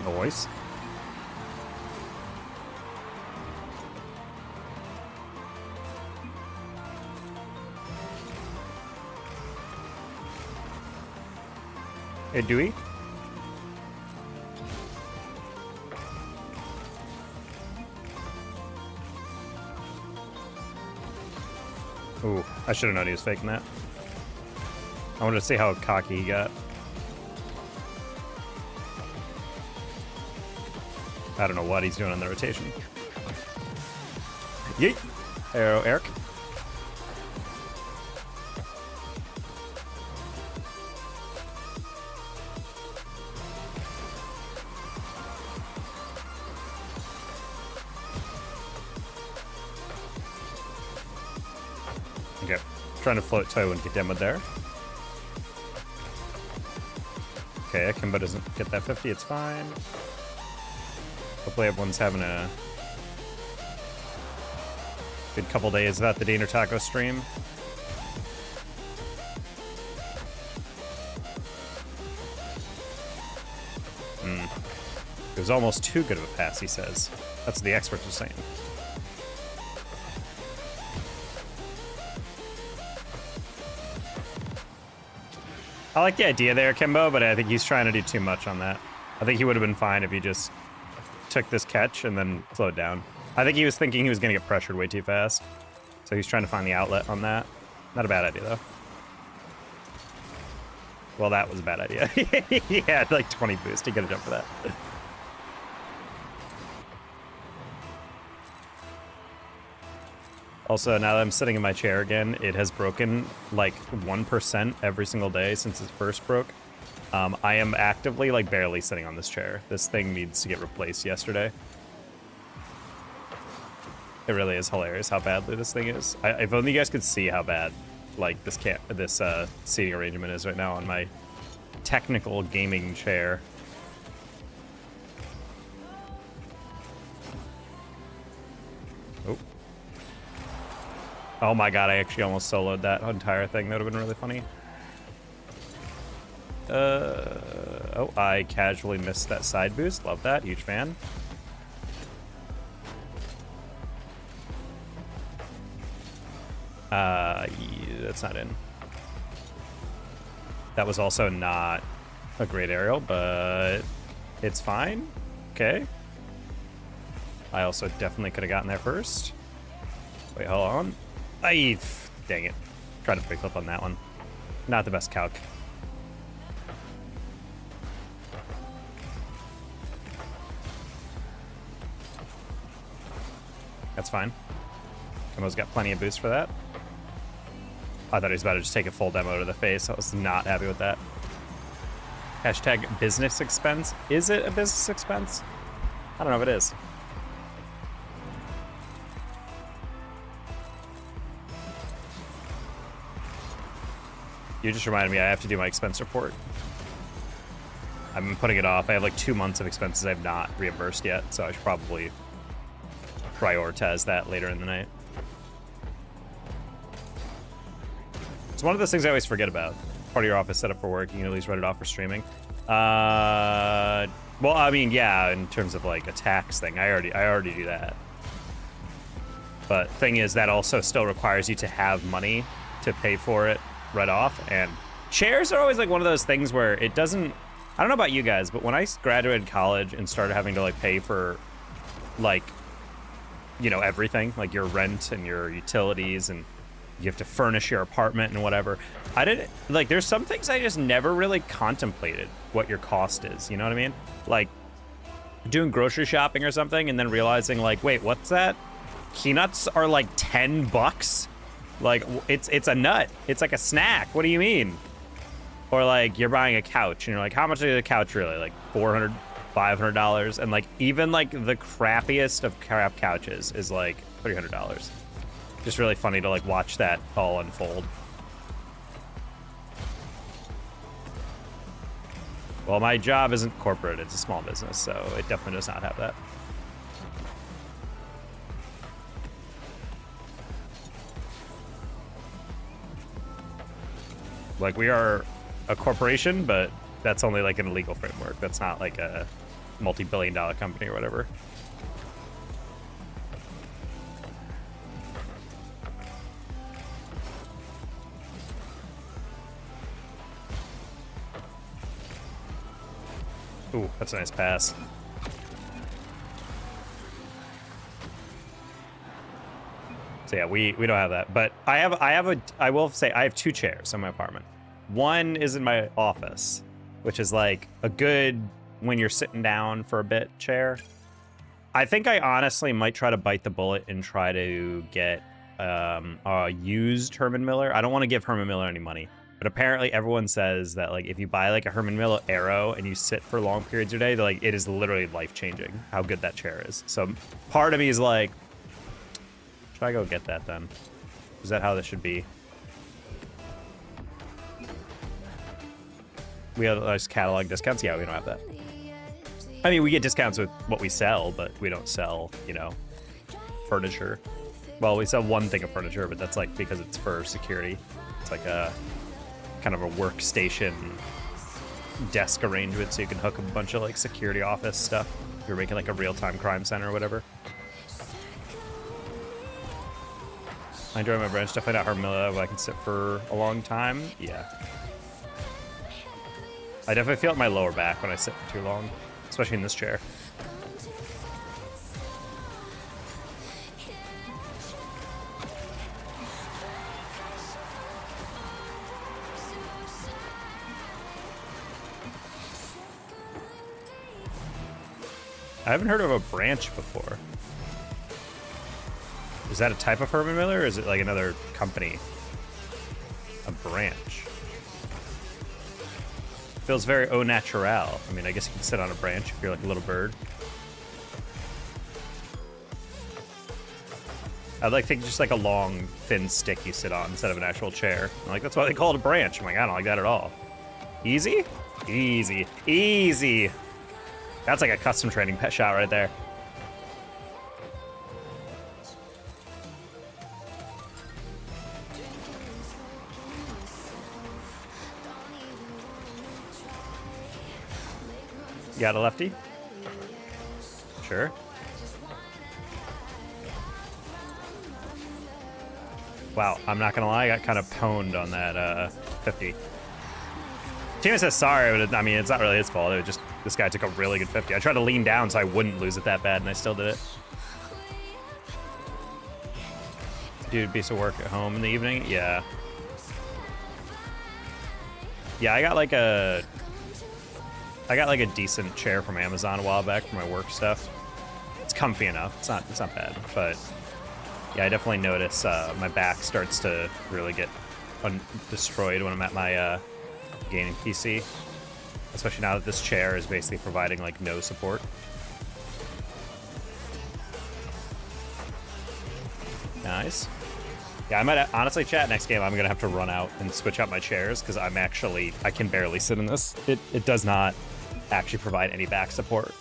Noise. Hey, Dewey. Ooh, I should have known he was faking that. I wanted to see how cocky he got. I don't know what he's doing on the rotation. Yeet! Arrow, Eric. Okay, trying to float toe and get demoed there. Okay, Akimbo doesn't get that 50, it's fine. Hopefully everyone's having a good couple days without the Daner Taco stream. It was almost too good of a pass, he says. That's what the experts are saying. I like the idea there, Kimbo, but I think he's trying to do too much on that. I think he would have been fine if he just took this catch and then slowed down. I think he was thinking he was going to get pressured way too fast. So he's trying to find the outlet on that. Not a bad idea, though. Well, that was a bad idea. He had like 20 boost. He could have jumped for that. Also, now that I'm sitting in my chair again, it has broken like 1% every single day since it first broke. I am actively like barely sitting on this chair. This thing needs to get replaced yesterday. It really is hilarious how badly this thing is. If only you guys could see how bad like this seating arrangement is right now on my technical gaming chair. Oh. Oh my god, I actually almost soloed that entire thing. That would have been really funny. Oh, I casually missed that side boost. Love that. Huge fan. Yeah, that's not in. That was also not a great aerial, but it's fine. Okay. I also definitely could have gotten there first. Wait, hold on. Dang it. Tried to pick flip on that one. Not the best calc. That's fine. Kimbo's got plenty of boost for that. I thought he was about to just take a full demo to the face. I was not happy with that. Hashtag business expense. Is it a business expense? I don't know if it is. You just reminded me I have to do my expense report. I've been putting it off. I have like 2 months of expenses I've not reimbursed yet, so I should probably prioritize that later in the night. It's one of those things I always forget about. Part of your office set up for work, you can at least write it off for streaming. Well, I mean, yeah, in terms of like a tax thing, I already do that. But thing is, that also still requires you to have money to pay for it right off. And chairs are always like one of those things where it doesn't. I don't know about you guys, but when I graduated college and started having to like pay for, like, you know, everything, like your rent and your utilities, and you have to furnish your apartment and whatever. I didn't, like, there's some things I just never really contemplated what your cost is, you know what I mean? Like, doing grocery shopping or something and then realizing, like, wait, what's that? Peanuts are like 10 bucks? Like, it's a nut. It's like a snack. What do you mean? Or like, you're buying a couch and you're like, how much is a couch really? Like $400, $500? And like, even like the crappiest of crap couches is like $300. Just really funny to like watch that all unfold. Well, my job isn't corporate, it's a small business, so it definitely does not have that. Like, we are a corporation, but that's only like in a legal framework. That's not like a multi-billion-dollar company or whatever. Ooh, that's a nice pass. So yeah, we don't have that, but I will say I have 2 chairs in my apartment. One is in my office, which is like a good when you're sitting down for a bit chair. I think I honestly might try to bite the bullet and try to get a used Herman Miller. I don't want to give Herman Miller any money, but apparently everyone says that like if you buy like a Herman Miller Aero and you sit for long periods of your day, like it is literally life-changing how good that chair is. So part of me is like, should I go get that then? Is that how this should be? We have those catalog discounts? Yeah, we don't have that. I mean, we get discounts with what we sell, but we don't sell, you know, furniture. Well, we sell one thing of furniture, but that's like because it's for security. It's like a kind of a workstation desk arrangement so you can hook a bunch of like security office stuff. If you're making like a real-time crime center or whatever. I enjoy my branch. Definitely not Herman Miller, but I can sit for a long time. Yeah. I definitely feel it in my lower back when I sit for too long, especially in this chair. I haven't heard of a branch before. Is that a type of Herman Miller, or is it like another company? A branch. Feels very au naturel. I mean, I guess you can sit on a branch if you're like a little bird. I'd like think just like a long, thin stick you sit on instead of an actual chair. I'm like, that's why they call it a branch. I'm like, I don't like that at all. Easy? Easy. Easy. That's like a custom training pet shot right there. You got a lefty? Sure. Wow, I'm not gonna lie, I got kind of pwned on that 50. Tina says sorry, but I mean, it's not really his fault. It was just, this guy took a really good 50. I tried to lean down so I wouldn't lose it that bad, and I still did it. Dude, piece of work at home in the evening? Yeah. Yeah, I got like a decent chair from Amazon a while back for my work stuff. It's comfy enough. It's not bad, but yeah, I definitely notice my back starts to really get destroyed when I'm at my gaming PC, especially now that this chair is basically providing like no support. Nice. Yeah, I might honestly, chat, next game I'm gonna have to run out and switch out my chairs because I can barely sit in this. It does not actually provide any back support.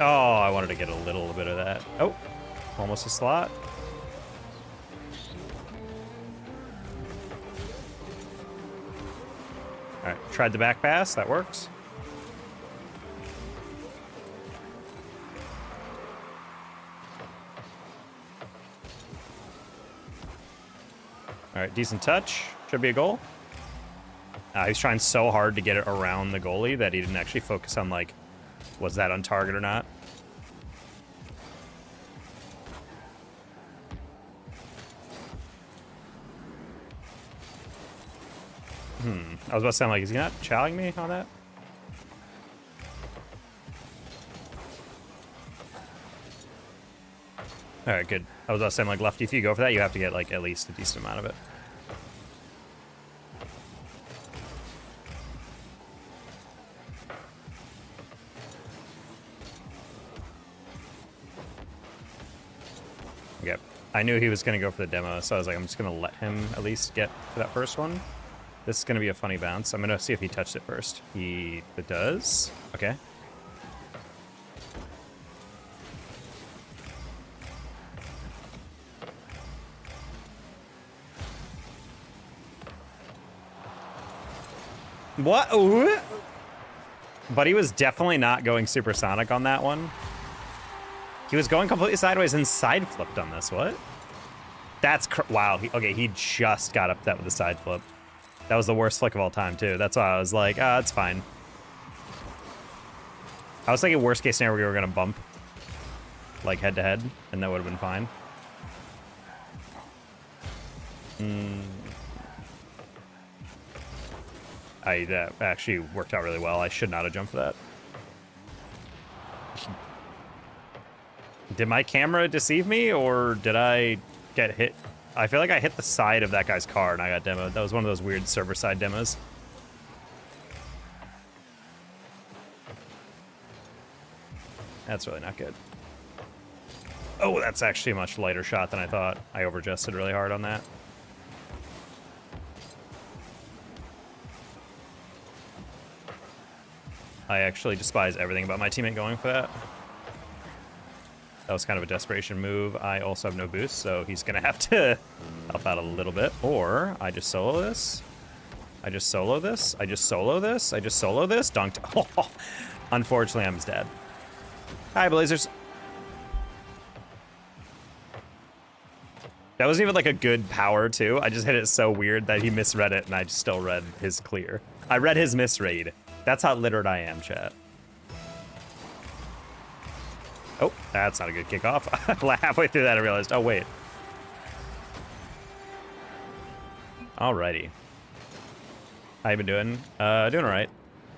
Oh, I wanted to get a little bit of that. Oh, almost a slot. All right, tried the back pass. That works. All right, decent touch. Should be a goal. He's trying so hard to get it around the goalie that he didn't actually focus on, like, was that on target or not? I was about to say, I'm like, is he not chowing me on that? All right, good. I was about to say, I'm like, lefty, if you go for that, you have to get, like, at least a decent amount of it. Okay. I knew he was going to go for the demo, so I was like, I'm just going to let him at least get for that first one. This is going to be a funny bounce. I'm going to see if he touched it first. It does. Okay. What? Ooh. But he was definitely not going supersonic on that one. He was going completely sideways and side flipped on this. What? That's wow. Okay, he just got up that with a side flip. That was the worst flick of all time too. That's why I was like, it's fine. I was thinking worst case scenario we were gonna bump, like head to head, and that would have been fine. That actually worked out really well. I should not have jumped for that. Did my camera deceive me, or did I get hit? I feel like I hit the side of that guy's car and I got demoed. That was one of those weird server-side demos. That's really not good. Oh, that's actually a much lighter shot than I thought. I over-adjusted really hard on that. I actually despise everything about my teammate going for that. That was kind of a desperation move. I also have no boost, so he's going to have to help out a little bit. Or I just solo this. I just solo this. I just solo this. I just solo this. Dunked. Oh, unfortunately, I'm his dad. Hi, Blazers. That wasn't even like a good power, too. I just hit it so weird that he misread it, and I just still read his clear. I read his misread. That's how literate I am, chat. Oh, that's not a good kickoff. Halfway through that, I realized, oh, wait. Alrighty. How you been doing? Doing all right.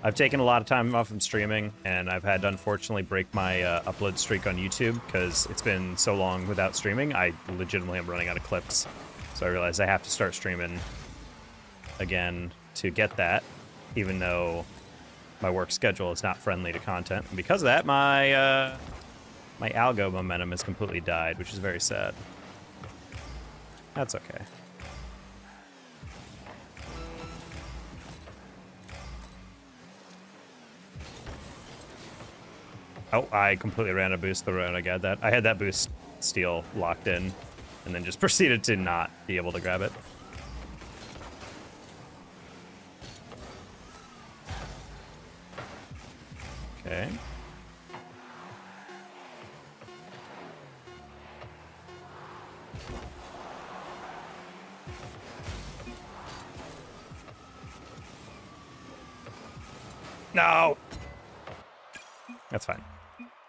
I've taken a lot of time off from streaming, and I've had to unfortunately break my upload streak on YouTube because it's been so long without streaming. I legitimately am running out of clips. So I realized I have to start streaming again to get that, even though my work schedule is not friendly to content. And because of that, my algo momentum has completely died, which is very sad. That's okay. Oh, I completely ran a boost the round I got that. I had that boost steal locked in, and then just proceeded to not be able to grab it. Okay. No! That's fine.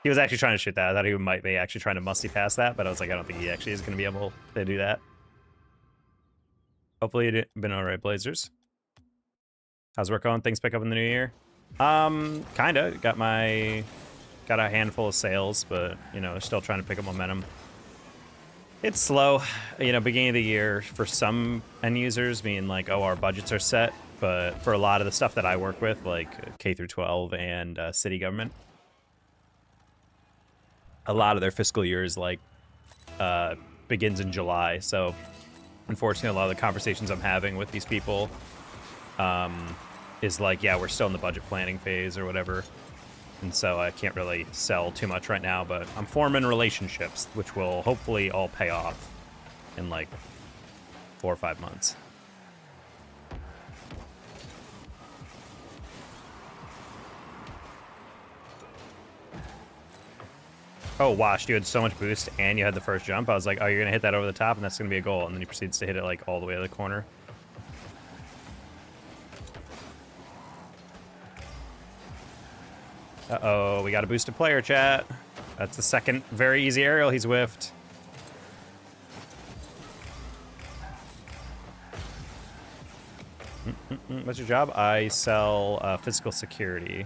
He was actually trying to shoot that. I thought he might be actually trying to musty pass that, but I was like, I don't think he actually is going to be able to do that. Hopefully you've been all right, Blazers. How's work going? Things pick up in the new year? Kinda. Got a handful of sales, but, you know, still trying to pick up momentum. It's slow, you know, beginning of the year for some end users, meaning like, oh, our budgets are set. But for a lot of the stuff that I work with, like K through 12 and city government, a lot of their fiscal years like begins in July. So unfortunately, a lot of the conversations I'm having with these people is like, yeah, we're still in the budget planning phase or whatever. And so I can't really sell too much right now, but I'm forming relationships, which will hopefully all pay off in like 4 or 5 months. Oh, Wash, you had so much boost and you had the first jump. I was like, oh, you're going to hit that over the top and that's going to be a goal. And then he proceeds to hit it like all the way to the corner. Uh-oh, we got a boosted player, chat. That's the second very easy aerial he's whiffed. What's your job? I sell physical security.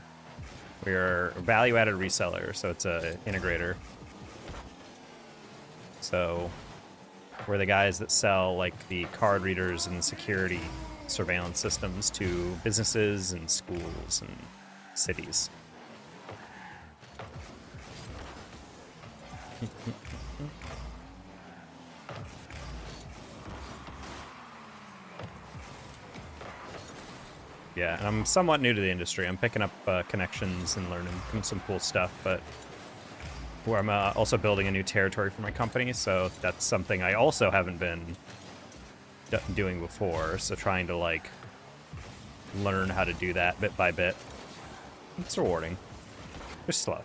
We're a value-added reseller, so it's a integrator. So we're the guys that sell like the card readers and security surveillance systems to businesses and schools and cities. Yeah, and I'm somewhat new to the industry. I'm picking up connections and learning some cool stuff, but where I'm also building a new territory for my company, so that's something I also haven't been doing before. So trying to like learn how to do that bit by bit. It's rewarding. Just slow.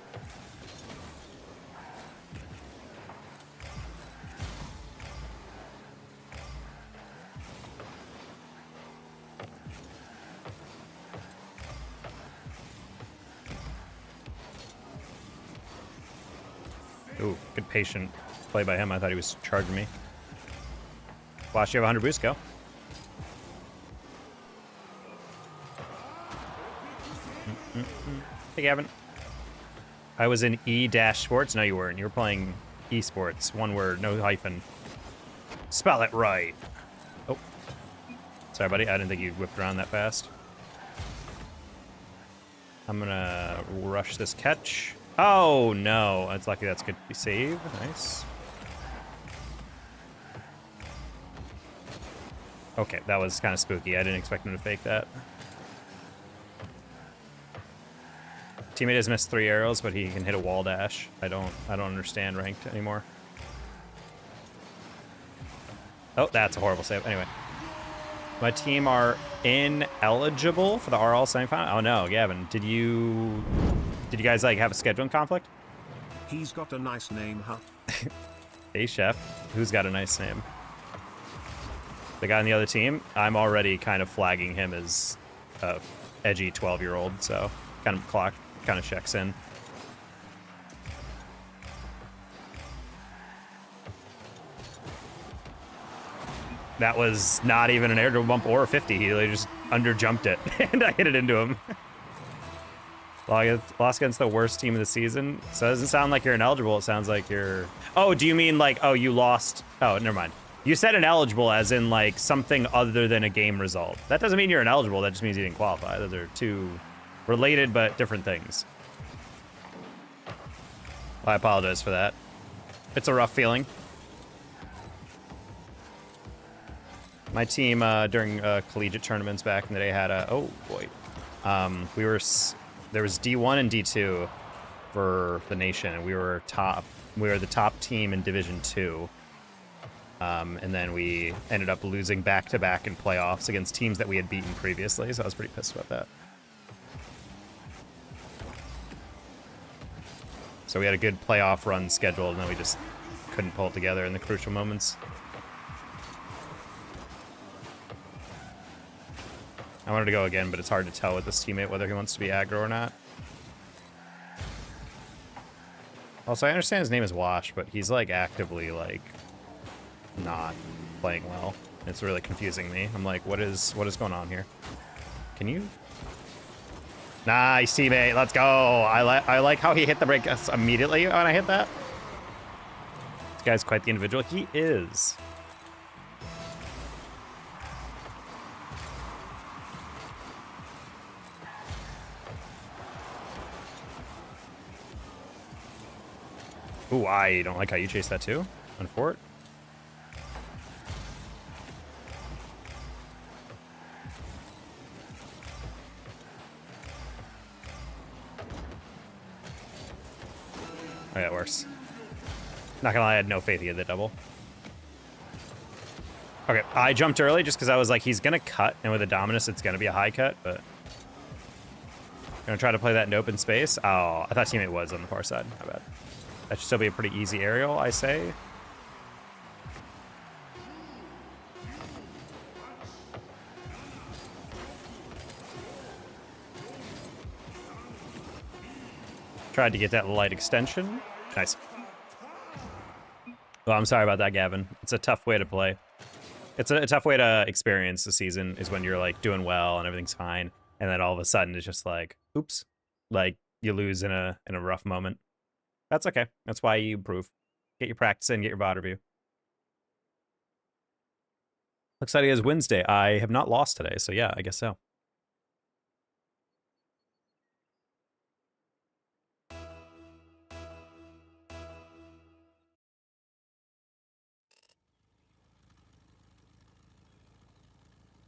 Ooh, good patient play by him. I thought he was charging me. Flash, you have 100 boost, go. Hey, Gavin. I was in E-Sports. No, you weren't. You were playing Esports. One word, no hyphen. Spell it right. Oh. Sorry, buddy. I didn't think you whipped around that fast. I'm gonna rush this catch. Oh, no. That's lucky. That's good. Save. Nice. Okay, that was kind of spooky. I didn't expect him to fake that. Teammate has missed 3 arrows, but he can hit a wall dash. I don't understand ranked anymore. Oh, that's a horrible save. Anyway. My team are ineligible for the RL semifinal. Oh no, Gavin, did you guys like have a scheduling conflict? He's got a nice name, huh? Hey, chef. Who's got a nice name? The guy on the other team, I'm already kind of flagging him as a edgy 12-year-old, so kind of checks in. That was not even an air dribble bump or a 50. He like, just underjumped it, and I hit it into him. Lost against the worst team of the season. So it doesn't sound like you're ineligible. It sounds like you're... Oh, do you mean like, oh, you lost... Oh, never mind. You said ineligible as in like something other than a game result. That doesn't mean you're ineligible. That just means you didn't qualify. Those are two related but different things. Well, I apologize for that. It's a rough feeling. My team during collegiate tournaments back in the day had a... Oh, boy. There was D1 and D2 for the nation, and we were the top team in Division 2. And then we ended up losing back-to-back in playoffs against teams that we had beaten previously, so I was pretty pissed about that. So we had a good playoff run scheduled, and then we just couldn't pull it together in the crucial moments. I wanted to go again, but it's hard to tell with this teammate whether he wants to be aggro or not. Also, I understand his name is Wash, but he's like actively like not playing well. It's really confusing me. I'm like, what is going on here? Can you? Nice, teammate. Let's go. I like how he hit the break immediately when I hit that. This guy's quite the individual. He is. Ooh, I don't like how you chase that too. On fort. Oh, yeah, it works. Not gonna lie, I had no faith he had the double. Okay, I jumped early just because I was like, he's gonna cut, and with a Dominus, it's gonna be a high cut, but... Gonna try to play that in open space. Oh, I thought teammate was on the far side. My bad. That should still be a pretty easy aerial, I say. Tried to get that light extension. Nice. Well, I'm sorry about that, Gavin. It's a tough way to play. It's a tough way to experience the season, is when you're like doing well and everything's fine, and then all of a sudden it's just like, oops, like you lose in a rough moment. That's okay. That's why you improve. Get your practice in, get your VOD review. Looks like it is Winsday. I have not lost today, so yeah, I guess so.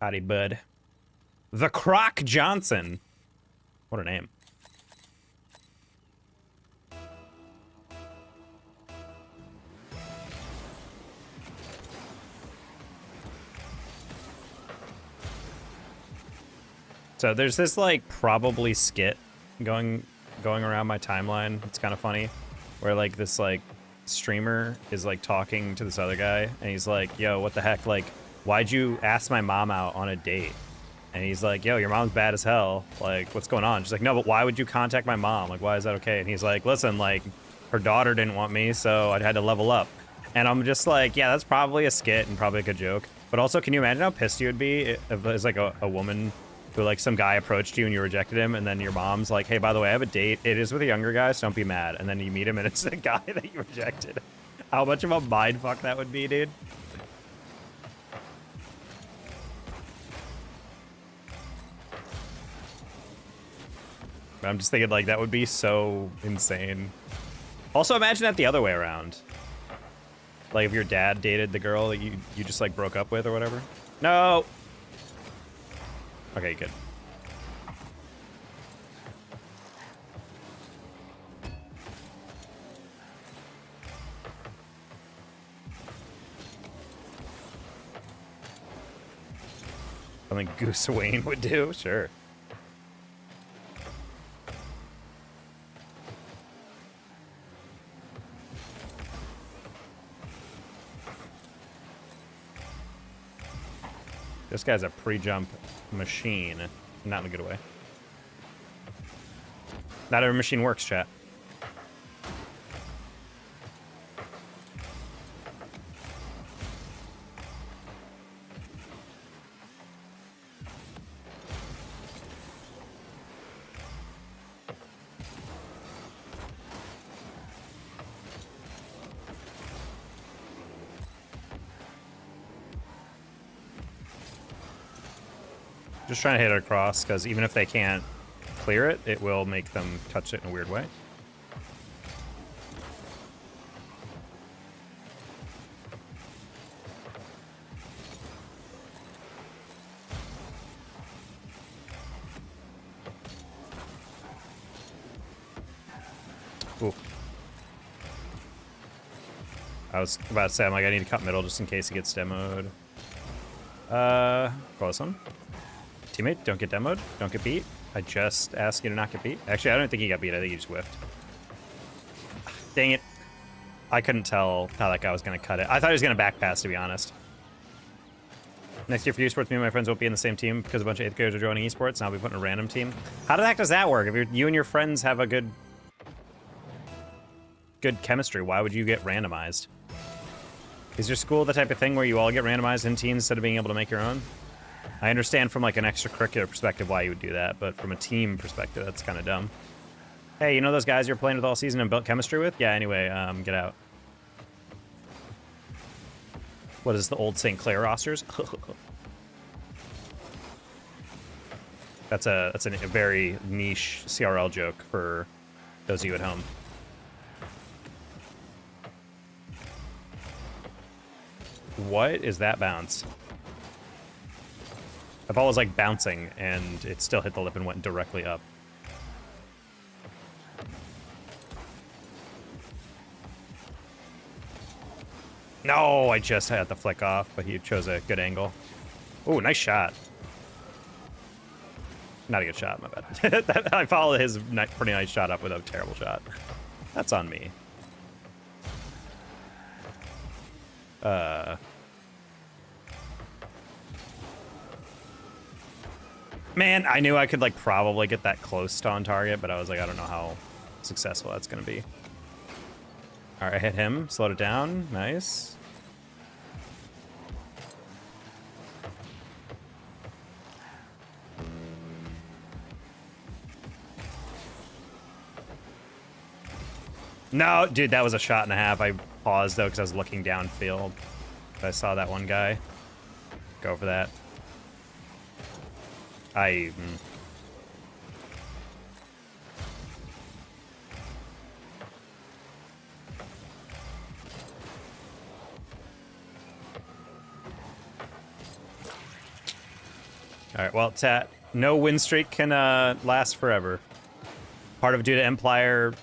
Howdy, bud. The Croc Johnson. What a name. So there's this like probably skit going around my timeline. It's kind of funny, where like this like streamer is like talking to this other guy, and he's like, "Yo, what the heck? Like, why'd you ask my mom out on a date?" And he's like, "Yo, your mom's bad as hell. Like, what's going on?" She's like, "No, but why would you contact my mom? Like, why is that okay?" And he's like, "Listen, like, her daughter didn't want me, so I had to level up." And I'm just like, yeah, that's probably a skit and probably a good joke. But also, can you imagine how pissed you would be if it was like a woman who, like, some guy approached you and you rejected him, and then your mom's like, "Hey, by the way, I have a date. It is with a younger guy, so don't be mad." And then you meet him and it's the guy that you rejected. How much of a mindfuck that would be, dude. I'm just thinking, like, that would be so insane. Also, imagine that the other way around. Like, if your dad dated the girl that you just, like, broke up with or whatever. No! Okay, good. Something Goose Wayne would do? Sure. This guy's a pre-jump machine. Not in a good way. Not every machine works, chat. Just trying to hit it across, because even if they can't clear it, it will make them touch it in a weird way. Ooh. I was about to say, I'm like, I need to cut middle just in case he gets demoed. Close one. Teammate, don't get demoed. Don't get beat. I just asked you to not get beat. Actually, I don't think he got beat. I think he just whiffed. Dang it. I couldn't tell how that guy was going to cut it. I thought he was going to back pass, to be honest. Next year for Esports, me and my friends won't be in the same team because a bunch of 8th graders are joining Esports, and I'll be putting a random team. How the heck does that work? If you and your friends have a good chemistry, why would you get randomized? Is your school the type of thing where you all get randomized in teams instead of being able to make your own? I understand from like an extracurricular perspective why you would do that, but from a team perspective, that's kind of dumb. Hey, you know those guys you're playing with all season and built chemistry with? Yeah, anyway, get out. What is the old St. Clair rosters? That's a very niche CRL joke for those of you at home. What is that bounce? The ball was like bouncing, and it still hit the lip and went directly up. No, I just had the flick off, but he chose a good angle. Ooh, nice shot. Not a good shot, my bad. I followed his pretty nice shot up with a terrible shot. That's on me. Man, I knew I could, like, probably get that close to on target, but I was like, I don't know how successful that's going to be. All right, hit him. Slowed it down. Nice. No, dude, that was a shot and a half. I paused, though, because I was looking downfield. I saw that one guy. Go for that. Alright, well, Tat, no win streak can last forever. Part of due to Empire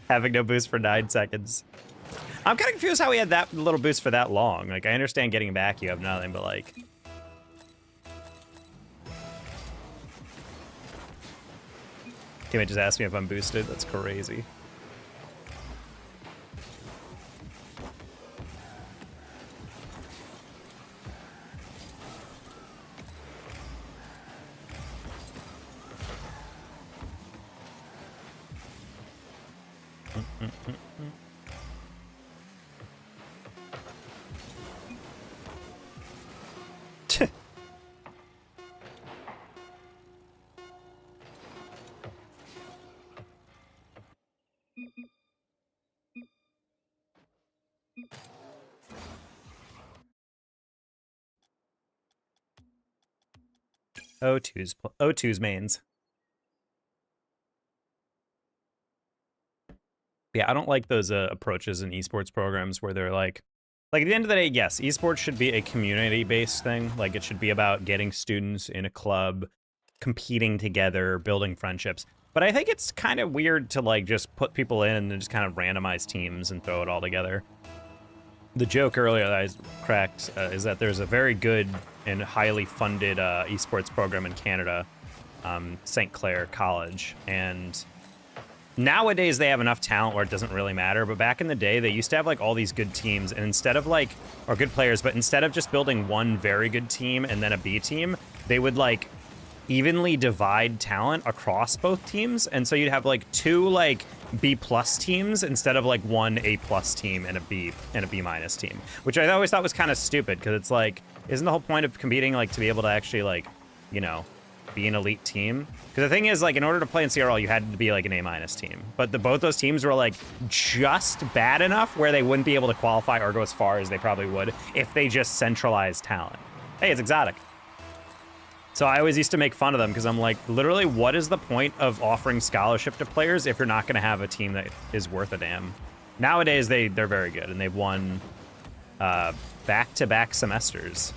having no boost for 9 seconds. I'm kind of confused how he had that little boost for that long. Like, I understand getting back, you have nothing, but like... Teammate just asked me if I'm boosted. That's crazy. O2's mains. Yeah, I don't like those approaches in esports programs where they're like at the end of the day, yes, esports should be a community-based thing. Like, it should be about getting students in a club, competing together, building friendships. But I think it's kind of weird to, like, just put people in and just kind of randomize teams and throw it all together. The joke earlier that I cracked is that there's a very good and highly funded esports program in Canada, St. Clair College, and nowadays they have enough talent where it doesn't really matter, but back in the day they used to have like all these good teams, and instead of like, or good players, but instead of just building one very good team and then a B team, they would like evenly divide talent across both teams, and so you'd have like two like B+ teams instead of like one A+ team and a B minus team, which I always thought was kind of stupid, because it's like, isn't the whole point of competing like to be able to actually like, you know, be an elite team? Because the thing is, like, in order to play in CRL, you had to be like an A- team. But both those teams were like just bad enough where they wouldn't be able to qualify or go as far as they probably would if they just centralized talent. Hey, it's exotic. So I always used to make fun of them because I'm like, literally, what is the point of offering scholarship to players if you're not going to have a team that is worth a damn? Nowadays, they're very good, and they've won back-to-back semesters.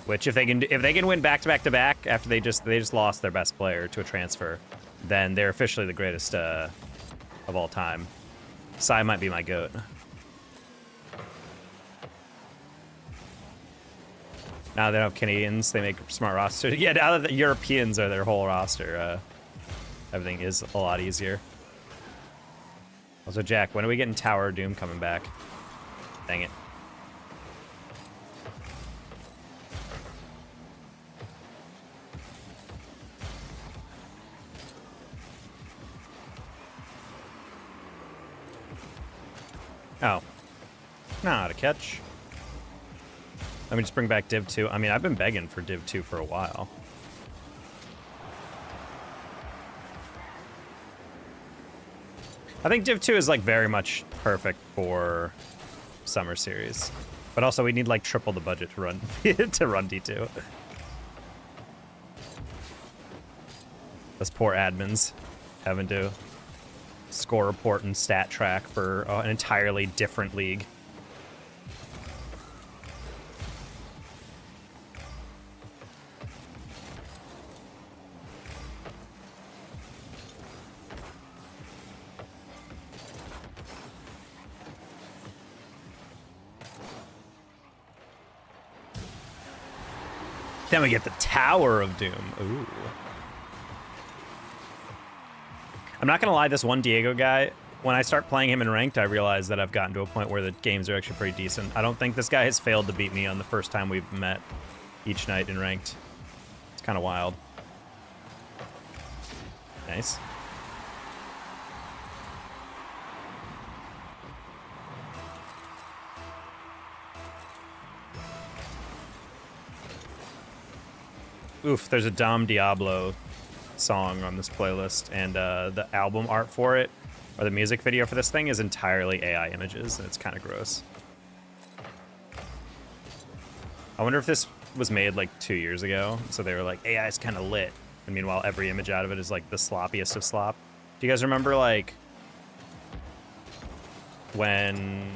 Which, if they can win back-to-back-to-back after they just lost their best player to a transfer, then they're officially the greatest of all time. Psy might be my goat. Now they don't have Canadians, they make smart roster. Yeah, now that the Europeans are their whole roster, everything is a lot easier. Also, Jack, when are we getting Tower of Doom coming back? Dang it. Oh. Not a catch. Let me just bring back Div 2. I mean, I've been begging for Div 2 for a while. I think Div 2 is, like, very much perfect for Summer Series. But also, we need, like, triple the budget to run, to run D2. Those poor admins having to score report and stat track for an entirely different league. Then we get the Tower of Doom. Ooh. I'm not gonna lie, this one Diego guy, when I start playing him in ranked, I realize that I've gotten to a point where the games are actually pretty decent. I don't think this guy has failed to beat me on the first time we've met each night in ranked. It's kind of wild. Nice. Oof, there's a Dom Diablo song on this playlist, and the album art for it, or the music video for this thing, is entirely AI images, and it's kind of gross. I wonder if this was made like 2 years ago, so they were like, AI is kind of lit, and meanwhile every image out of it is like the sloppiest of slop. Do you guys remember like when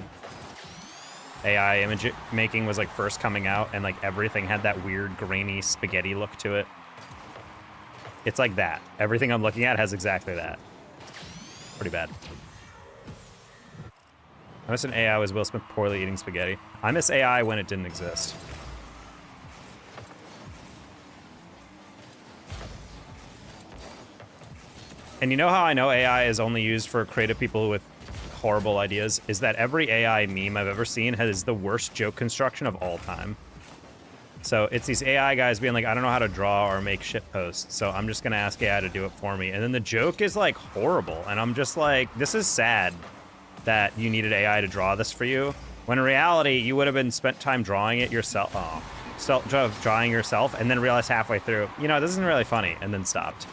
AI image making was like first coming out and like everything had that weird grainy spaghetti look to it? It's like that. Everything I'm looking at has exactly that. Pretty bad. I miss an AI was Will Smith poorly eating spaghetti. I miss AI when it didn't exist. And you know how I know AI is only used for creative people with horrible ideas? Is that every AI meme I've ever seen has the worst joke construction of all time. So it's these AI guys being like, I don't know how to draw or make shit posts, so I'm just gonna ask AI to do it for me. And then the joke is like horrible, and I'm just like, this is sad that you needed AI to draw this for you, when in reality you would have been spent time drawing it yourself. Drawing yourself, and then realized halfway through, you know, this isn't really funny, and then stopped.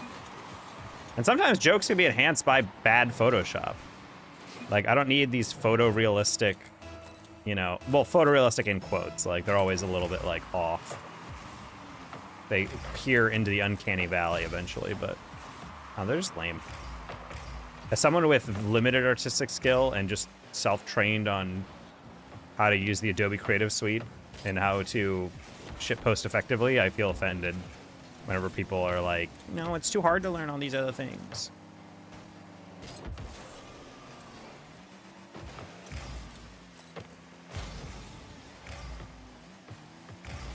And sometimes jokes can be enhanced by bad Photoshop. Like, I don't need these photorealistic, you know, well, photorealistic in quotes. Like, they're always a little bit, like, off. They peer into the uncanny valley eventually, but they're just lame. As someone with limited artistic skill and just self-trained on how to use the Adobe Creative Suite and how to shitpost effectively, I feel offended whenever people are like, no, it's too hard to learn all these other things.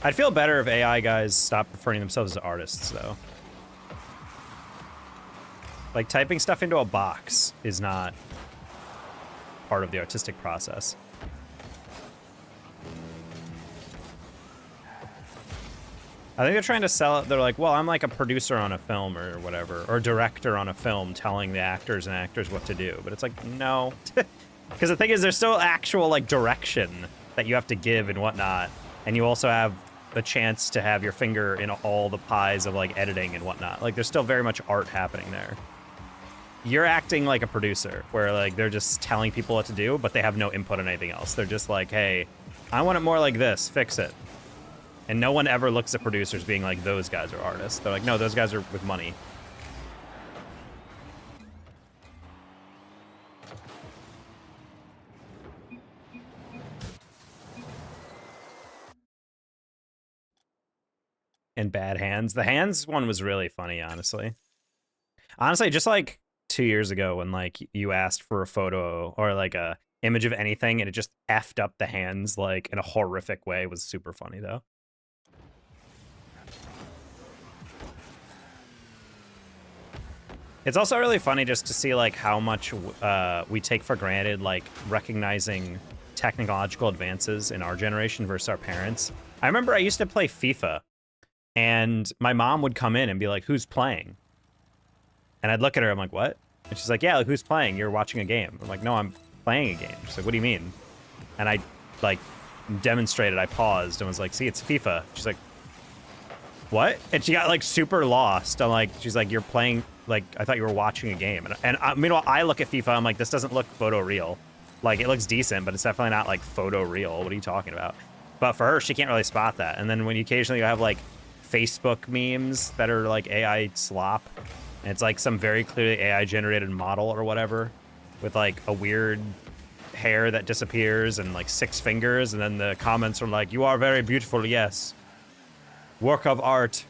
I'd feel better if AI guys stopped referring themselves as artists, though. Like, typing stuff into a box is not part of the artistic process. I think they're trying to sell it. They're like, well, I'm like a producer on a film or whatever, or director on a film telling the actors and actors what to do. But it's like, no. Because the thing is, there's still actual, like, direction that you have to give and whatnot. And you also have a chance to have your finger in all the pies of, like, editing and whatnot. Like, there's still very much art happening there. You're acting like a producer, where, like, they're just telling people what to do, but they have no input on anything else. They're just like, hey, I want it more like this. Fix it. And no one ever looks at producers being like, those guys are artists. They're like, no, those guys are with money. And bad hands. The hands one was really funny, honestly. Honestly, just like 2 years ago when like you asked for a photo or like a image of anything and it just effed up the hands like in a horrific way was super funny though. It's also really funny just to see like how much we take for granted, like recognizing technological advances in our generation versus our parents. I remember I used to play FIFA and my mom would come in and be like, who's playing? And I'd look at her, I'm like, what? And she's like, yeah, like, who's playing? You're watching a game. I'm like, no, I'm playing a game. She's like, what do you mean? And I like demonstrated, I paused and was like, see, it's FIFA. She's like, what? And she got like super lost. I'm like, she's like, you're playing, like, I thought you were watching a game. And meanwhile, I look at FIFA, I'm like, this doesn't look photo real. Like, it looks decent, but it's definitely not like photo real. What are you talking about? But for her, she can't really spot that. And then when you occasionally have like Facebook memes that are like AI slop, and it's like some very clearly AI generated model or whatever with like a weird hair that disappears and like 6 fingers. And then the comments are like, you are very beautiful. Yes. Work of art.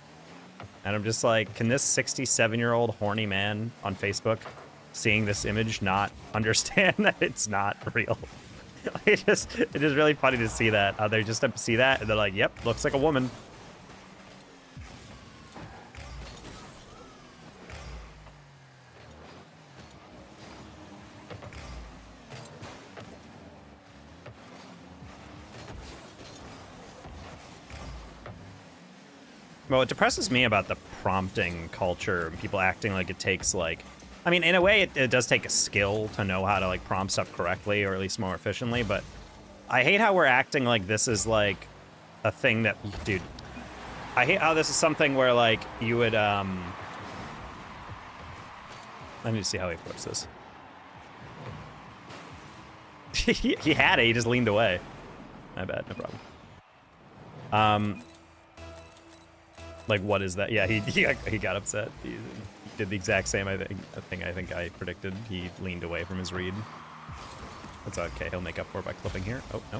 And I'm just like, can this 67-year-old horny man on Facebook seeing this image not understand that it's not real? It is really funny to see that. They just see that and they're like, yep, looks like a woman. Well, what depresses me about the prompting culture and people acting like it takes like, I mean, in a way it does take a skill to know how to like prompt stuff correctly or at least more efficiently, but I hate how we're acting like this is like a thing that, dude, I hate how this is something where like you would, let me see how he puts this. He had it, he just leaned away. My bad, no problem. Like, what is that? Yeah, he got upset. He did the exact same I think I predicted. He leaned away from his read. That's okay. He'll make up for it by clipping here. Oh, no.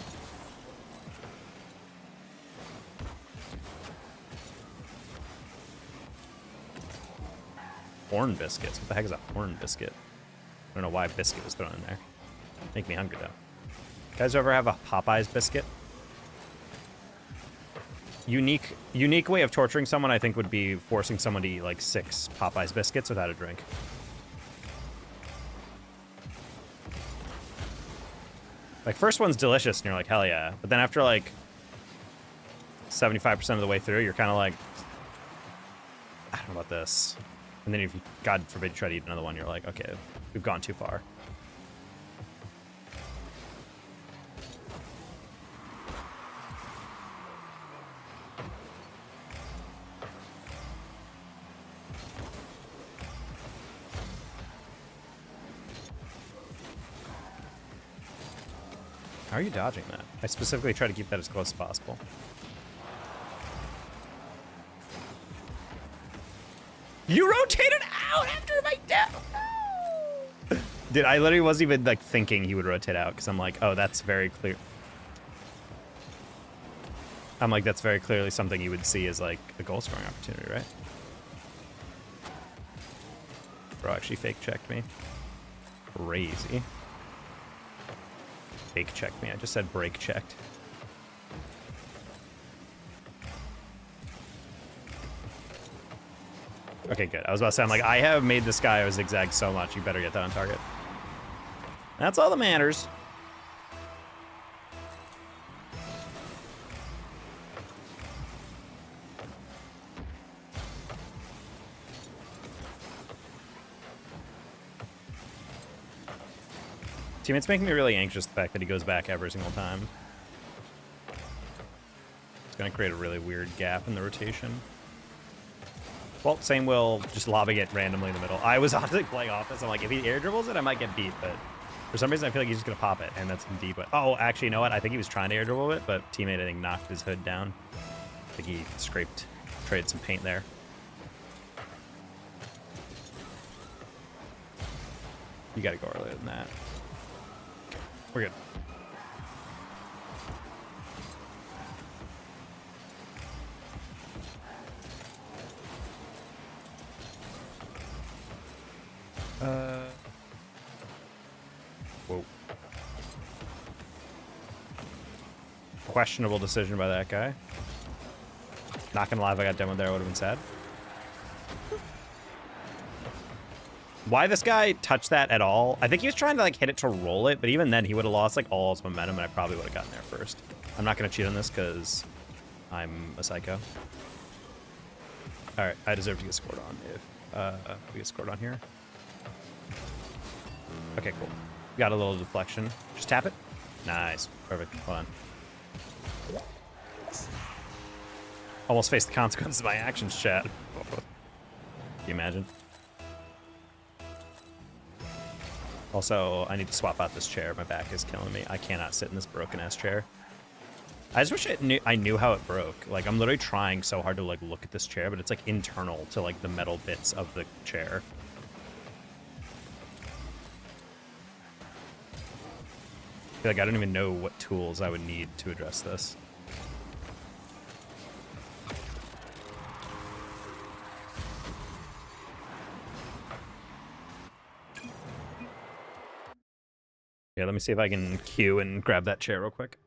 Horn biscuits. What the heck is a horn biscuit? I don't know why biscuit was thrown in there. Make me hungry, though. You guys ever have a Popeyes biscuit? Unique way of torturing someone, I think, would be forcing someone to eat like 6 Popeyes biscuits without a drink. Like, first one's delicious, and you're like, hell yeah. But then after, like, 75% of the way through, you're kind of like, I don't know about this. And then if you, God forbid, you try to eat another one, you're like, okay, we've gone too far. How are you dodging that? I specifically try to keep that as close as possible. You rotated out after my death! Dude, I literally wasn't even like thinking he would rotate out because I'm like, oh, that's very clear. I'm like, that's very clearly something you would see as like a goal scoring opportunity, right? Bro actually fake checked me. Crazy. Fake checked me. I just said break checked. Okay, good. I was about to say, I'm like, I have made this guy zigzag so much. You better get that on target. That's all that matters. Teammates making me really anxious, the fact that he goes back every single time. It's going to create a really weird gap in the rotation. Well, same will just lobbing it randomly in the middle. I was honestly playing Office. I'm like, if he air dribbles it, I might get beat, but for some reason I feel like he's just going to pop it, and that's indeed what... Oh, actually, you know what? I think he was trying to air dribble it, but teammate, I think, knocked his hood down. I think he traded some paint there. You got to go earlier than that. We're good. Whoa. Questionable decision by that guy. Not gonna lie, if I got demoed there, I would have been sad. Why this guy touched that at all? I think he was trying to like hit it to roll it, but even then he would have lost like all his momentum, and I probably would have gotten there first. I'm not gonna cheat on this because I'm a psycho. All right, I deserve to get scored on if we get scored on here. Okay, cool. Got a little deflection. Just tap it. Nice. Perfect. Hold on. Almost faced the consequences of my actions, chat. Can you imagine? Also, I need to swap out this chair. My back is killing me. I cannot sit in this broken-ass chair. I just wish I knew how it broke. Like, I'm literally trying so hard to, like, look at this chair, but it's, like, internal to, like, the metal bits of the chair. I feel like I don't even know what tools I would need to address this. Yeah, let me see if I can queue and grab that chair real quick.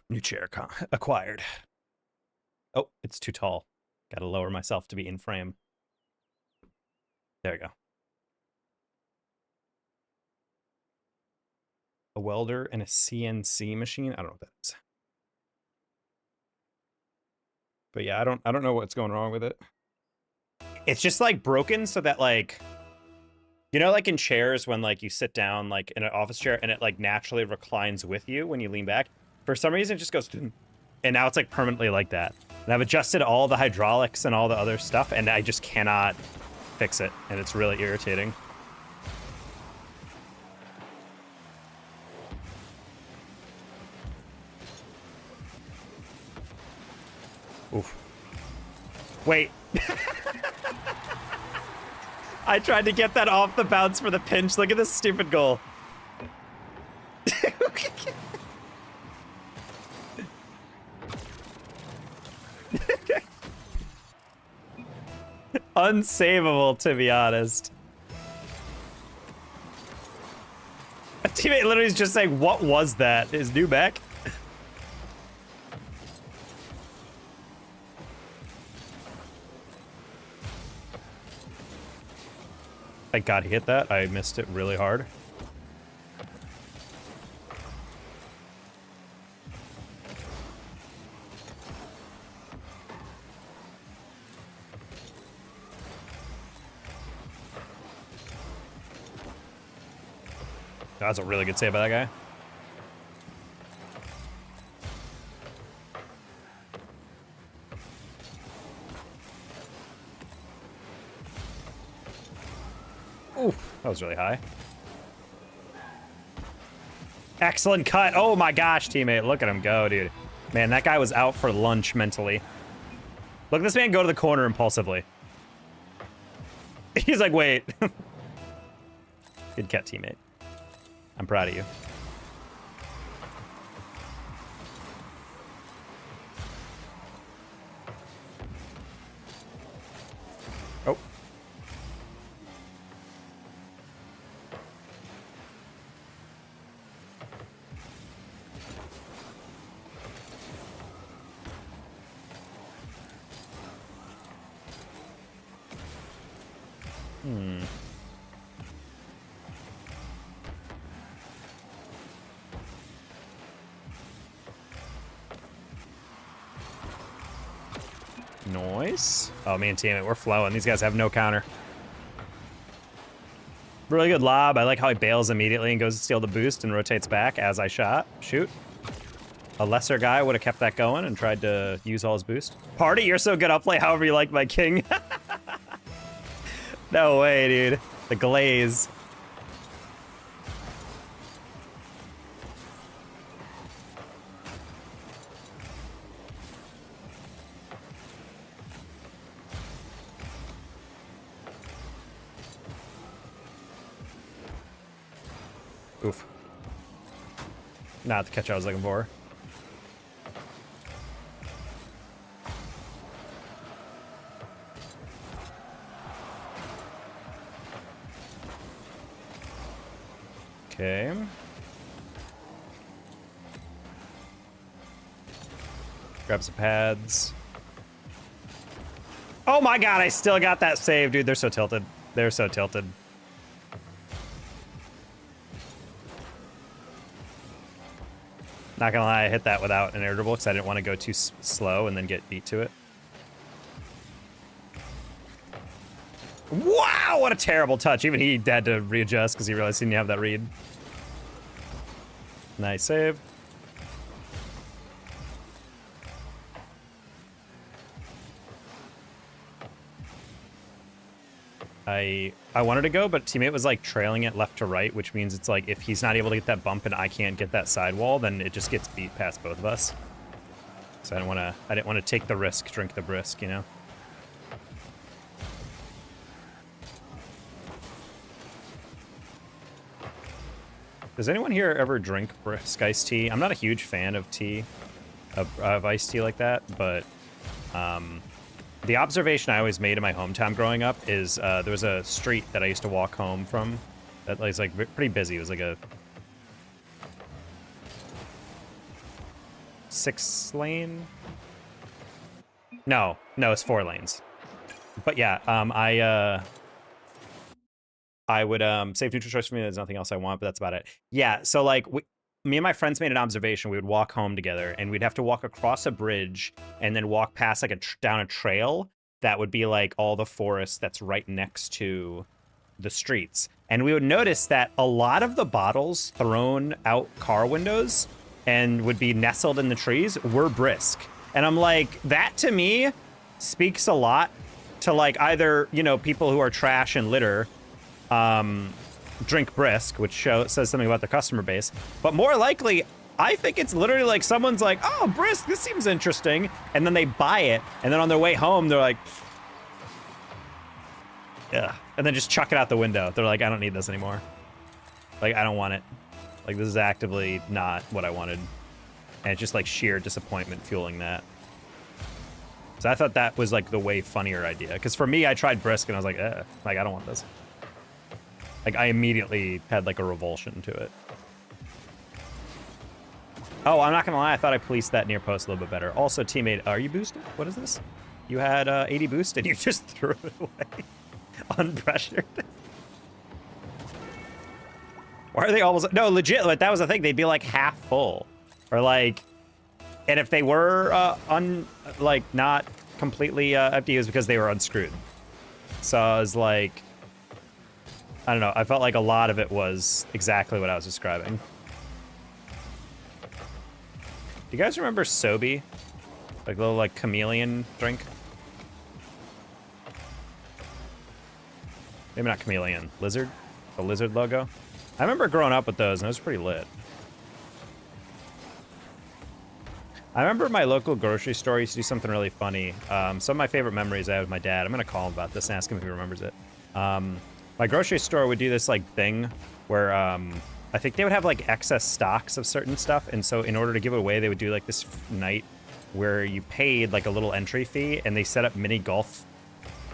New chair acquired. Oh, it's too tall. Gotta lower myself to be in frame. There we go. A welder and a CNC machine. I don't know what that is. But yeah, I don't know what's going wrong with it. It's just like broken so that like, you know, like in chairs when like you sit down like in an office chair and it like naturally reclines with you when you lean back. For some reason it just goes, and now it's like permanently like that. And I've adjusted all the hydraulics and all the other stuff and I just cannot fix it. And it's really irritating. Oof. Wait. I tried to get that off the bounce for the pinch. Look at this stupid goal. unsavable, to be honest. A teammate literally is just saying, what was that? Is new back? Thank God he hit that. I missed it really hard. That's a really good save by that guy. Ooh, that was really high. Excellent cut. Oh my gosh, teammate. Look at him go, dude. Man, that guy was out for lunch mentally. Look at this man go to the corner impulsively. He's like, wait. Good cat, teammate. I'm proud of you. Oh. Nice. Oh, me and teammate, we're flowing. These guys have no counter. Really good lob. I like how he bails immediately and goes to steal the boost and rotates back as I shoot. A lesser guy would have kept that going and tried to use all his boost. Party, you're so good. I'll play however you like, my king. No way, dude. The glaze. Oof. Not the catch I was looking for. Okay. Grab some pads. Oh my god, I still got that save, dude. They're so tilted. They're so tilted. Not gonna lie, I hit that without an air dribble because I didn't want to go too slow and then get beat to it. Wow, what a terrible touch. Even he had to readjust because he realized he didn't have that read. Nice save. I wanted to go, but teammate was like trailing it left to right, which means it's like if he's not able to get that bump and I can't get that sidewall, then it just gets beat past both of us. So I didn't want to take the risk, drink the brisk, you know? Does anyone here ever drink brisk iced tea? I'm not a huge fan of tea, of iced tea like that, but the observation I always made in my hometown growing up is there was a street that I used to walk home from that was like pretty busy. It was like a 6-lane? No, it's 4 lanes. But yeah, I would save neutral choice for me. There's nothing else I want, but that's about it. Yeah, so like me and my friends made an observation. We would walk home together, and we'd have to walk across a bridge and then walk past like down a trail that would be like all the forest that's right next to the streets. And we would notice that a lot of the bottles thrown out car windows and would be nestled in the trees were brisk. And I'm like, that to me speaks a lot to like either, you know, people who are trash and litter drink brisk, which says something about the customer base. But more likely, I think it's literally like someone's like, oh, brisk, this seems interesting. And then they buy it. And then on their way home, they're like, yeah. And then just chuck it out the window. They're like, I don't need this anymore. Like, I don't want it. Like, this is actively not what I wanted. And it's just like sheer disappointment fueling that. So I thought that was like the way funnier idea. Because for me, I tried brisk and I was like, like I don't want this. Like I immediately had like a revulsion to it. Oh, I'm not gonna lie, I thought I policed that near post a little bit better. Also, teammate, are you boosted? What is this? You had 80 boost and you just threw it away. Unpressured. Why are they almost... No, legit, like, that was the thing. They'd be like half full. Or like... And if they were like not completely empty, it was because they were unscrewed. So I was like... I don't know, I felt like a lot of it was exactly what I was describing. Do you guys remember Sobe? Like little like chameleon drink? Maybe not chameleon. Lizard? The lizard logo? I remember growing up with those and it was pretty lit. I remember my local grocery store used to do something really funny. Some of my favorite memories I have with my dad. I'm gonna call him about this and ask him if he remembers it. My grocery store would do this like thing where I think they would have like excess stocks of certain stuff, and so in order to give it away, they would do like this night where you paid like a little entry fee, and they set up mini golf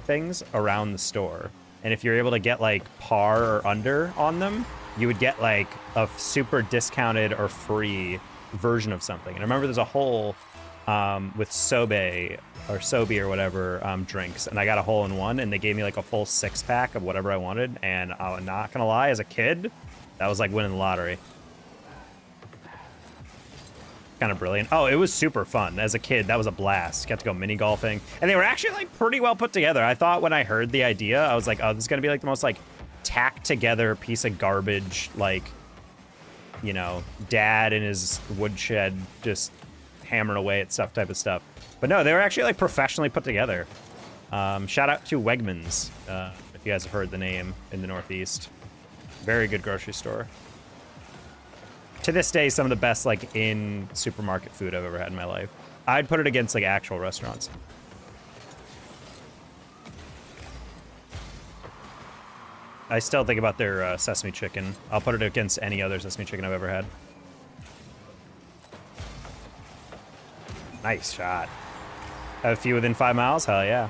things around the store. And if you're able to get like par or under on them, you would get like a super discounted or free version of something. And I remember there's a hole with Sobe or whatever drinks, and I got a hole in one, and they gave me like a full 6-pack of whatever I wanted. And I'm not gonna lie, as a kid, that was like winning the lottery. Kind of brilliant. Oh, it was super fun. As a kid, that was a blast. Got to go mini golfing. And they were actually like pretty well put together. I thought when I heard the idea, I was like, oh, this is gonna be like the most like tacked together piece of garbage, like, you know, dad in his woodshed just hammering away at stuff type of stuff. But no, they were actually like professionally put together. Shout out to Wegmans, if you guys have heard the name in the Northeast. Very good grocery store. To this day, some of the best like in supermarket food I've ever had in my life. I'd put it against like actual restaurants. I still think about their sesame chicken. I'll put it against any other sesame chicken I've ever had. Nice shot. Have a few within 5 miles? Hell yeah.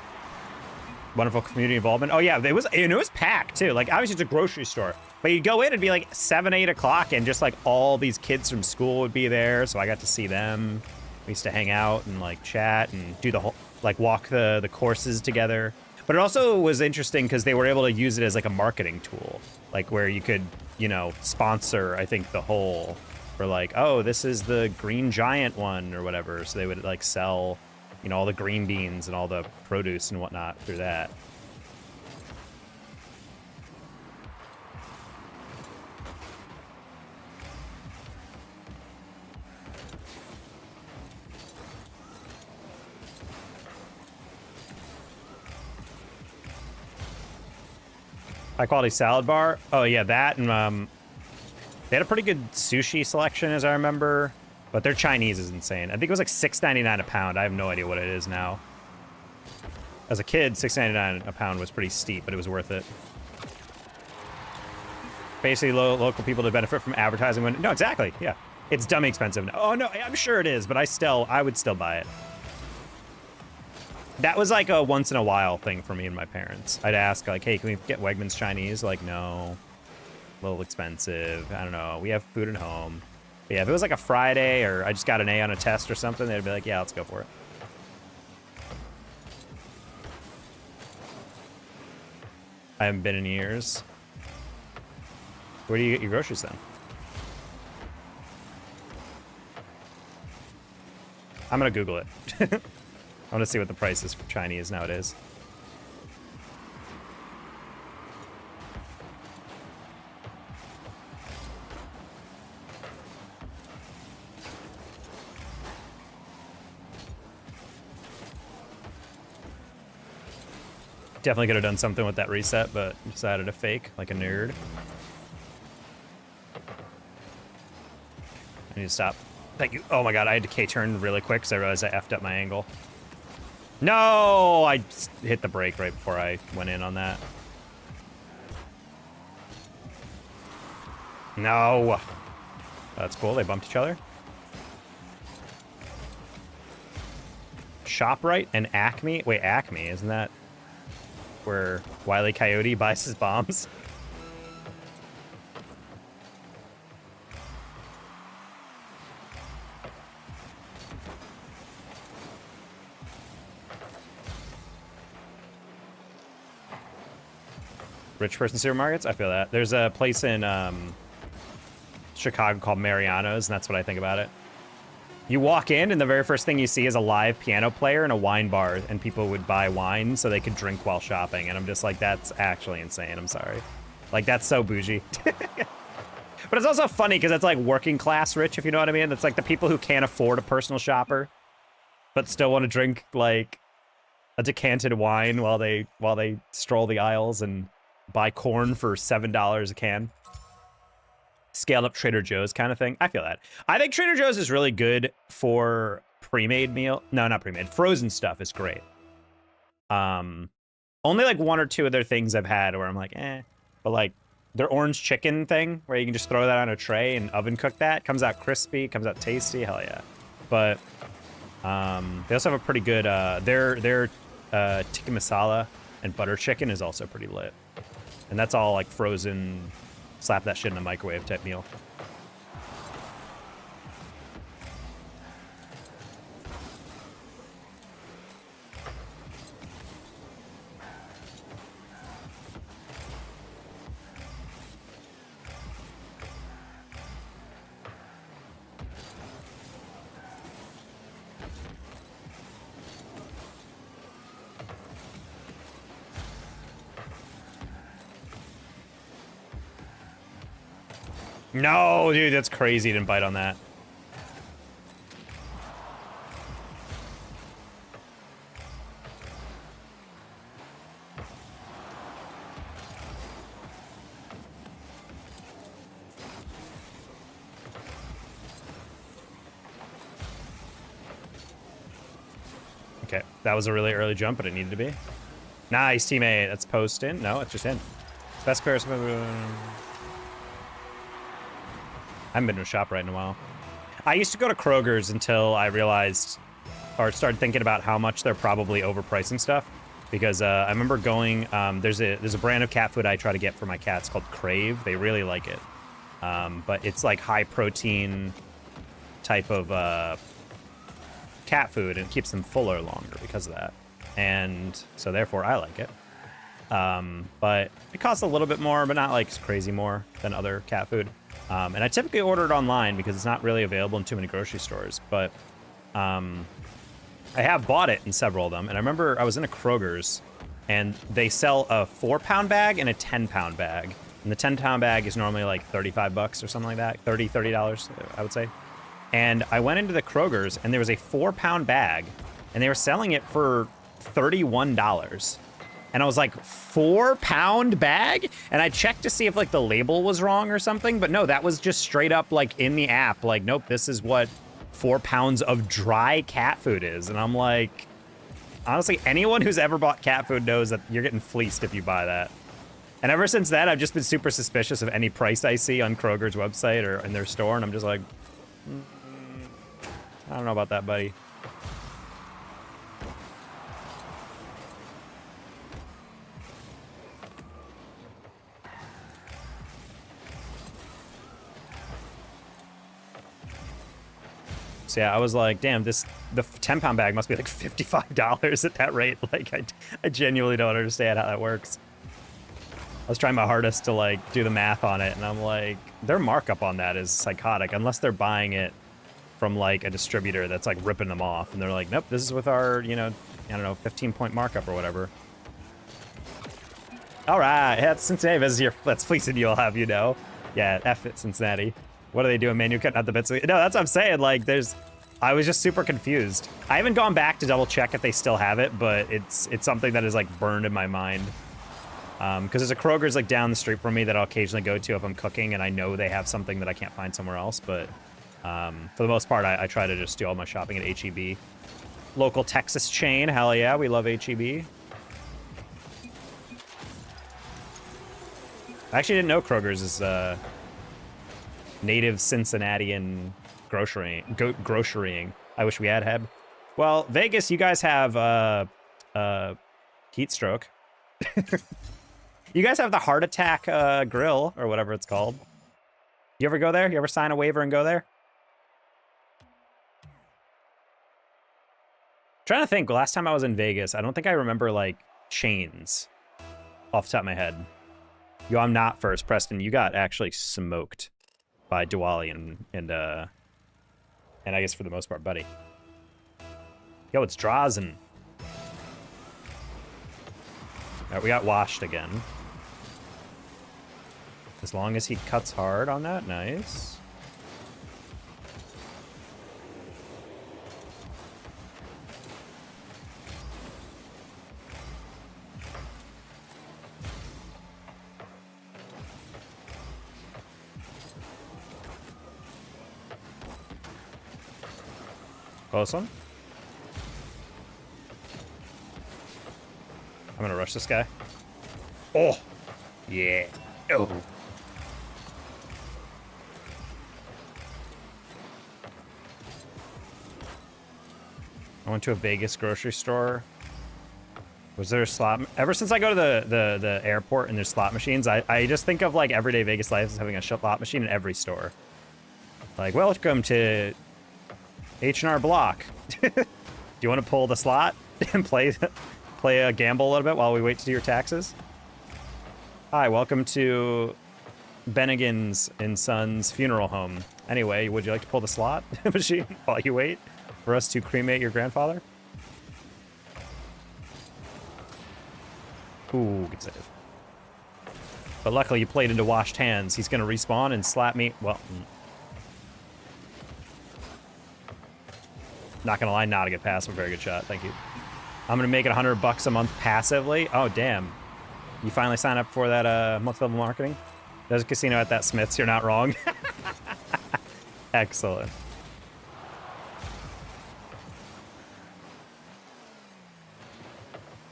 Wonderful community involvement. Oh yeah, it was packed too. Like obviously it's a grocery store, but you'd go in and be like 7, 8 o'clock, and just like all these kids from school would be there. So I got to see them. We used to hang out and like chat and do the whole, like walk the courses together. But it also was interesting because they were able to use it as like a marketing tool, like where you could, you know, sponsor, I think, the whole, for like, oh, this is the Green Giant one or whatever. So they would like sell, you know, all the green beans and all the produce and whatnot through that. High quality salad bar. Oh yeah, that, and they had a pretty good sushi selection as I remember, but their Chinese is insane. I think it was like $6.99 a pound. I have no idea what it is now. As a kid, $6.99 a pound was pretty steep, but it was worth it. Basically, local people to benefit from advertising. When no, exactly, yeah, it's dummy expensive. Oh no, I'm sure it is, but I would still buy it. That was like a once in a while thing for me and my parents. I'd ask like, hey, can we get Wegmans Chinese? Like, no, a little expensive. I don't know. We have food at home. But yeah, if it was like a Friday or I just got an A on a test or something, they'd be like, yeah, let's go for it. I haven't been in years. Where do you get your groceries then? I'm gonna Google it. I want to see what the price is for Chinese nowadays. Definitely could have done something with that reset, but decided to fake like a nerd. I need to stop. Thank you. Oh my god, I had to K-turn really quick because I realized I effed up my angle. No! I hit the brake right before I went in on that. No! That's cool, they bumped each other. ShopRite and Acme. Wait, Acme, isn't that where Wile E. Coyote buys his bombs? Rich person supermarkets? I feel that. There's a place in Chicago called Mariano's, and that's what I think about it. You walk in, and the very first thing you see is a live piano player and a wine bar, and people would buy wine so they could drink while shopping, and I'm just like, that's actually insane. I'm sorry. Like, that's so bougie. But it's also funny because it's like working class rich, if you know what I mean. It's like the people who can't afford a personal shopper, but still want to drink like a decanted wine while they stroll the aisles and buy corn for $7 a can. Scaled up Trader Joe's kind of thing. I feel that. I think Trader Joe's is really good for pre-made meal. No, not pre-made. Frozen stuff is great. Only like one or two of their things I've had where I'm like, eh. But like their orange chicken thing where you can just throw that on a tray and oven cook that. Comes out crispy, comes out tasty. Hell yeah. But they also have a pretty good, their tikka masala and butter chicken is also pretty lit. And that's all like frozen, slap that shit in the microwave type meal. No, dude, that's crazy. Didn't bite on that. Okay, that was a really early jump, but it needed to be. Nice, teammate. That's post in. No, it's just in. Best players. I haven't been to a ShopRite in a while. I used to go to Kroger's until I realized, or started thinking about how much they're probably overpricing stuff. Because I remember going, there's a brand of cat food I try to get for my cats called Crave. They really like it. But it's like high protein type of cat food, and it keeps them fuller longer because of that. And so therefore I like it. But it costs a little bit more, but not like crazy more than other cat food. And I typically order it online because it's not really available in too many grocery stores. But I have bought it in several of them. And I remember I was in a Kroger's, and they sell a 4-pound bag and a 10-pound bag. And the 10-pound bag is normally like 35 bucks or something like that. $30, I would say. And I went into the Kroger's, and there was a 4-pound bag, and they were selling it for $31. And I was like, 4-pound bag? And I checked to see if like the label was wrong or something, but no, that was just straight up like in the app. Like, nope, this is what 4 pounds of dry cat food is. And I'm like, honestly, anyone who's ever bought cat food knows that you're getting fleeced if you buy that. And ever since that, I've just been super suspicious of any price I see on Kroger's website or in their store. And I'm just like, I don't know about that, buddy. So yeah, I was like, damn, the 10-pound bag must be like $55 at that rate. Like, I genuinely don't understand how that works. I was trying my hardest to like do the math on it, and I'm like, their markup on that is psychotic, unless they're buying it from like a distributor that's like ripping them off, and they're like, nope, this is with our, you know, I don't know, 15-point markup or whatever. All right, yeah, that's Cincinnati. That's fleecing you, I'll have you know. Yeah, F it, Cincinnati. What are they doing, man? You cutting out the bits? No, that's what I'm saying. Like, I was just super confused. I haven't gone back to double check if they still have it, but it's something that is like burned in my mind. Because there's a Kroger's like down the street from me that I'll occasionally go to if I'm cooking, and I know they have something that I can't find somewhere else. But for the most part, I try to just do all my shopping at H-E-B. Local Texas chain, hell yeah, we love H-E-B. I actually didn't know Kroger's is native Cincinnatian grocerying. I wish we had Heb. Well, Vegas, you guys have heat stroke. You guys have the heart attack grill or whatever it's called. You ever go there? You ever sign a waiver and go there? Trying to think. Last time I was in Vegas, I don't think I remember like chains off the top of my head. Yo, I'm not first, Preston. You got actually smoked by Diwali and I guess for the most part, Buddy. Yo, it's Drazen. All right, we got washed again. As long as he cuts hard on that, nice. Close one. I'm gonna rush this guy. Oh, yeah. Oh. I went to a Vegas grocery store. Was there a slot? Ever since I go to the airport and there's slot machines, I just think of like everyday Vegas life as having a slot machine in every store. Like, welcome to H&R Block. Do you want to pull the slot and play a gamble a little bit while we wait to do your taxes? Hi, welcome to Bennigan's and Sons funeral home. Anyway, would you like to pull the slot machine while you wait for us to cremate your grandfather? Ooh, good save. But luckily you played into washed hands. He's gonna respawn and slap me. Well, not gonna lie, not a good pass, but very good shot. Thank you. I'm gonna make it $100 a month passively. Oh, damn. You finally signed up for that multi-level marketing? There's a casino at that Smith's. You're not wrong. Excellent.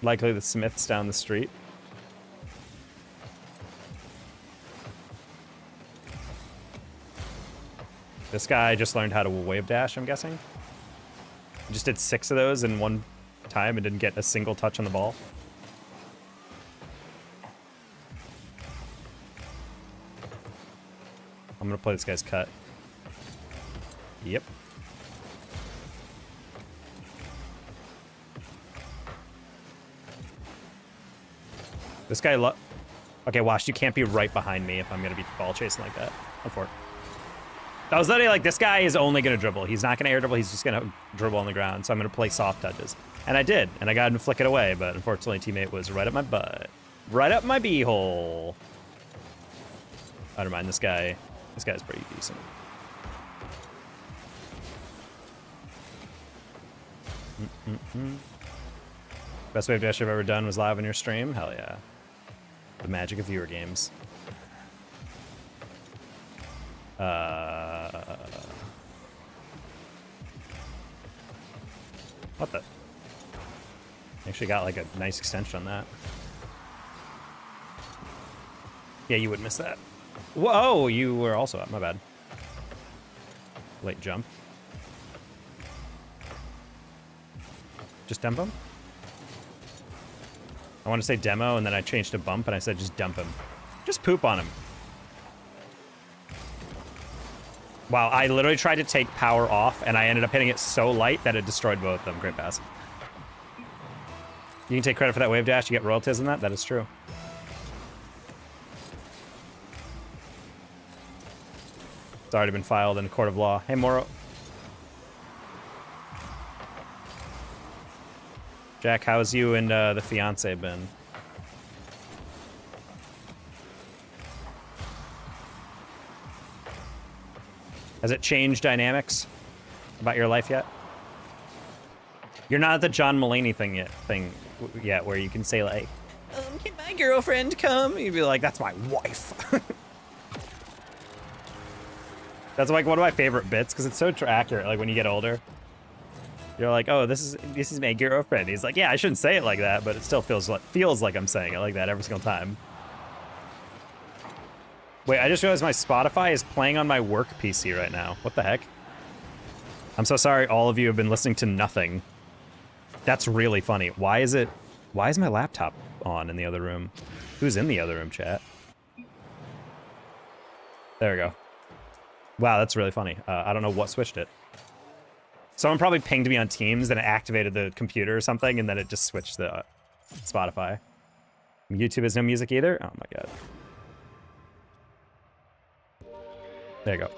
Likely the Smith's down the street. This guy just learned how to wave dash, I'm guessing. He just did 6 of those in one time and didn't get a single touch on the ball. I'm gonna play this guy's cut. Yep. This guy okay, Wash, you can't be right behind me if I'm gonna be ball chasing like that. Unfortunately. I was literally like, this guy is only gonna dribble. He's not gonna air dribble, he's just gonna dribble on the ground. So I'm gonna play soft touches. And I did, and I got him to flick it away, but unfortunately teammate was right up my butt. Right up my beehole. I don't mind, this guy's pretty decent. Best wave dash I've ever done was live on your stream? Hell yeah. The magic of viewer games. What the? Actually got like a nice extension on that. Yeah, you would miss that. Whoa, you were also up, my bad. Late jump. Just dump him? I want to say demo, and then I changed to bump, and I said just dump him. Just poop on him. Wow, I literally tried to take power off, and I ended up hitting it so light that it destroyed both of them. Great pass. You can take credit for that wave dash. You get royalties on that. That is true. It's already been filed in a court of law. Hey, Moro. Jack, how's you and the fiance been? Has it changed dynamics about your life yet? You're not at the John Mulaney thing yet, where you can say like, can my girlfriend come? You'd be like, that's my wife. That's like one of my favorite bits because it's so accurate. Like when you get older, you're like, oh, this is my girlfriend. He's like, yeah, I shouldn't say it like that, but it still feels like I'm saying it like that every single time. Wait, I just realized my Spotify is playing on my work PC right now. What the heck? I'm so sorry all of you have been listening to nothing. That's really funny. Why is my laptop on in the other room? Who's in the other room, chat? There we go. Wow, that's really funny. I don't know what switched it. Someone probably pinged me on Teams, then it activated the computer or something, and then it just switched the Spotify. YouTube has no music either? Oh my god. There you go.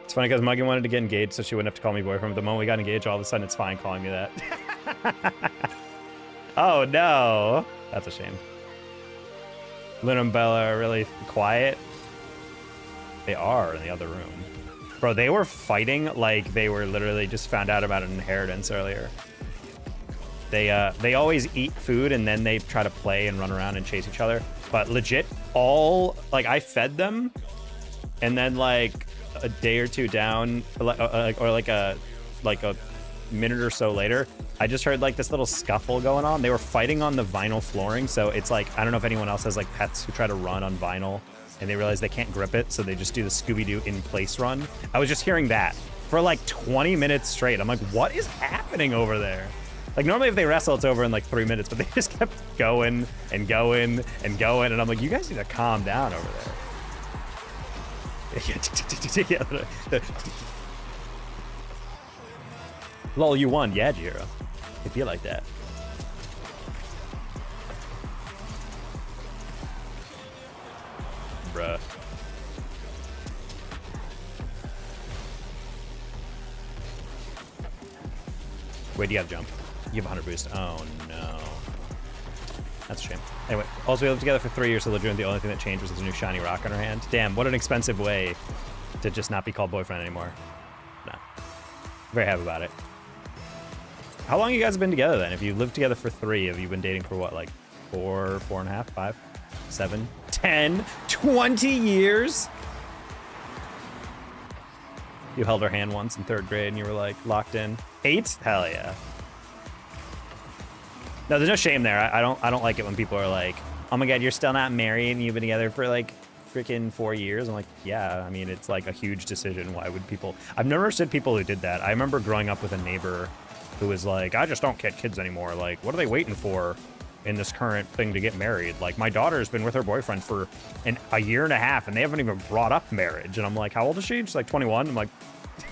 It's funny because Muggy wanted to get engaged so she wouldn't have to call me boyfriend. But the moment we got engaged, all of a sudden it's fine calling me that. Oh no. That's a shame. Luna and Bella are really quiet. They are in the other room. Bro, they were fighting like they were literally just found out about an inheritance earlier. They always eat food and then they try to play and run around and chase each other. But legit, like I fed them, and then like a day or two down, or like a minute or so later, I just heard like this little scuffle going on. They were fighting on the vinyl flooring, so it's like, I don't know if anyone else has like pets who try to run on vinyl and they realize they can't grip it, so they just do the Scooby-Doo in place run. I was just hearing that for like 20 minutes straight. I'm like, what is happening over there? Like normally if they wrestle, it's over in like 3 minutes, but they just kept going and going and going, and I'm like, you guys need to calm down over there. Lol, you won. Yeah, Jiro. It'd be like that. Bruh. Wait, you gotta jump. You have 100 boost. Oh no. That's a shame. Anyway, also we lived together for 3 years, so the only thing that changed was a new shiny rock in her hand. Damn, what an expensive way to just not be called boyfriend anymore. Nah. Very happy about it. How long you guys been together then? If you lived together for 3, have you been dating for what, like 4, 4.5, 5, 7, 10, 20 years? You held her hand once in 3rd grade and you were like locked in. 8? Hell yeah. No, there's no shame there. I don't like it when people are like, oh my god, you're still not married and you've been together for like freaking 4 years. I'm like, yeah, I mean, it's like a huge decision. Why would people? I've never understood people who did that. I remember growing up with a neighbor who was like, I just don't get kids anymore. Like, what are they waiting for in this current thing to get married? Like, my daughter's been with her boyfriend for a year and a half and they haven't even brought up marriage. And I'm like, how old is she? She's like 21. I'm like,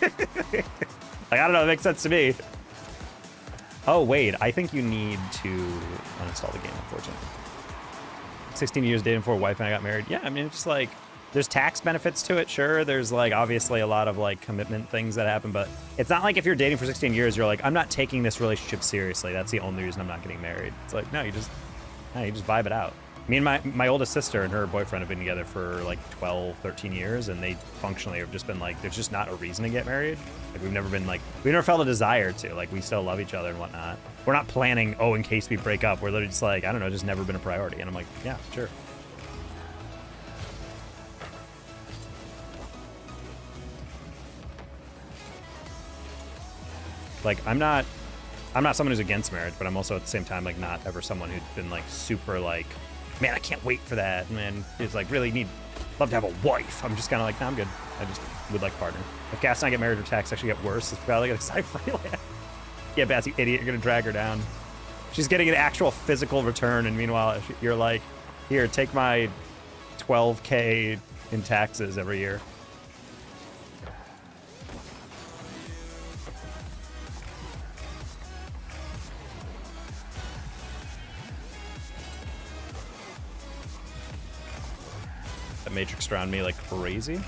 like, I don't know, it makes sense to me. Oh, wait, I think you need to uninstall the game, unfortunately. 16 years dating before wife and I got married. Yeah, I mean, it's just like, there's tax benefits to it, sure. There's like obviously a lot of like commitment things that happen, but it's not like if you're dating for 16 years, you're like, I'm not taking this relationship seriously. That's the only reason I'm not getting married. It's like, no, you just vibe it out. Me and my oldest sister and her boyfriend have been together for like 12, 13 years, and they functionally have just been like, there's just not a reason to get married. Like we've never felt a desire to. Like we still love each other and whatnot. We're not planning, oh, in case we break up. We're literally just like, I don't know, just never been a priority. And I'm like, yeah, sure. Like I'm not someone who's against marriage, but I'm also at the same time like not ever someone who's been like super like, man, I can't wait for that. Man, it's like really love to have a wife. I'm just kind of like, no, I'm good. I just would like a partner. If Gas and I get married, her tax actually get worse. It's probably gonna decide freelance. Yeah, Bass, you idiot, you're gonna drag her down. She's getting an actual physical return, and meanwhile you're like, here, take my 12K in taxes every year. That matrix around me like crazy.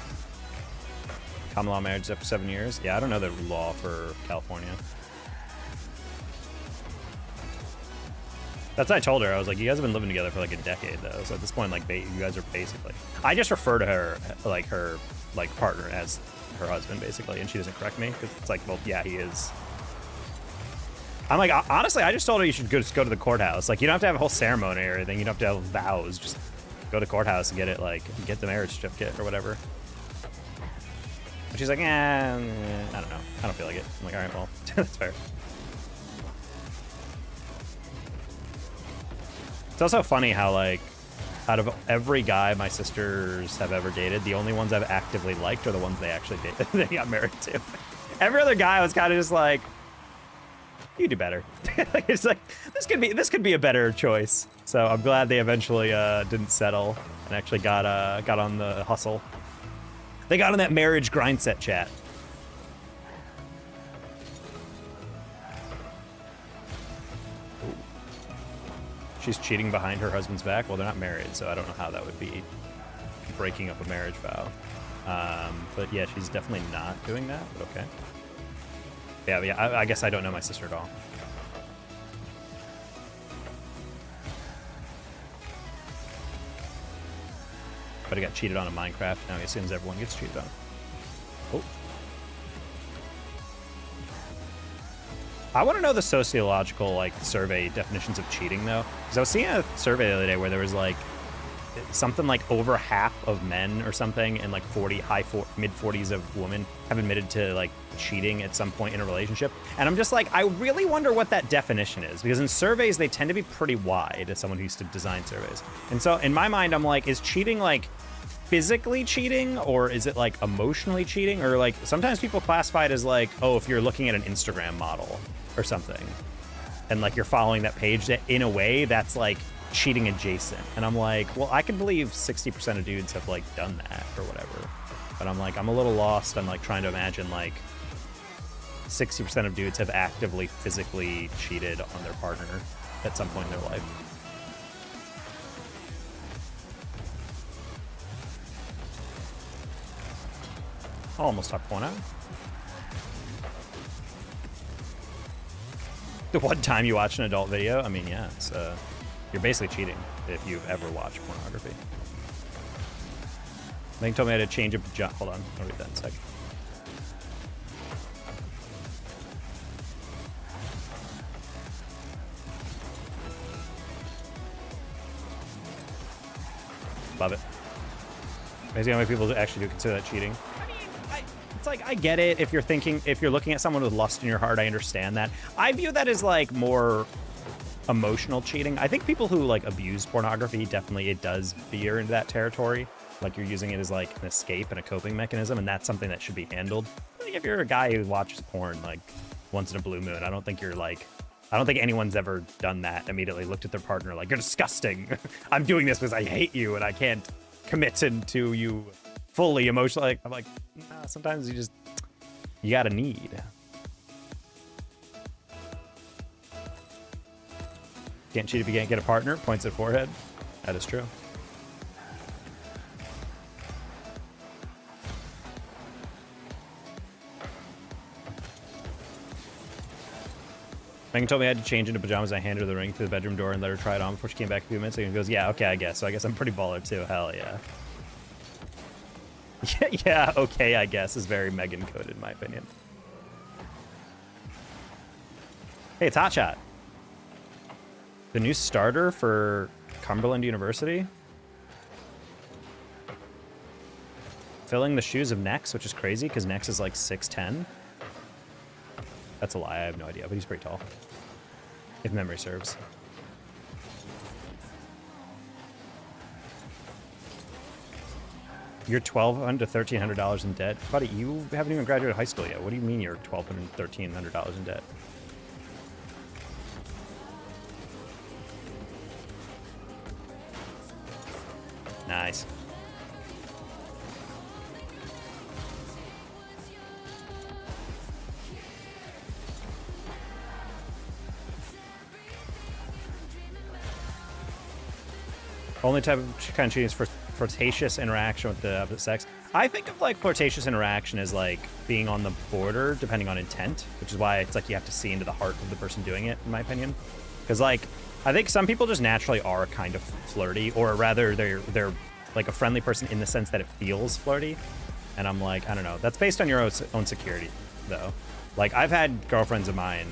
Common law marriage after 7 years. Yeah, I don't know the law for California. That's what I told her. I was like, you guys have been living together for like a decade though. So at this point, like you guys are basically, I just refer to her partner as her husband basically. And she doesn't correct me because it's like, well, yeah, he is. I'm like, honestly, I just told her you should just go to the courthouse. Like you don't have to have a whole ceremony or anything. You don't have to have vows. Just go to the courthouse and get it, like, get the marriage certificate or whatever. But she's like, I don't know. I don't feel like it. I'm like, all right, well, that's fair. It's also funny how, like, out of every guy my sisters have ever dated, the only ones I've actively liked are the ones they actually dated, they got married to. Every other guy was kind of just like, you do better. It's like, this could be a better choice. So I'm glad they eventually didn't settle and actually got on the hustle. They got on that marriage grind set chat. Ooh. She's cheating behind her husband's back. Well, they're not married, so I don't know how that would be breaking up a marriage vow. But yeah, she's definitely not doing that, but okay. Yeah, I guess I don't know my sister at all. But he got cheated on in Minecraft. Now he assumes everyone gets cheated on. Oh. I want to know the sociological, like, survey definitions of cheating, though. Because I was seeing a survey the other day where there was, like, something like over half of men or something and like mid 40s of women have admitted to like cheating at some point in a relationship. And I'm just like, I really wonder what that definition is, because in surveys they tend to be pretty wide as someone who used to design surveys. And so in my mind, I'm like, is cheating like physically cheating, or is it like emotionally cheating? Or like sometimes people classify it as like, oh, if you're looking at an Instagram model or something and like you're following that page, that in a way that's like cheating adjacent. And I'm like, well, I can believe 60% of dudes have like done that or whatever, but I'm like, I'm a little lost. I'm like trying to imagine like 60% of dudes have actively physically cheated on their partner at some point in their life. I'll almost top one out. The one time you watch an adult video, I mean, yeah, it's you're basically cheating if you've ever watched pornography. They told me I had to change a pajama. Hold on, I'll read that in a sec. Love it. Amazing how many people actually do consider that cheating. I mean, it's like, I get it. If you're looking at someone with lust in your heart, I understand that. I view that as like more emotional cheating. I think people who like abuse pornography, definitely it does veer into that territory. Like you're using it as like an escape and a coping mechanism, and that's something that should be handled. Like if you're a guy who watches porn like once in a blue moon, I don't think anyone's ever done that, immediately looked at their partner like, you're disgusting. I'm doing this because I hate you and I can't commit to you fully emotionally. I'm like, nah, sometimes you gotta need. Can't cheat if you can't get a partner. Points at forehead. That is true. Megan told me I had to change into pajamas. I handed her the ring through the bedroom door and let her try it on before she came back a few minutes ago. And goes, yeah, okay, I guess. So I guess I'm pretty baller too. Hell yeah. Yeah, okay, I guess is very Megan coded in my opinion. Hey, it's Hotshot. The new starter for Cumberland University. Filling the shoes of Nex, which is crazy because Nex is like 6'10". That's a lie, I have no idea, but he's pretty tall. If memory serves. You're $1,200 to $1,300 in debt? Buddy, you haven't even graduated high school yet. What do you mean you're $1,200 to $1,300 in debt? Nice. Only type of kind of cheating is for flirtatious interaction with the opposite sex. I think of like flirtatious interaction as like being on the border depending on intent, which is why it's like you have to see into the heart of the person doing it, in my opinion. Because like I think some people just naturally are kind of flirty, or rather they're like a friendly person in the sense that it feels flirty. And I'm like, I don't know. That's based on your own security, though. Like I've had girlfriends of mine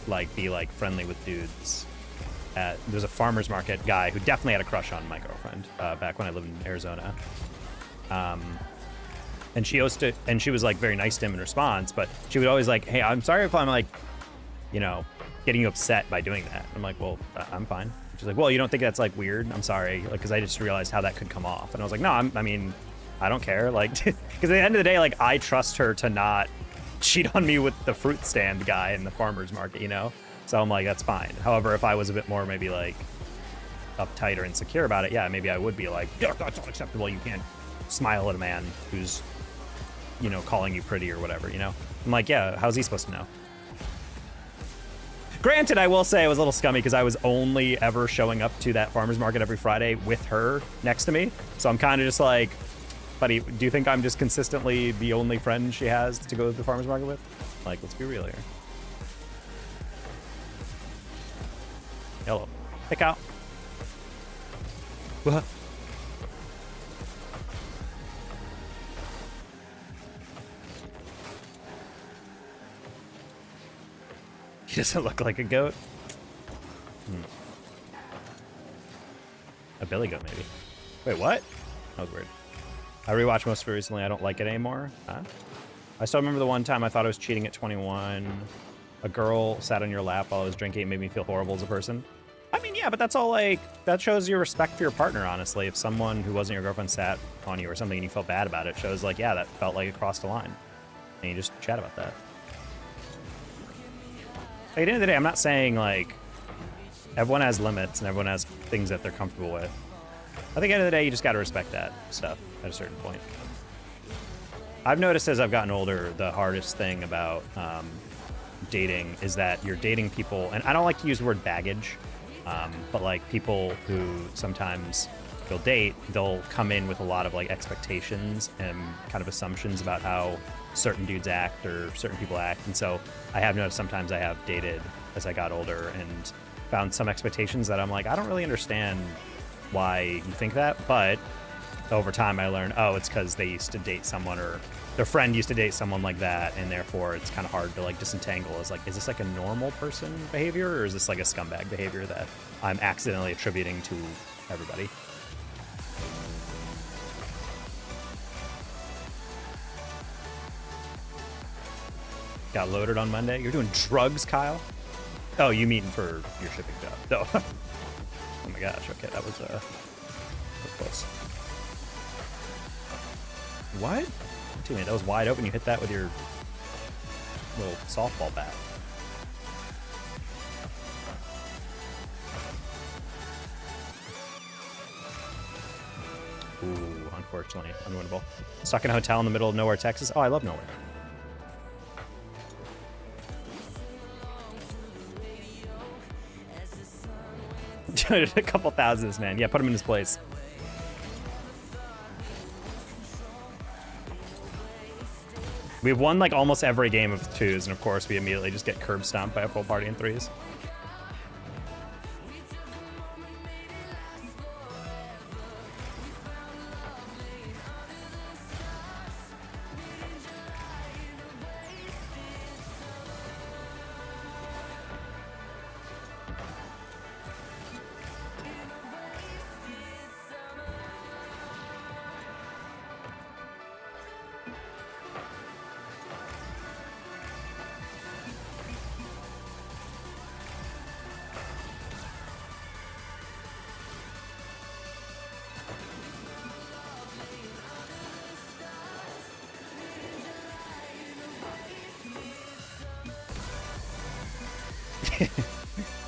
like be like friendly with dudes. There's a farmer's market guy who definitely had a crush on my girlfriend back when I lived in Arizona. And she was like very nice to him in response, but she would always like, hey, I'm sorry if I'm like, you know, getting you upset by doing that. I'm like, well, I'm fine. She's like, well, you don't think that's like weird? I'm sorry, like, because I just realized how that could come off. And I was like, no, I mean, I don't care. Like, because at the end of the day, like, I trust her to not cheat on me with the fruit stand guy in the farmer's market, you know? So I'm like, that's fine. However, if I was a bit more maybe like uptight or insecure about it, yeah, maybe I would be like, yeah, that's unacceptable. You can't smile at a man who's, you know, calling you pretty or whatever, you know? I'm like, yeah, how's he supposed to know? Granted, I will say I was a little scummy because I was only ever showing up to that farmer's market every Friday with her next to me. So I'm kind of just like, buddy, do you think I'm just consistently the only friend she has to go to the farmer's market with? Like, let's be real here. Hello. Pick out. What? He doesn't look like a goat. A billy goat, maybe. Wait, what? That was weird. I rewatched most of it recently. I don't like it anymore. Huh? I still remember the one time I thought I was cheating at 21. A girl sat on your lap while I was drinking. It made me feel horrible as a person. I mean, yeah, but that's all like, that shows your respect for your partner, honestly. If someone who wasn't your girlfriend sat on you or something and you felt bad about it, shows like, yeah, that felt like it crossed the line. And you just chat about that. At the end of the day, I'm not saying like everyone has limits and everyone has things that they're comfortable with. I think at the end of the day, you just got to respect that stuff at a certain point. I've noticed as I've gotten older, the hardest thing about dating is that you're dating people, and I don't like to use the word baggage, but like people who sometimes you'll date, they'll come in with a lot of like expectations and kind of assumptions about how certain dudes act or certain people act. And so I have noticed sometimes I have dated as I got older and found some expectations that I'm like, I don't really understand why you think that. But over time I learned, oh, it's because they used to date someone or their friend used to date someone like that. And therefore it's kind of hard to like disentangle as like, is this like a normal person behavior or is this like a scumbag behavior that I'm accidentally attributing to everybody? Got loaded on Monday. You're doing drugs, Kyle? Oh, you mean for your shipping job? No. Oh my gosh. Okay, that was close. What? Too many. That was wide open. You hit that with your little softball bat. Ooh, unfortunately, unwinnable. Stuck in a hotel in the middle of nowhere, Texas. Oh, I love nowhere. A couple thousands, man. Yeah, put him in his place. We've won like almost every game of twos, and of course we immediately just get curb stomped by a full party in threes.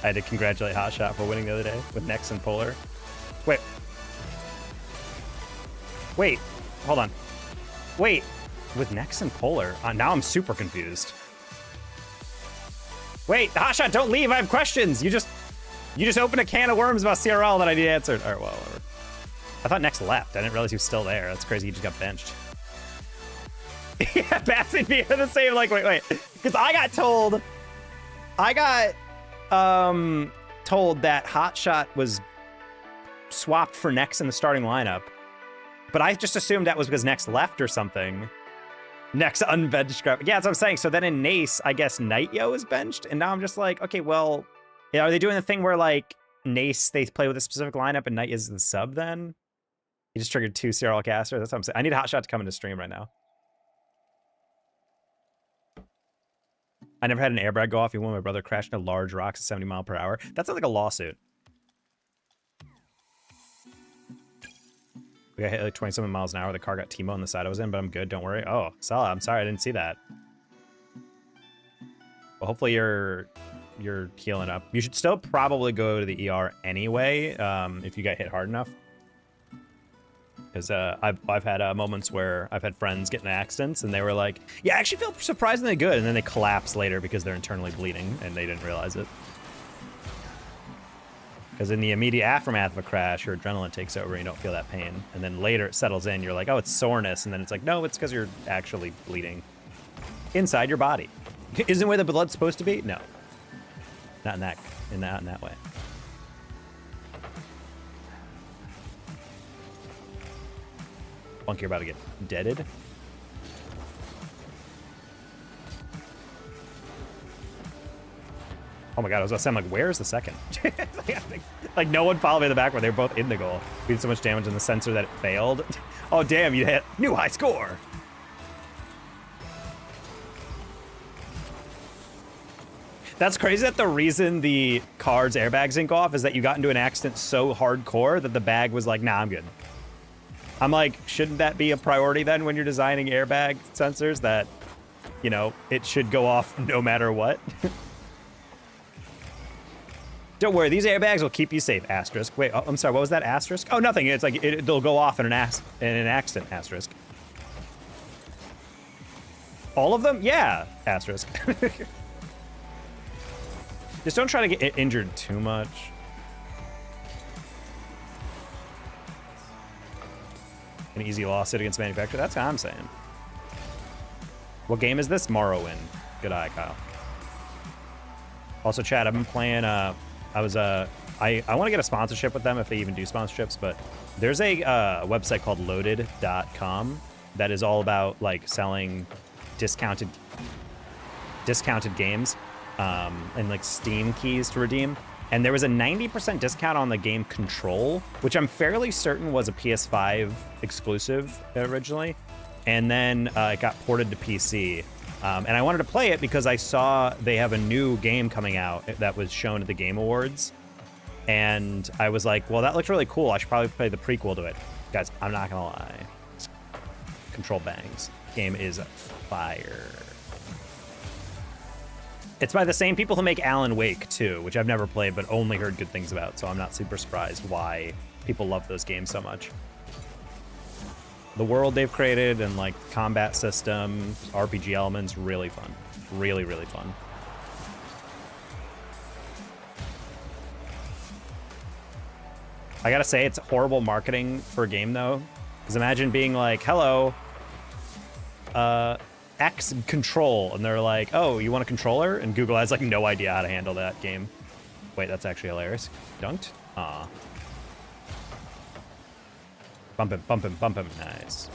I had to congratulate Hotshot for winning the other day with Nex and Polar. Wait. Wait. Hold on. Wait. With Nex and Polar? Now I'm super confused. Wait, Hotshot, don't leave. I have questions. You just opened a can of worms about CRL that I need answered. All right, well, whatever. I thought Nex left. I didn't realize he was still there. That's crazy. He just got benched. Yeah, Bass and me are the same. Like, wait. Because I got told that Hotshot was swapped for Nex in the starting lineup, but I just assumed that was because Nex left or something. Nex unbenched. Yeah, that's what I'm saying. So then in Nace, I guess Nightyo is benched, and now I'm just like, okay, well, yeah, are they doing the thing where like Nace they play with a specific lineup and Night is the sub? Then he just triggered 2 CRL casters. That's what I'm saying. I need Hotshot to come into stream right now. I never had an airbag go off even when my brother crashed into large rocks at 70 miles per hour. That sounds like a lawsuit. We got hit like 27 miles an hour. The car got T-Mo on the side I was in, but I'm good. Don't worry. Oh, solid. I'm sorry. I didn't see that. Well, hopefully you're healing up. You should still probably go to the ER anyway, if you got hit hard enough. Because I've had moments where I've had friends get in accidents and they were like, yeah, I actually feel surprisingly good. And then they collapse later because they're internally bleeding and they didn't realize it. Because in the immediate aftermath of a crash, your adrenaline takes over and you don't feel that pain. And then later it settles in. You're like, oh, it's soreness. And then it's like, no, it's because you're actually bleeding inside your body. Isn't where the blood's supposed to be? No. Not in that way. Funk, you're about to get deaded. Oh my god, I was about to say, I'm like, where's the second? Like, no one followed me in the back where they were both in the goal. We did so much damage in the sensor that it failed. Oh, damn, you hit new high score. That's crazy that the reason the car's airbags didn't go off is that you got into an accident so hardcore that the bag was like, nah, I'm good. I'm like, shouldn't that be a priority then when you're designing airbag sensors that, you know, it should go off no matter what? Don't worry, these airbags will keep you safe, asterisk. Wait, oh, I'm sorry, what was that, asterisk? Oh, nothing, it's like, they'll go off in an accident, asterisk. All of them? Yeah, asterisk. Just don't try to get injured too much. An easy lawsuit against the manufacturer? That's what I'm saying. What game is this? Morrowind. Good eye, Kyle. Also, Chad, I've been playing, I want to get a sponsorship with them if they even do sponsorships, but there's a website called loaded.com that is all about like selling discounted games and like Steam keys to redeem. And there was a 90% discount on the game Control, which I'm fairly certain was a PS5 exclusive originally. And then it got ported to PC. And I wanted to play it because I saw they have a new game coming out that was shown at the Game Awards. And I was like, well, that looks really cool. I should probably play the prequel to it. Guys, I'm not gonna lie. Control bangs. Game is fire. It's by the same people who make Alan Wake, too, which I've never played, but only heard good things about, so I'm not super surprised why people love those games so much. The world they've created and, like, combat system, RPG elements, really fun. Really, really fun. I gotta say, it's horrible marketing for a game, though, because imagine being like, hello, X Control, and they're like, oh, you want a controller? And Google has like no idea how to handle that game. Wait, that's actually hilarious. Dunked? Aw. Bump him, bump him, bump him. Nice.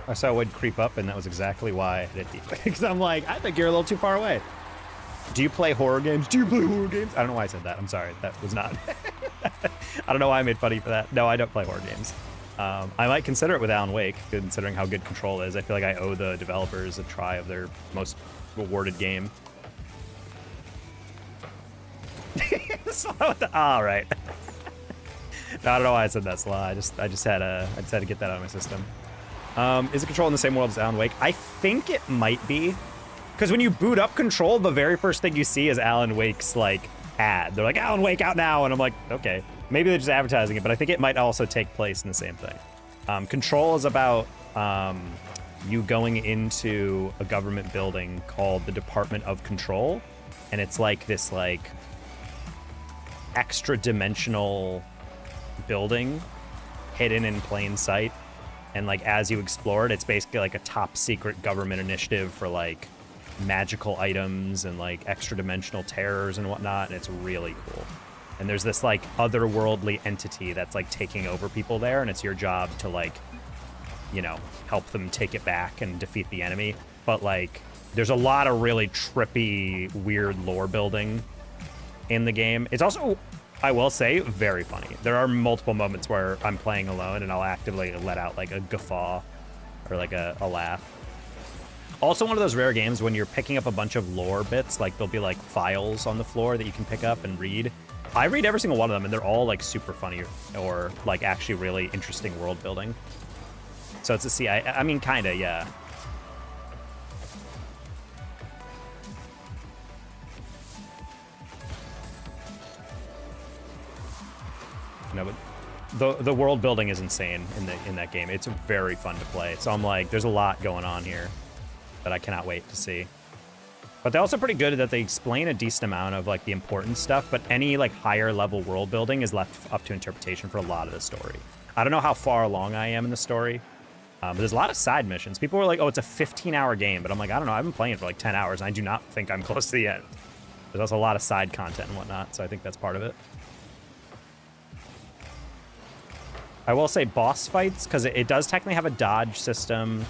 I saw Wood creep up, and that was exactly why I did it. Because I'm like, I think you're a little too far away. Do you play horror games? Do you play horror games? I don't know why I said that. I'm sorry. That was not. I don't know why I made fun of you for that. No, I don't play horror games. I might consider it with Alan Wake, considering how good Control is. I feel like I owe the developers a try of their most rewarded game. All right. No, I don't know why I said that, Slaw. I just had to get that out of my system. Is it Control in the same world as Alan Wake? I think it might be. Because when you boot up Control, the very first thing you see is Alan Wake's, like, ad. They're like, Alan Wake out now! And I'm like, okay. Maybe they're just advertising it, but I think it might also take place in the same thing. Control is about you going into a government building called the Department of Control. And it's like this, like, extra-dimensional building hidden in plain sight. And, like, as you explore it, it's basically, like, a top-secret government initiative for, like, magical items and, like, extra-dimensional terrors and whatnot, and it's really cool. And there's this like otherworldly entity that's like taking over people there, and it's your job to like, you know, help them take it back and defeat the enemy. But like, there's a lot of really trippy, weird lore building in the game. It's also, I will say, very funny. There are multiple moments where I'm playing alone and I'll actively let out like a guffaw or like a laugh. Also one of those rare games when you're picking up a bunch of lore bits, like there'll be like files on the floor that you can pick up and read. I read every single one of them and they're all like super funny or like actually really interesting world building. So it's a see, I mean, kinda, yeah. No, but the world building is insane in that game. It's very fun to play. So I'm like, there's a lot going on here that I cannot wait to see. But they're also pretty good that they explain a decent amount of like the important stuff, but any like higher level world building is left up to interpretation for a lot of the story. I don't know how far along I am in the story, but there's a lot of side missions. People were like, oh, it's a 15-hour game, but I'm like, I don't know. I've been playing it for like 10 hours, and I do not think I'm close to the end. There's also a lot of side content and whatnot, so I think that's part of it. I will say boss fights, because it does technically have a dodge system.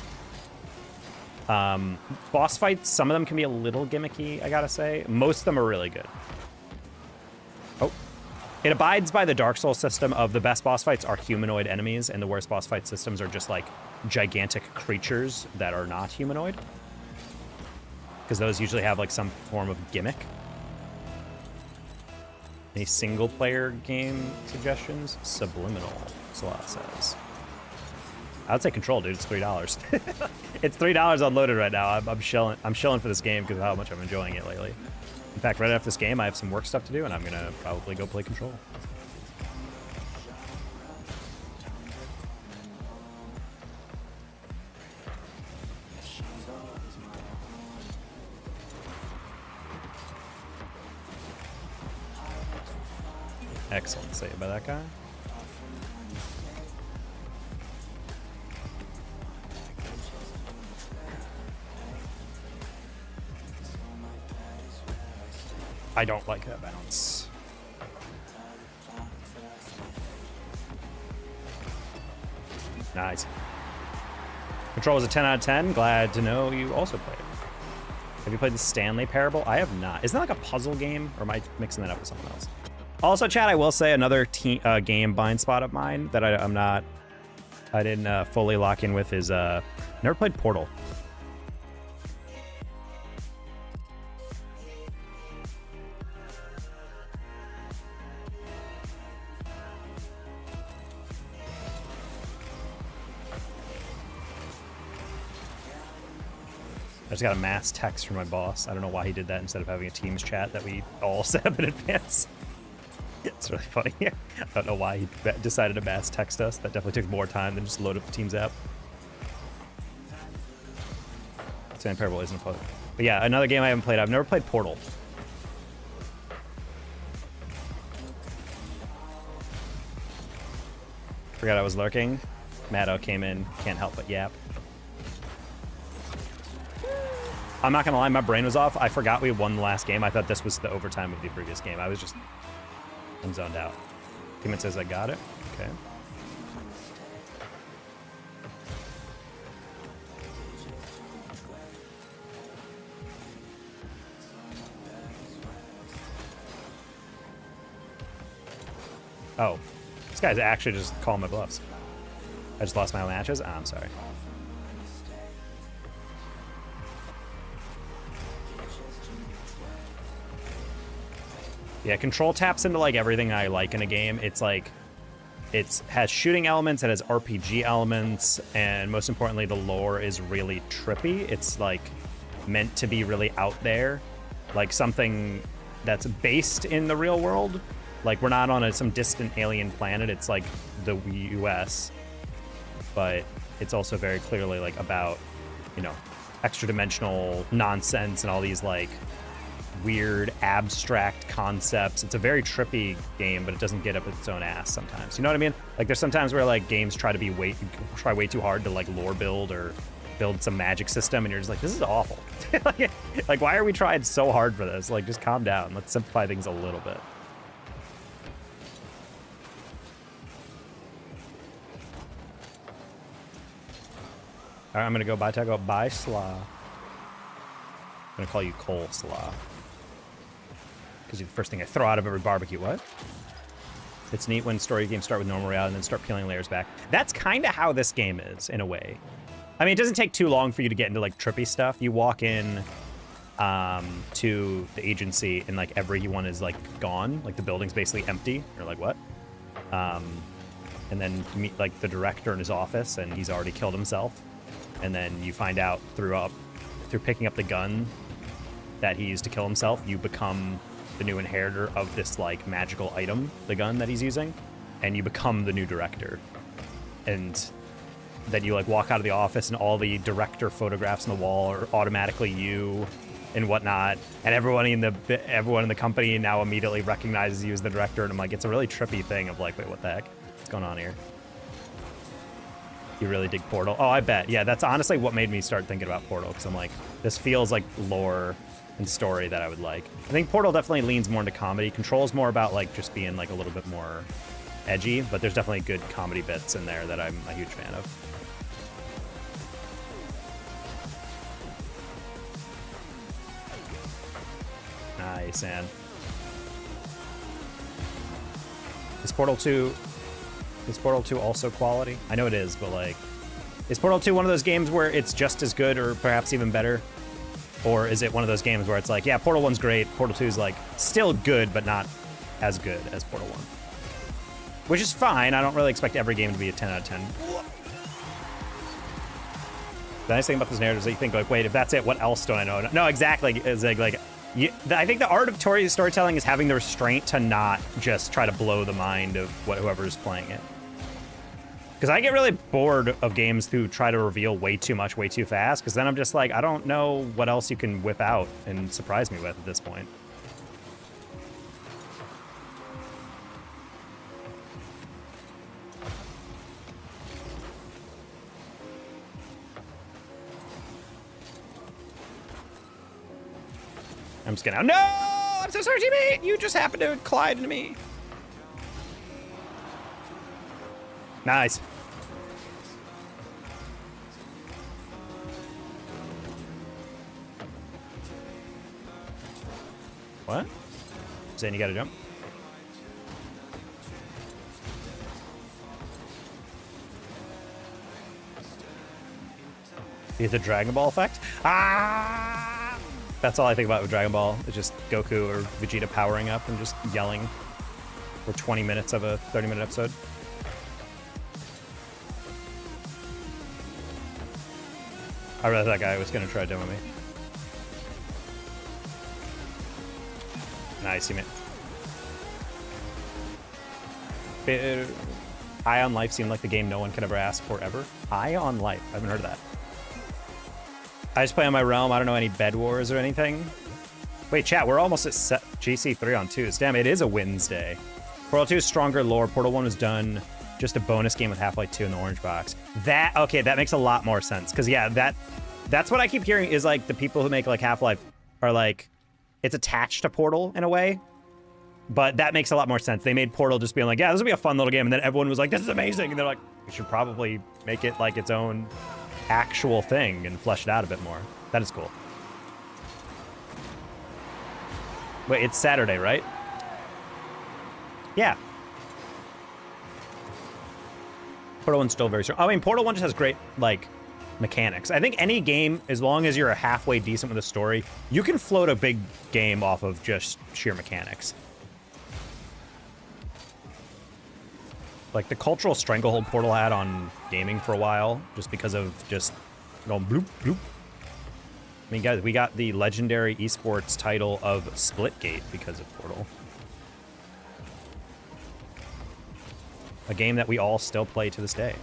Boss fights, some of them can be a little gimmicky, I gotta say. Most of them are really good. Oh. It abides by the Dark Souls system of the best boss fights are humanoid enemies, and the worst boss fight systems are just like gigantic creatures that are not humanoid. Because those usually have like some form of gimmick. Any single player game suggestions? Subliminal, Salah says. I would say Control, dude. It's $3. It's $3 unloaded right now. I'm shilling for this game because of how much I'm enjoying it lately. In fact, right after this game, I have some work stuff to do, and I'm gonna probably go play Control. Excellent save by that guy. I don't like that bounce. Nice. Control was a 10 out of 10. Glad to know you also played it. Have you played the Stanley Parable? I have not. Isn't that like a puzzle game? Or am I mixing that up with someone else? Also, chat, I will say another game blind spot of mine that I didn't fully lock in with is never played Portal. I just got a mass text from my boss. I don't know why he did that instead of having a Teams chat that we all set up in advance. It's really funny. I don't know why he decided to mass text us. That definitely took more time than just load up the Teams app. Stanley Parable isn't a puzzle. But yeah, another game I haven't played. I've never played Portal. Forgot I was lurking. Matto came in. Can't help but yap. I'm not gonna lie, my brain was off. I forgot we won the last game. I thought this was the overtime of the previous game. I'm zoned out. Teammate says I got it. Okay. Oh, this guy's actually just calling my bluffs. I just lost my matches. Oh, I'm sorry. Yeah, Control taps into like everything I like in a game. It's like, it has shooting elements, it has RPG elements, and most importantly, the lore is really trippy. It's like meant to be really out there, like something that's based in the real world. Like we're not on some distant alien planet. It's like the US, but it's also very clearly like about, you know, extra dimensional nonsense and all these like weird abstract concepts. It's a very trippy game, but it doesn't get up its own ass sometimes. You know what I mean? Like there's sometimes where like games try way too hard to like lore build or build some magic system, and you're just like, this is awful. Like why are we trying so hard for this? Like just calm down. Let's simplify things a little bit. All right, I'm gonna go buy taco. Bye, slaw. I'm gonna call you Cole Slaw. Because you're the first thing I throw out of every barbecue. What? It's neat when story games start with normal reality and then start peeling layers back. That's kind of how this game is, in a way. I mean, it doesn't take too long for you to get into, like, trippy stuff. You walk in to the agency and, like, everyone is, like, gone. Like, the building's basically empty. You're like, what? And then you meet, like, the director in his office, and he's already killed himself. And then you find out through picking up the gun that he used to kill himself, you become the new inheritor of this, like, magical item, the gun that he's using, and you become the new director. And then you, like, walk out of the office, and all the director photographs on the wall are automatically you and whatnot, and everyone in the company now immediately recognizes you as the director. And I'm like, it's a really trippy thing of like, wait, what the heck? What's going on here? You really dig Portal? Oh, I bet. Yeah, that's honestly what made me start thinking about Portal, because I'm like, this feels like lore and story that I would like. I think Portal definitely leans more into comedy. Control's more about like just being like a little bit more edgy, but there's definitely good comedy bits in there that I'm a huge fan of. Nice, man. Is Portal 2 also quality? I know it is, but like, is Portal 2 one of those games where it's just as good or perhaps even better? Or is it one of those games where it's like, yeah, Portal 1's great, Portal 2 is like still good, but not as good as Portal 1? Which is fine. I don't really expect every game to be a 10 out of 10. The nice thing about this narrative is that you think like, wait, if that's it, what else don't I know? No, exactly. It's like I think the art of storytelling is having the restraint to not just try to blow the mind of whoever's playing it. Because I get really bored of games who try to reveal way too much, way too fast, because then I'm just like, I don't know what else you can whip out and surprise me with at this point. I'm just gonna, no! I'm so sorry, teammate! You just happened to collide into me. Nice. What? Saying you gotta jump? The Dragon Ball effect? Ah! That's all I think about with Dragon Ball. It's just Goku or Vegeta powering up and just yelling for 20 minutes of a 30-minute episode. I realized that guy was gonna try to demo me. Nice, you man. High on Life seemed like the game no one could ever ask for ever. High on Life, I haven't heard of that. I just play on my realm. I don't know any Bed Wars or anything. Wait, chat, we're almost at GC3 on 2s. Damn, it is a Winsday. Portal 2 is stronger lore. Portal 1 was done just a bonus game with Half-Life 2 in the orange box. Okay, that makes a lot more sense. Because, yeah, that's what I keep hearing is, like, the people who make, like, Half-Life are, like, it's attached to Portal in a way. But that makes a lot more sense. They made Portal just being like, yeah, this will be a fun little game. And then everyone was like, this is amazing. And they're like, we should probably make it, like, its own actual thing and flesh it out a bit more. That is cool. Wait, it's Saturday, right? Yeah. Portal 1's still very strong. I mean, Portal 1 just has great, like, mechanics. I think any game, as long as you're halfway decent with a story, you can float a big game off of just sheer mechanics. Like, the cultural stranglehold Portal had on gaming for a while, just because of just going bloop, bloop. I mean, guys, we got the legendary Esports title of Splitgate because of Portal. A game that we all still play to this day.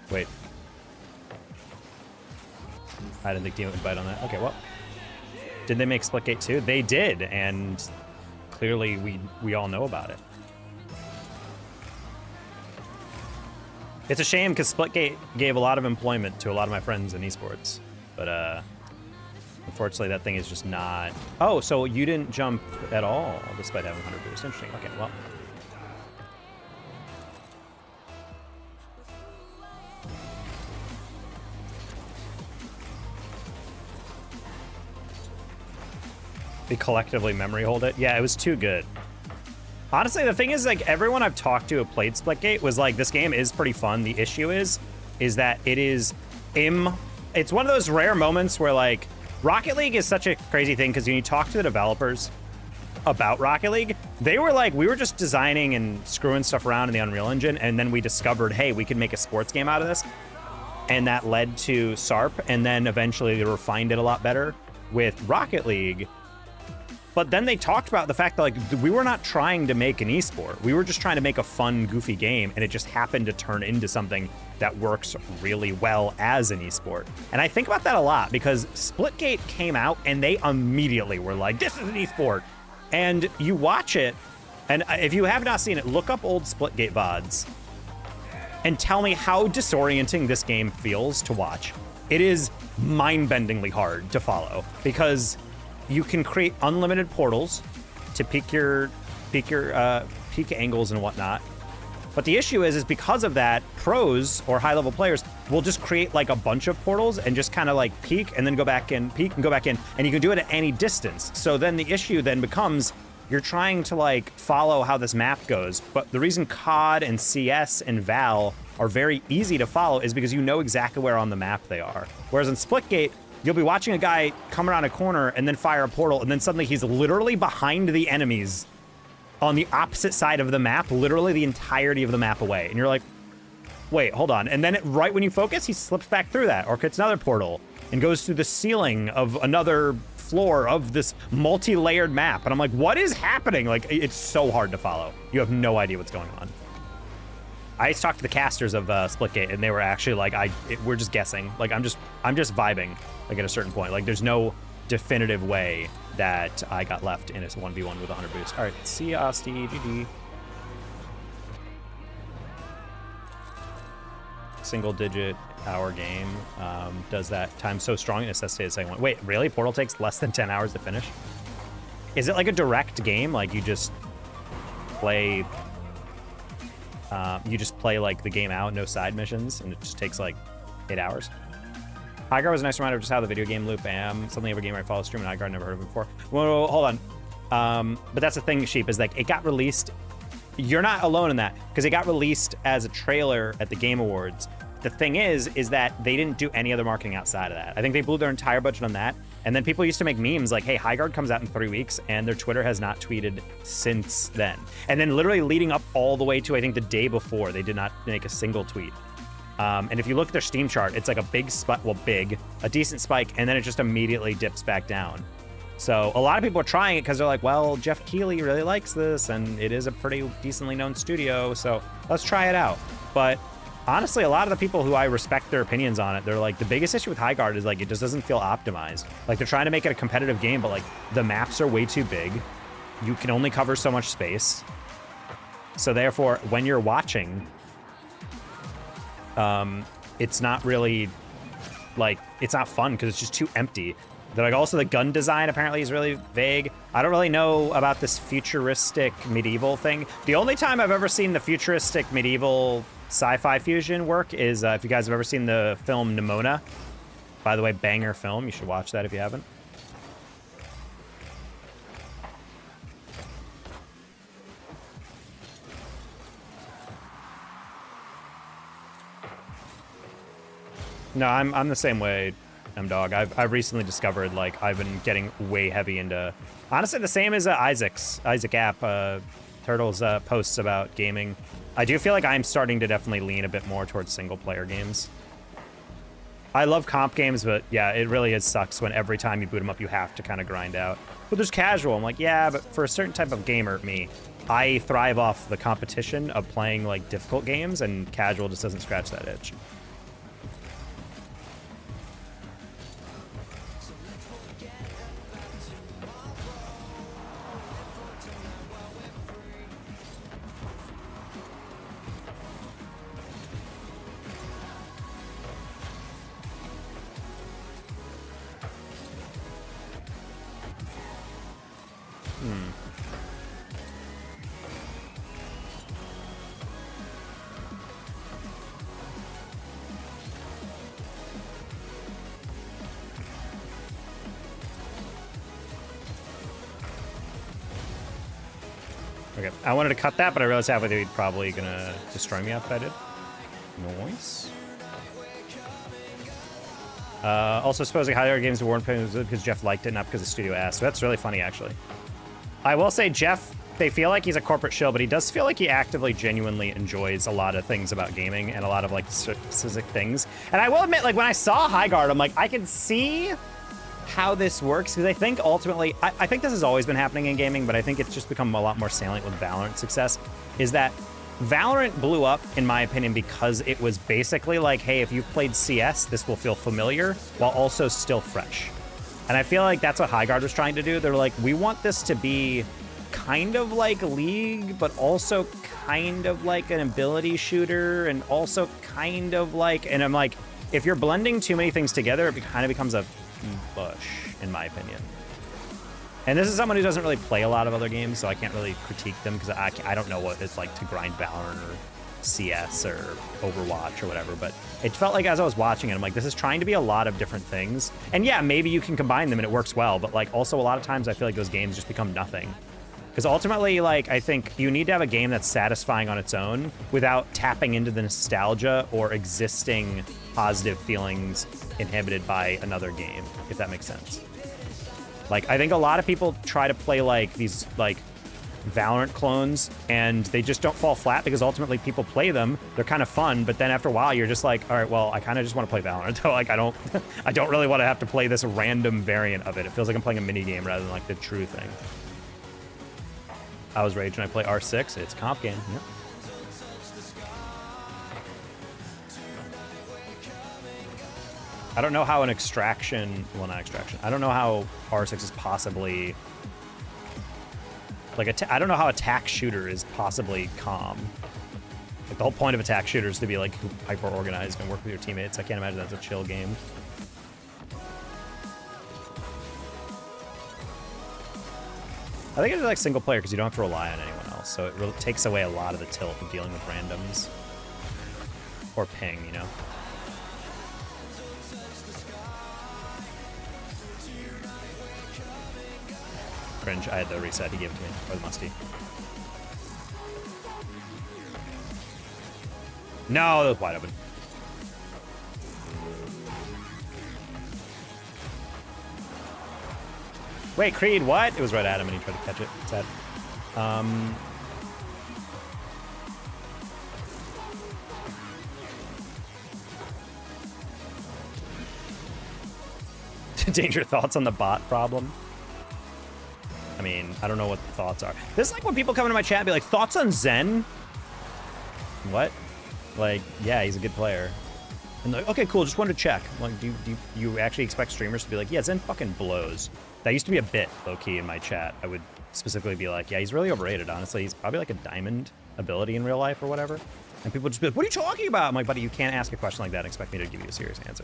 Wait. I didn't think Demon would bite on that. Okay, well. Did they make Splitgate 2? They did, and clearly we all know about it. It's a shame because Splitgate gave a lot of employment to a lot of my friends in esports, but Unfortunately, that thing is just not... Oh, so you didn't jump at all, despite having 100 boost. Interesting. Okay, well... They collectively memory hold it. Yeah, it was too good. Honestly, the thing is, like, everyone I've talked to who played Splitgate was like, this game is pretty fun. The issue is that it is it's one of those rare moments where, like, Rocket League is such a crazy thing, because when you talk to the developers about Rocket League, they were like, we were just designing and screwing stuff around in the Unreal Engine, and then we discovered, hey, we could make a sports game out of this. And that led to SARP, and then eventually they refined it a lot better with Rocket League. But then they talked about the fact that, like, we were not trying to make an esport. We were just trying to make a fun, goofy game, and it just happened to turn into something that works really well as an esport. And I think about that a lot, because Splitgate came out, and they immediately were like, this is an esport. And you watch it, and if you have not seen it, look up old Splitgate VODs and tell me how disorienting this game feels to watch. It is mind-bendingly hard to follow, because you can create unlimited portals to peak angles and whatnot. But the issue is because of that, pros or high-level players will just create like a bunch of portals and just kind of like peak and then go back in, peak and go back in, and you can do it at any distance. So then the issue then becomes you're trying to like follow how this map goes. But the reason COD and CS and Val are very easy to follow is because you know exactly where on the map they are. Whereas in Splitgate, you'll be watching a guy come around a corner and then fire a portal, and then suddenly he's literally behind the enemies on the opposite side of the map, literally the entirety of the map away. And you're like, wait, hold on. And then right when you focus, he slips back through that, or gets another portal and goes through the ceiling of another floor of this multi-layered map. And I'm like, what is happening? Like, it's so hard to follow. You have no idea what's going on. I used to talk to the casters of Splitgate, and they were actually like, we're just guessing. Like, I'm just vibing, like, at a certain point. Like, there's no definitive way that I got left in a 1v1 with 100 boost. All right, see ya, Asti, GG. Single-digit hour game. Does that time so strong it necessitates a second one. Wait, really? Portal takes less than 10 hours to finish? Is it like a direct game? Like, you just play... like the game out, no side missions, and it just takes like 8 hours. Highguard was a nice reminder of just how the video game loop something every game I follow stream, and Highguard never heard of it before. Well, hold on. But that's the thing, Sheep, is like it got released. You're not alone in that, because it got released as a trailer at the Game Awards. The thing is that they didn't do any other marketing outside of that. I think they blew their entire budget on that. And then people used to make memes like, hey, Highguard comes out in 3 weeks, and their Twitter has not tweeted since then. And then literally leading up all the way to, I think, the day before, they did not make a single tweet. And if you look at their Steam chart, it's like a big spike, well, a decent spike, and then it just immediately dips back down. So a lot of people are trying it because they're like, well, Jeff Keighley really likes this, and it is a pretty decently known studio, so let's try it out. But honestly, a lot of the people who I respect their opinions on it, they're like, the biggest issue with Highguard is like, it just doesn't feel optimized. Like, they're trying to make it a competitive game, but like, the maps are way too big. You can only cover so much space. So therefore, when you're watching, it's not really, like, it's not fun because it's just too empty. They're like, also the gun design apparently is really vague. I don't really know about this futuristic medieval thing. The only time I've ever seen the futuristic medieval sci-fi fusion work is if you guys have ever seen the film Nimona. By the way, banger film. You should watch that if you haven't. No, I'm the same way, M-Dog. I've recently discovered, like, I've been getting way heavy into, honestly, the same as Isaac App, Turtle's posts about gaming. I do feel like I'm starting to definitely lean a bit more towards single-player games. I love comp games, but yeah, it really sucks when every time you boot them up, you have to kind of grind out. But there's casual. I'm like, yeah, but for a certain type of gamer, me, I thrive off the competition of playing, like, difficult games, and casual just doesn't scratch that itch. Okay, I wanted to cut that, but I realized halfway through he'd probably gonna destroy me after I did. Noise. Also, supposing higher games weren't because Jeff liked it, not because the studio asked. So that's really funny, actually. I will say, Jeff, they feel like he's a corporate shill, but he does feel like he actively, genuinely enjoys a lot of things about gaming and a lot of like specific things. And I will admit, like when I saw Highguard, I'm like, I can see how this works because I think ultimately, I think this has always been happening in gaming, but I think it's just become a lot more salient with Valorant's success. Is that Valorant blew up, in my opinion, because it was basically like, hey, if you've played CS, this will feel familiar while also still fresh. And I feel like that's what Highguard was trying to do. They're like, we want this to be kind of like League, but also kind of like an ability shooter, and also kind of like, and I'm like, if you're blending too many things together, it kind of becomes a bush, in my opinion. And this is someone who doesn't really play a lot of other games, so I can't really critique them because I don't know what it's like to grind Valorant or CS or Overwatch or whatever, but it felt like as I was watching it, I'm like, this is trying to be a lot of different things. And yeah, maybe you can combine them and it works well, but like also a lot of times I feel like those games just become nothing. Because ultimately, like, I think you need to have a game that's satisfying on its own without tapping into the nostalgia or existing positive feelings inhibited by another game, if that makes sense. Like, I think a lot of people try to play, like, these, like, Valorant clones, and they just don't fall flat because ultimately people play them. They're kind of fun, but then after a while, you're just like, all right, well, I kind of just want to play Valorant. Like, I don't really want to have to play this random variant of it. It feels like I'm playing a mini game rather than, like, the true thing. I was raging. I play R6. It's a comp game. Yep. I don't know how an extraction, well, not extraction. I don't know how R6 is possibly, like, I don't know how attack shooter is possibly calm. Like, the whole point of attack shooter is to be, like, hyper-organized and work with your teammates. I can't imagine that's a chill game. I think it's like single player because you don't have to rely on anyone else, so it really takes away a lot of the tilt of dealing with randoms. Or ping, you know? Cringe, I had the reset he gave it to me, or the musty. No, that was wide open. Wait, Creed, what? It was right at him and he tried to catch it. Sad. Danger thoughts on the bot problem? I mean, I don't know what the thoughts are. This is like when people come into my chat and be like, thoughts on Zen? What? Like, yeah, he's a good player. And like, okay, cool, just wanted to check. Like, do you actually expect streamers to be like, yeah, Zen fucking blows? That used to be a bit low-key in my chat. I would specifically be like, yeah, he's really overrated, honestly. He's probably like a diamond ability in real life or whatever. And people would just be like, what are you talking about? I'm like, buddy, you can't ask a question like that and expect me to give you a serious answer.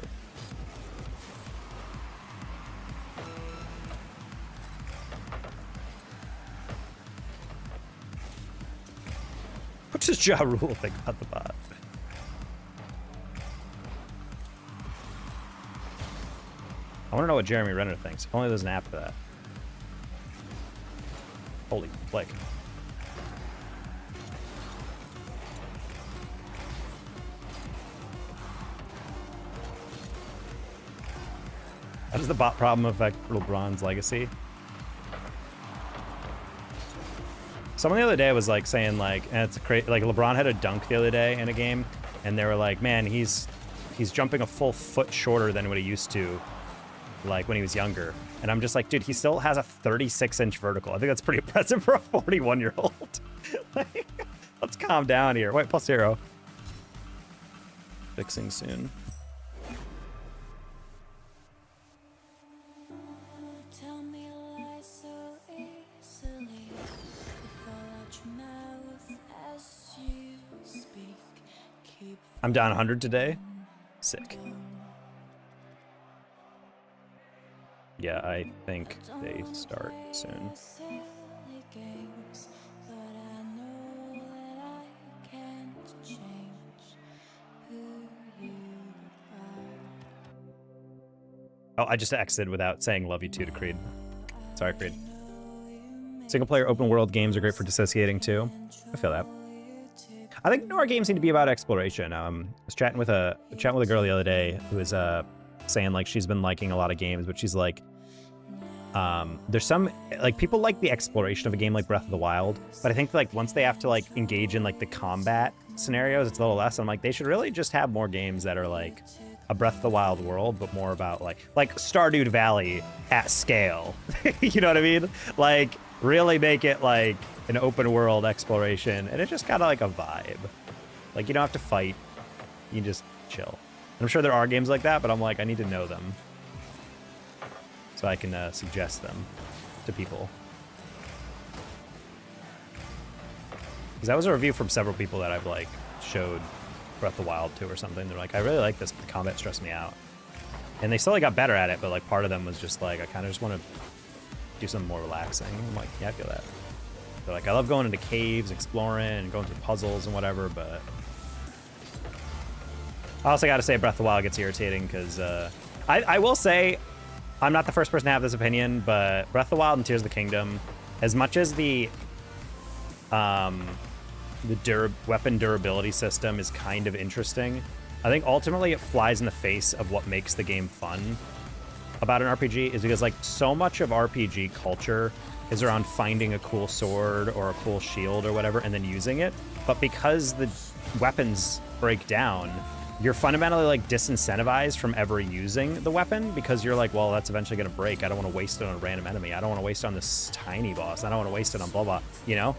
What does Ja Rule think about the bot? I want to know what Jeremy Renner thinks. If only there's an app for that. Holy flick. How does the bot problem affect LeBron's legacy? Someone the other day was like saying like, and it's crazy. Like LeBron had a dunk the other day in a game, and they were like, man, he's jumping a full foot shorter than what he used to, like when he was younger. And I'm just like, dude, he still has a 36-inch vertical. I think that's pretty impressive for a 41-year-old. Like, let's calm down here. Wait, +0. Fixing soon. I'm down 100 today. Sick. Yeah, I think they start soon. Oh, I just exited without saying love you too to Creed. Sorry, Creed. Single player open world games are great for dissociating too. I feel that. I think more games need to be about exploration. I was chatting with a girl the other day who was saying like she's been liking a lot of games, but she's like, there's some like people like the exploration of a game like Breath of the Wild, but I think like once they have to like engage in like the combat scenarios, it's a little less. I'm like, they should really just have more games that are like a Breath of the Wild world, but more about like Stardew Valley at scale. You know what I mean? Like really make it like an open world exploration, and it's just kind of like a vibe. Like you don't have to fight, you just chill. And I'm sure there are games like that, but I'm like, I need to know them so I can suggest them to people. Because that was a review from several people that I've like showed Breath of the Wild to or something. They're like, I really like this, but the combat stressed me out. And they slowly got better at it, but like part of them was just like, I kind of just want to do something more relaxing. I'm like, yeah, I feel that. They're like, I love going into caves, exploring, and going through puzzles and whatever, but I also got to say Breath of the Wild gets irritating because I will say, I'm not the first person to have this opinion, but Breath of the Wild and Tears of the Kingdom, as much as the weapon durability system is kind of interesting, I think ultimately it flies in the face of what makes the game fun about an RPG, is because like so much of RPG culture is around finding a cool sword or a cool shield or whatever and then using it. But because the weapons break down, you're fundamentally like disincentivized from ever using the weapon because you're like, well, that's eventually going to break. I don't want to waste it on a random enemy. I don't want to waste it on this tiny boss. I don't want to waste it on blah, blah, you know?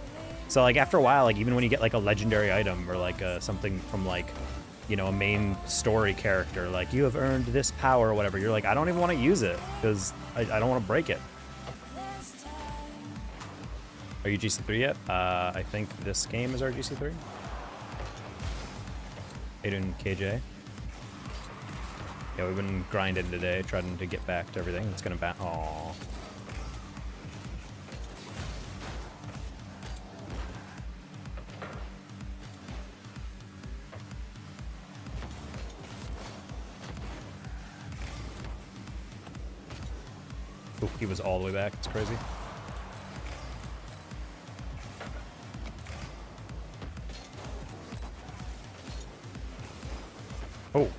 So like after a while, like even when you get like a legendary item or like something from like, you know, a main story character, like you have earned this power or whatever, you're like, I don't even want to use it because I don't want to break it. Are you GC3 yet? I think this game is our GC3. Aiden KJ. Yeah, we've been grinding today, trying to get back to everything. It's gonna Aww. Ooh, he was all the way back. It's crazy. Oh,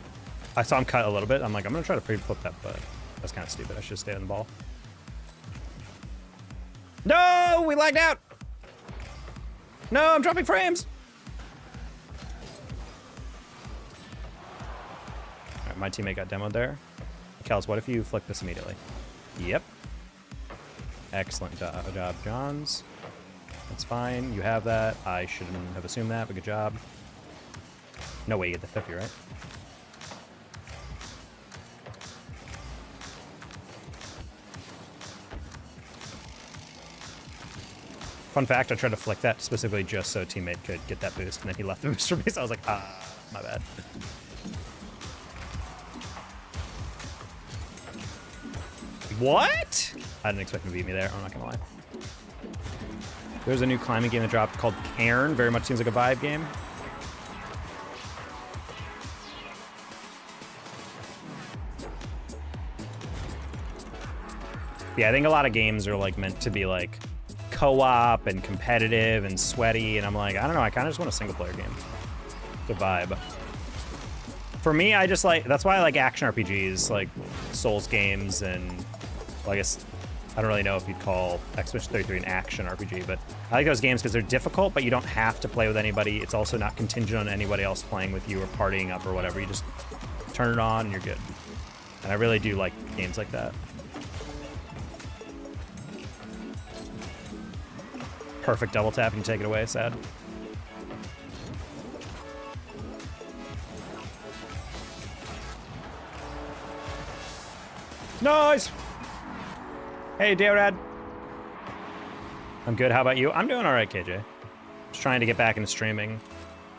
I saw him cut a little bit. I'm like, I'm going to try to pre-flip that, but that's kind of stupid. I should stay on the ball. No, we lagged out. No, I'm dropping frames. All right, my teammate got demoed there. Kels, what if you flick this immediately? Yep. Excellent job, Johns. That's fine. You have that. I shouldn't have assumed that, but good job. No way you get the 50, right? Fun fact, I tried to flick that specifically just so a teammate could get that boost, and then he left the boost for me, so I was like, my bad. What? I didn't expect him to beat me there, I'm not gonna lie. There's a new climbing game that dropped called Cairn. Very much seems like a vibe game. Yeah, I think a lot of games are like meant to be like co-op and competitive and sweaty, and I'm like, I don't know, I kind of just want a single player game. The vibe. For me, I just like, that's why I like action RPGs, like Souls games, and well, I guess, I don't really know if you'd call Expedition 33 an action RPG, but I like those games because they're difficult, but you don't have to play with anybody. It's also not contingent on anybody else playing with you or partying up or whatever. You just turn it on and you're good. And I really do like games like that. Perfect double tap and you take it away, sad. Nice! Hey, Darad. I'm good, how about you? I'm doing all right, KJ. Just trying to get back into streaming.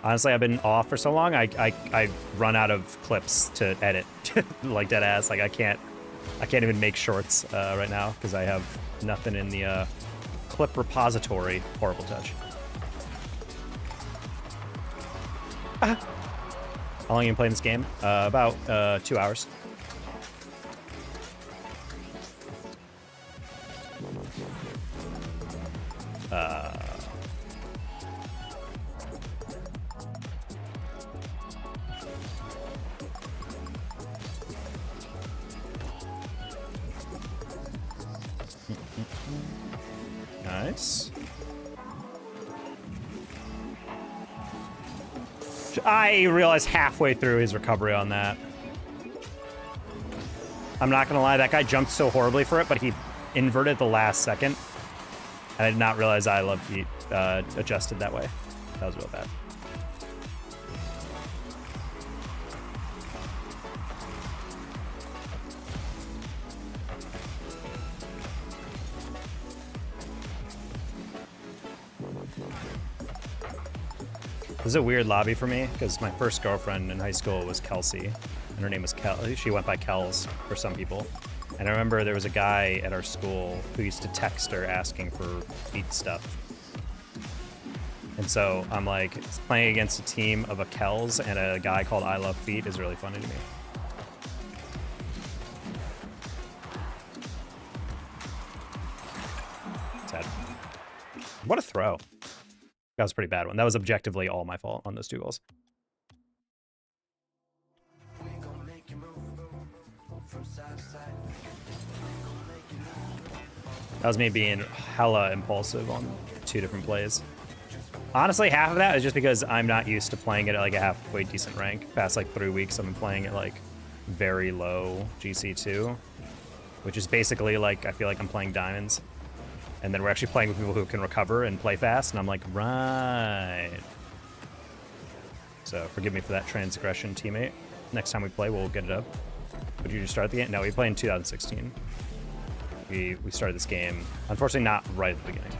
Honestly, I've been off for so long, I run out of clips to edit, like dead ass. Like I can't even make shorts right now because I have nothing in the clip repository. Horrible touch. How long have you been playing this game? About 2 hours. Nice. I realized halfway through his recovery on that. I'm not gonna lie, that guy jumped so horribly for it, but he inverted the last second. And I did not realize I love feet adjusted that way. That was real bad. This is a weird lobby for me because my first girlfriend in high school was Kelsey, and her name was Kel. She went by Kels for some people. And I remember there was a guy at our school who used to text her asking for feet stuff. And so I'm like, playing against a team of a Kels and a guy called I Love Feet is really funny to me. Sad. What a throw. That was a pretty bad one. That was objectively all my fault on those 2 goals. That was me being hella impulsive on 2 different plays. Honestly, half of that is just because I'm not used to playing it at like a halfway decent rank. Past like 3 weeks, I've been playing it like very low GC2, which is basically like, I feel like I'm playing diamonds. And then we're actually playing with people who can recover and play fast, and I'm like, right. So forgive me for that transgression, teammate. Next time we play, we'll get it up. Would you just start the game? No, we played in 2016. We started this game, unfortunately not right at the beginning.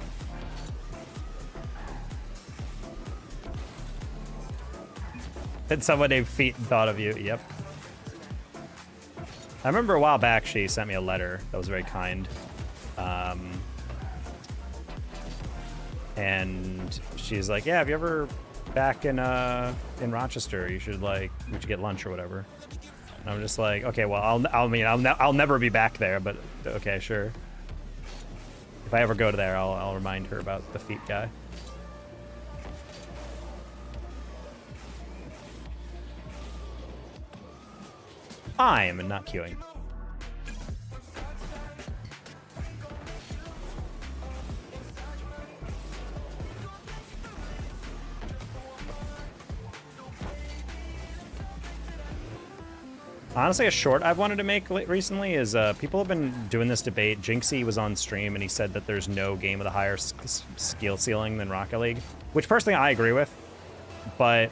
Had someone named Feet thought of you, yep. I remember a while back she sent me a letter that was very kind. And she's like, yeah, if you ever back in Rochester, you should we should get lunch or whatever. And I'm just like, okay, well, I'll never be back there, but okay, sure. If I ever go to there, I'll remind her about the Feet guy. I am not queuing. Honestly, a short I've wanted to make recently is people have been doing this debate. Jinxie was on stream and he said that there's no game with a higher skill ceiling than Rocket League, which personally I agree with. But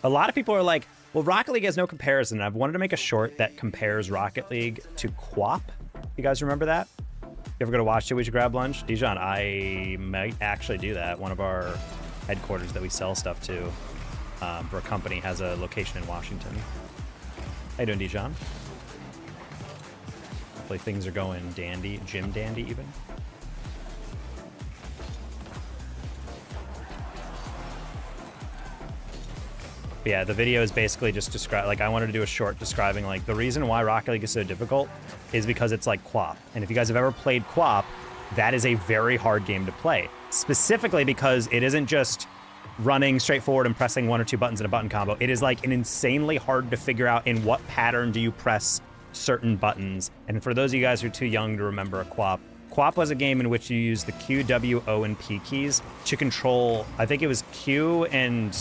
a lot of people are like, well, Rocket League has no comparison. I've wanted to make a short that compares Rocket League to QWOP. You guys remember that? You ever go to Watch It, we should grab lunch? Dijon, I might actually do that. One of our headquarters that we sell stuff to for a company has a location in Washington. How you doing, Dijon? Hopefully things are going dandy, gym dandy even. But yeah, the video is basically just describe. Like, I wanted to do a short describing like the reason why Rocket League is so difficult is because it's like QWOP. And if you guys have ever played QWOP, that is a very hard game to play. Specifically because it isn't just running straight forward and pressing 1 or 2 buttons in a button combo. It is like an insanely hard to figure out in what pattern do you press certain buttons. And for those of you guys who are too young to remember a QWOP, QWOP was a game in which you use the Q, W, O, and P keys to control, I think it was Q and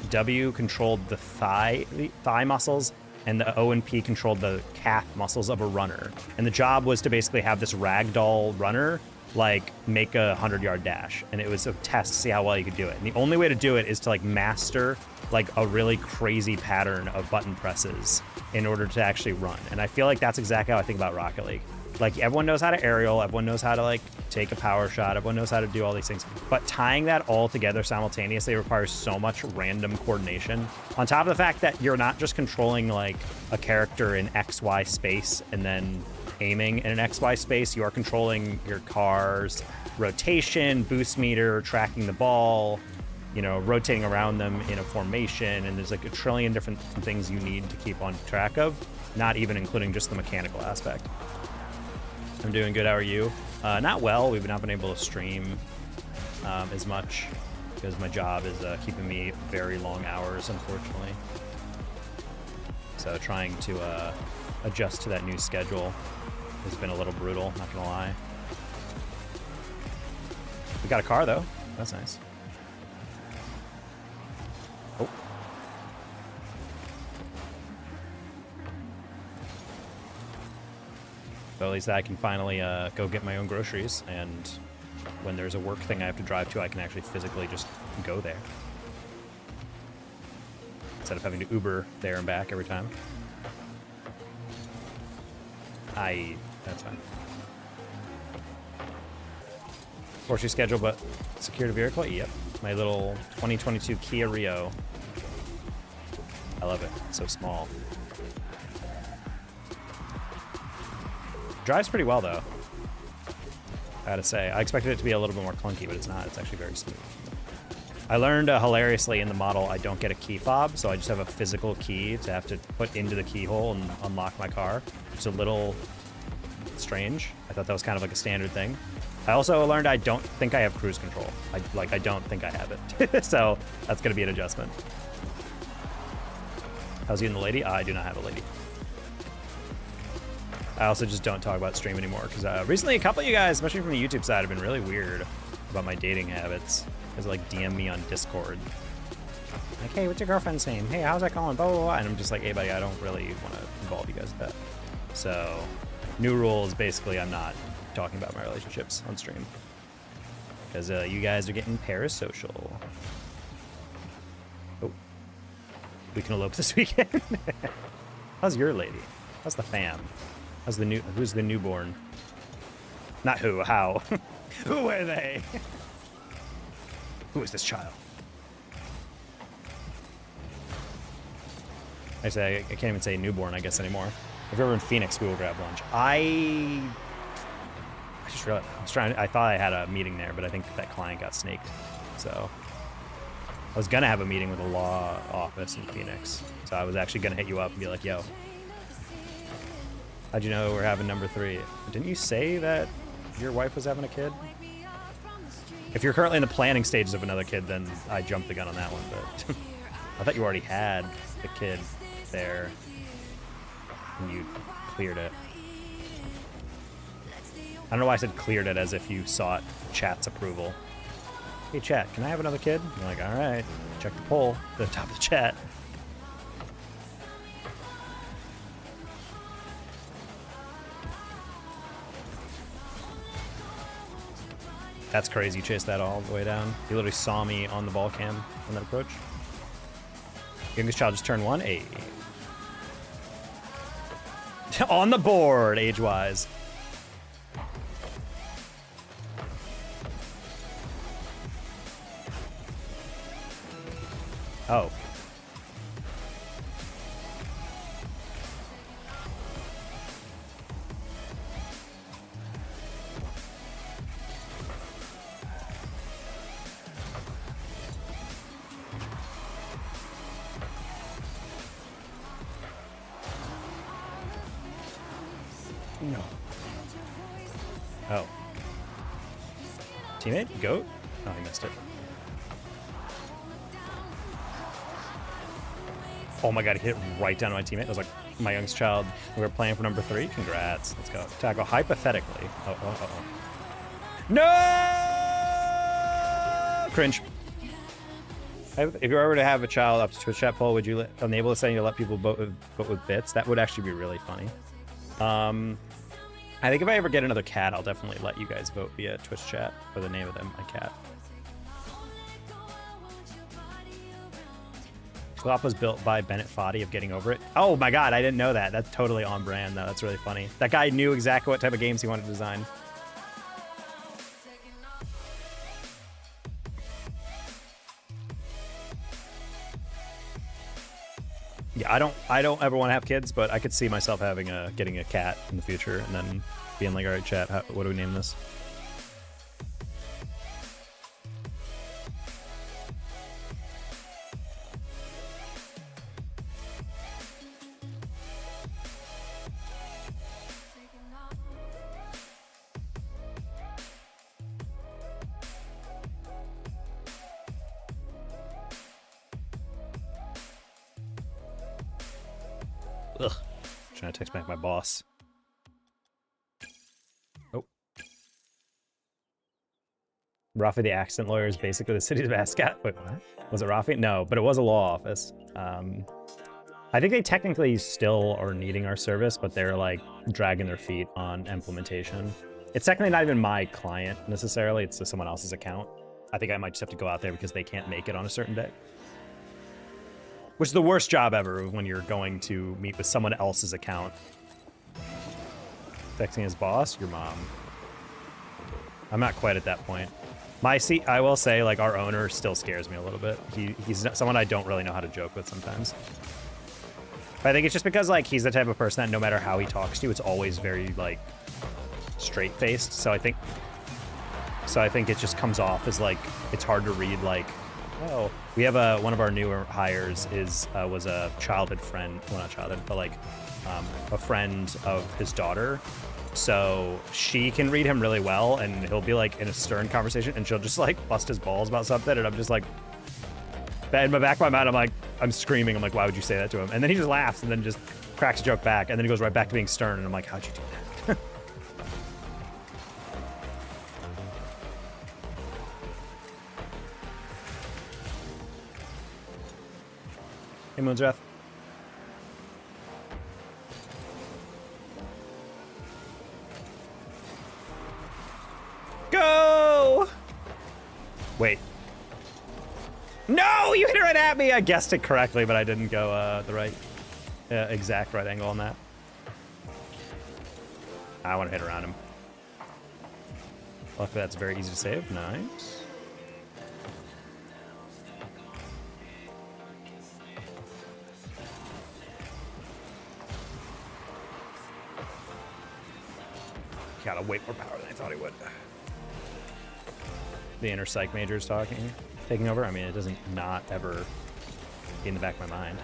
W controlled the thigh muscles, and the O and P controlled the calf muscles of a runner. And the job was to basically have this ragdoll runner like make a 100-yard dash, and it was a test to see how well you could do it. And the only way to do it is to like master like a really crazy pattern of button presses in order to actually run. And I feel like that's exactly how I think about Rocket League. Like, everyone knows how to aerial, everyone knows how to like take a power shot, everyone knows how to do all these things, but tying that all together simultaneously requires so much random coordination. On top of the fact that you're not just controlling like a character in XY space and then aiming in an XY space, you are controlling your car's rotation, boost meter, tracking the ball, you know, rotating around them in a formation, and there's like a trillion different things you need to keep on track of, not even including just the mechanical aspect. I'm doing good, how are you? Not well, we've not been able to stream as much because my job is keeping me very long hours, unfortunately. So trying to adjust to that new schedule has been a little brutal, not gonna lie. We got a car, though. That's nice. Oh. So at least I can finally go get my own groceries, and when there's a work thing I have to drive to, I can actually physically just go there. Instead of having to Uber there and back every time. That's fine. Force your schedule, but secured vehicle? Yep. My little 2022 Kia Rio. I love it. It's so small. Drives pretty well, though. I gotta say. I expected it to be a little bit more clunky, but it's not. It's actually very smooth. I learned hilariously in the model I don't get a key fob, so I just have a physical key to have to put into the keyhole and unlock my car. It's a little strange. I thought that was kind of like a standard thing. I also learned I don't think I have cruise control. I don't think I have it. So that's gonna be an adjustment. How's you and the lady? I do not have a lady. I also just don't talk about stream anymore because recently a couple of you guys, especially from the YouTube side, have been really weird about my dating habits. Because like DM me on Discord. Like, hey, what's your girlfriend's name? Hey, how's that going? Blah, blah, blah. And I'm just like, hey, buddy, I don't really want to involve you guys with that. So, new rule is basically I'm not talking about my relationships on stream. Because you guys are getting parasocial. Oh. We can elope this weekend. How's your lady? How's the fam? Who's the newborn? Not who, how. Who are they? Who is this child? Actually, I can't even say newborn, I guess, anymore. If you're ever in Phoenix, we will grab lunch. I just realized I thought I had a meeting there, but I think that client got snaked. So I was gonna have a meeting with a law office in Phoenix. So I was actually gonna hit you up and be like, yo, how'd you know we're having number 3? Didn't you say that your wife was having a kid? If you're currently in the planning stages of another kid, then I jumped the gun on that one, but I thought you already had the kid there and you cleared it. I don't know why I said cleared it as if you sought chat's approval. Hey chat, can I have another kid? You're like, all right, check the poll at the top of the chat. That's crazy, you chased that all the way down. You literally saw me on the ball cam on that approach. Youngest child just turned 1, 8. On the board, age-wise. Oh. No. Oh. Teammate? Goat? Oh, he missed it. Oh my god, he hit right down to my teammate. It was like my youngest child. We were playing for number 3. Congrats. Let's go. Tackle hypothetically. Oh. No! Cringe. If you were ever to have a child up to Twitch chat poll, would you enable the setting to let people vote with bits? That would actually be really funny. I think if I ever get another cat, I'll definitely let you guys vote via Twitch chat for the name of my cat. Flop was built by Bennett Foddy of Getting Over It. Oh my god, I didn't know that. That's totally on brand, though. That's really funny. That guy knew exactly what type of games he wanted to design. Yeah, I don't ever want to have kids, but I could see myself getting a cat in the future and then being like, all right, chat, what do we name this? Ugh. Trying to text back my boss. Oh. Rafi the accident lawyer is basically the city's mascot. Wait, what? Was it Rafi? No, but it was a law office. I think they technically still are needing our service, but they're like dragging their feet on implementation. It's technically not even my client necessarily. It's someone else's account. I think I might just have to go out there because they can't make it on a certain day. Which is the worst job ever when you're going to meet with someone else's account. Texting his boss, your mom. I'm not quite at that point. I will say, like, our owner still scares me a little bit. He's someone I don't really know how to joke with sometimes. But I think it's just because, like, he's the type of person that no matter how he talks to you, it's always very, like, straight-faced. So I think it just comes off as, like, it's hard to read, like, oh. We have one of our newer hires was a childhood friend. Well, not childhood, but, like, a friend of his daughter. So she can read him really well, and he'll be like in a stern conversation, and she'll just like bust his balls about something, and I'm just like, in the back of my mind, I'm screaming. I'm like, why would you say that to him? And then he just laughs, and then just cracks a joke back, and then he goes right back to being stern, and I'm like, how'd you do that? Hey, Moonswrath. Go! Wait. No, you hit it right at me. I guessed it correctly, but I didn't go the right, exact right angle on that. I want to hit around him. Luckily, that's very easy to save. Nice. Got a way more power than I thought he would. The inner psych major is taking over. I mean, it doesn't not ever be in the back of my mind.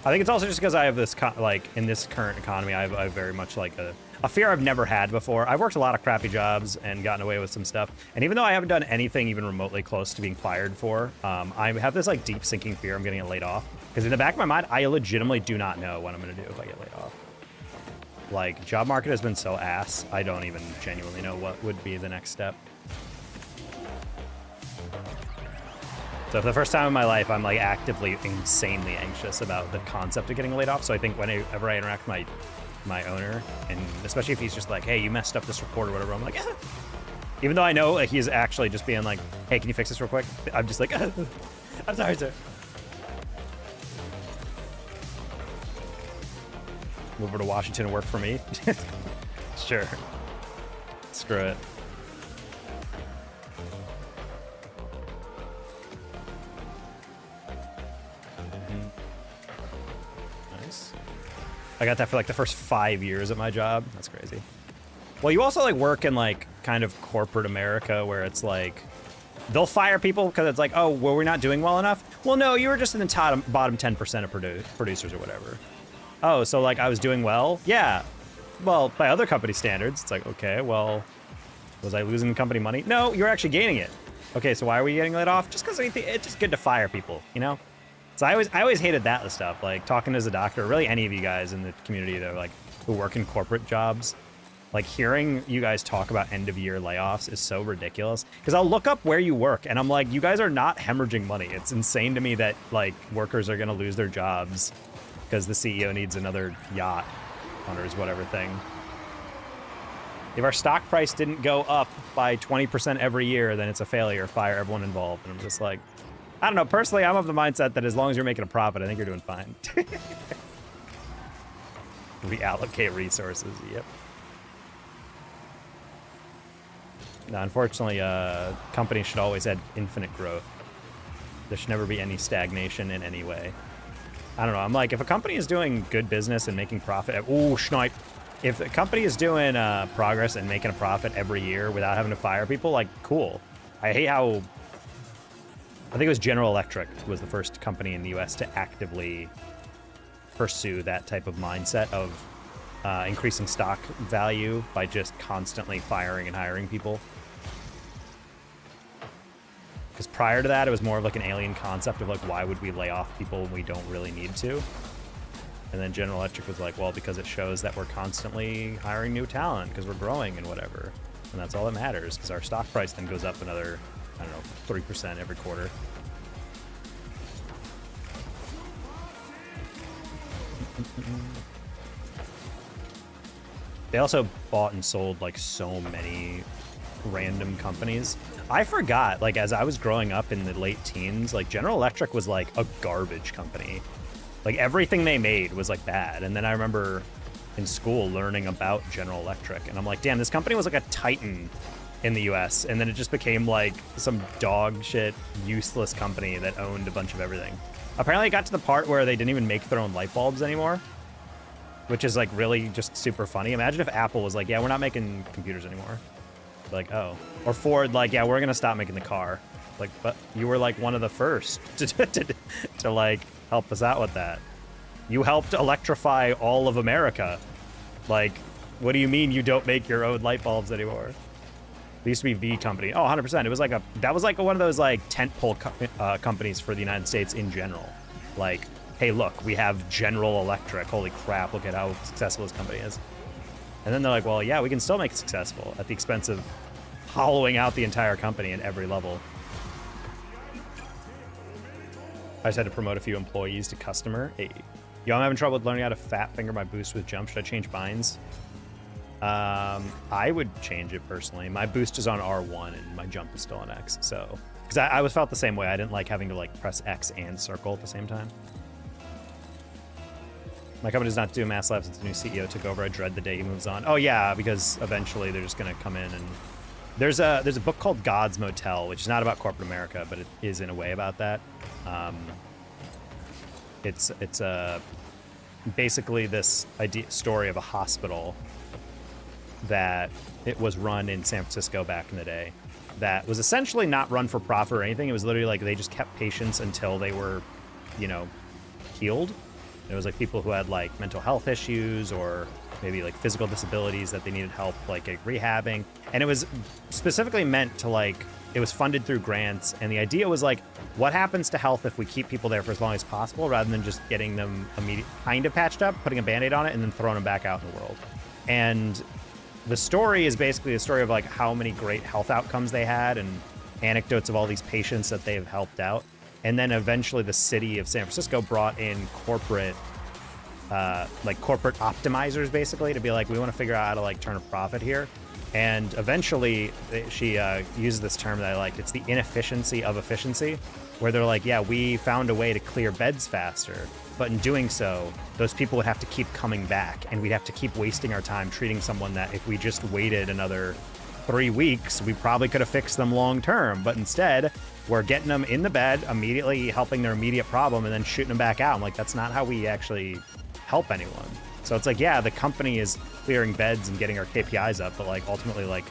I think it's also just because I have this, like, in this current economy, I have very much like a fear I've never had before. I've worked a lot of crappy jobs and gotten away with some stuff. And even though I haven't done anything even remotely close to being fired for, I have this like deep sinking fear I'm getting laid off. Because in the back of my mind, I legitimately do not know what I'm going to do if I get laid off. Like, job market has been so ass, I don't even genuinely know what would be the next step. So for the first time in my life, I'm like actively insanely anxious about the concept of getting laid off. So I think whenever I interact with my owner, and especially if he's just like, hey, you messed up this report or whatever, I'm like, ah. Even though I know like, he's actually just being like, hey, can you fix this real quick? I'm just like, I'm sorry, sir. Move over to Washington and work for me? Sure. Screw it. Nice. I got that for like the first 5 years at my job. That's crazy. Well, you also like work in like kind of corporate America where it's like, they'll fire people because it's like, oh, well, we're not doing well enough. Well, no, you were just in the bottom 10% of producers or whatever. Oh, so like I was doing well? Yeah. Well, by other company standards, it's like, okay, well, was I losing the company money? No, you're actually gaining it. Okay, so why are we getting laid off? Just because it's just good to fire people, you know? So I always hated that stuff, like talking as a doctor, or really any of you guys in the community that are like, who work in corporate jobs. Like hearing you guys talk about end of year layoffs is so ridiculous. Because I'll look up where you work and I'm like, you guys are not hemorrhaging money. It's insane to me that like workers are gonna lose their jobs because the CEO needs another yacht on his whatever thing. If our stock price didn't go up by 20% every year, then it's a failure. Fire everyone involved. And I'm just like, I don't know. Personally, I'm of the mindset that as long as you're making a profit, I think you're doing fine. Reallocate resources. Yep. No, unfortunately, companies should always have infinite growth. There should never be any stagnation in any way. I don't know. I'm like, if a company is doing good business and making profit, ooh, schneip. If a company is doing progress and making a profit every year without having to fire people, like, cool. I hate how, I think it was General Electric was the first company in the US to actively pursue that type of mindset of increasing stock value by just constantly firing and hiring people. Because prior to that, it was more of like an alien concept of like, why would we lay off people when we don't really need to? And then General Electric was like, well, because it shows that we're constantly hiring new talent because we're growing and whatever. And that's all that matters, because our stock price then goes up another, I don't know, 3% every quarter. They also bought and sold like so many random companies. I forgot, like, as I was growing up in the late teens, like General Electric was like a garbage company. Like everything they made was like bad. And then I remember in school learning about General Electric, and I'm like, damn, this company was like a titan in the US, and then it just became like some dog shit, useless company that owned a bunch of everything. Apparently it got to the part where they didn't even make their own light bulbs anymore, which is like really just super funny. Imagine if Apple was like, yeah, we're not making computers anymore. Like, oh. Or Ford, like, yeah, we're gonna stop making the car. Like, but you were like one of the first to like help us out with that. You helped electrify all of America. Like, what do you mean you don't make your own light bulbs anymore? It used to be V Company. Oh, 100%. It was like that was like one of those like tentpole companies for the United States in general. Like, hey, look, we have General Electric. Holy crap, look at how successful this company is. And then they're like, well, yeah, we can still make it successful at the expense of hollowing out the entire company at every level. I just had to promote a few employees to customer. Hey, yo, I'm having trouble with learning how to fat finger my boost with jump. Should I change binds? I would change it personally. My boost is on R1 and my jump is still on X. So, because I was felt the same way. I didn't like having to like press X and circle at the same time. My company does not do mass live since the new CEO took over. I dread the day he moves on. Oh yeah, because eventually they're just gonna come in and there's a book called God's Motel, which is not about corporate America, but it is in a way about that. It's basically this story of a hospital that it was run in San Francisco back in the day that was essentially not run for profit or anything. It was literally like they just kept patients until they were, you know, healed. It was like people who had like mental health issues or maybe like physical disabilities that they needed help like rehabbing. And it was specifically meant to like, it was funded through grants. And the idea was like, what happens to health if we keep people there for as long as possible rather than just getting them kind of patched up, putting a Band-Aid on it, and then throwing them back out in the world. And the story is basically a story of like how many great health outcomes they had and anecdotes of all these patients that they've helped out. And then eventually the city of San Francisco brought in corporate optimizers basically to be like, we want to figure out how to like turn a profit here. And eventually she uses this term that I like. It's the inefficiency of efficiency, where they're like, yeah, we found a way to clear beds faster. But in doing so, those people would have to keep coming back and we'd have to keep wasting our time treating someone that if we just waited another 3 weeks, we probably could have fixed them long term. But instead, we're getting them in the bed, immediately helping their immediate problem and then shooting them back out. I'm like, that's not how we actually help anyone. So it's like, yeah, the company is clearing beds and getting our KPIs up, but like ultimately, like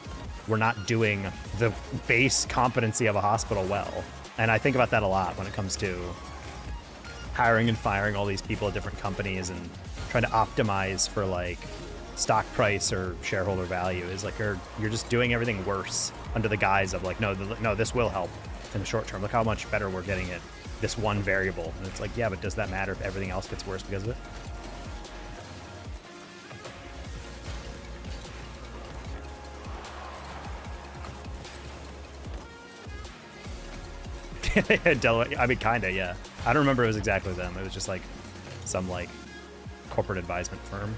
we're not doing the base competency of a hospital well. And I think about that a lot when it comes to hiring and firing all these people at different companies and trying to optimize for like stock price or shareholder value. Is like you're just doing everything worse under the guise of like, no, this will help in the short term. Look how much better we're getting at this one variable. And it's like, yeah, but does that matter if everything else gets worse because of it? I mean, kinda, yeah. I don't remember it was exactly them. It was just like some like corporate advisement firm.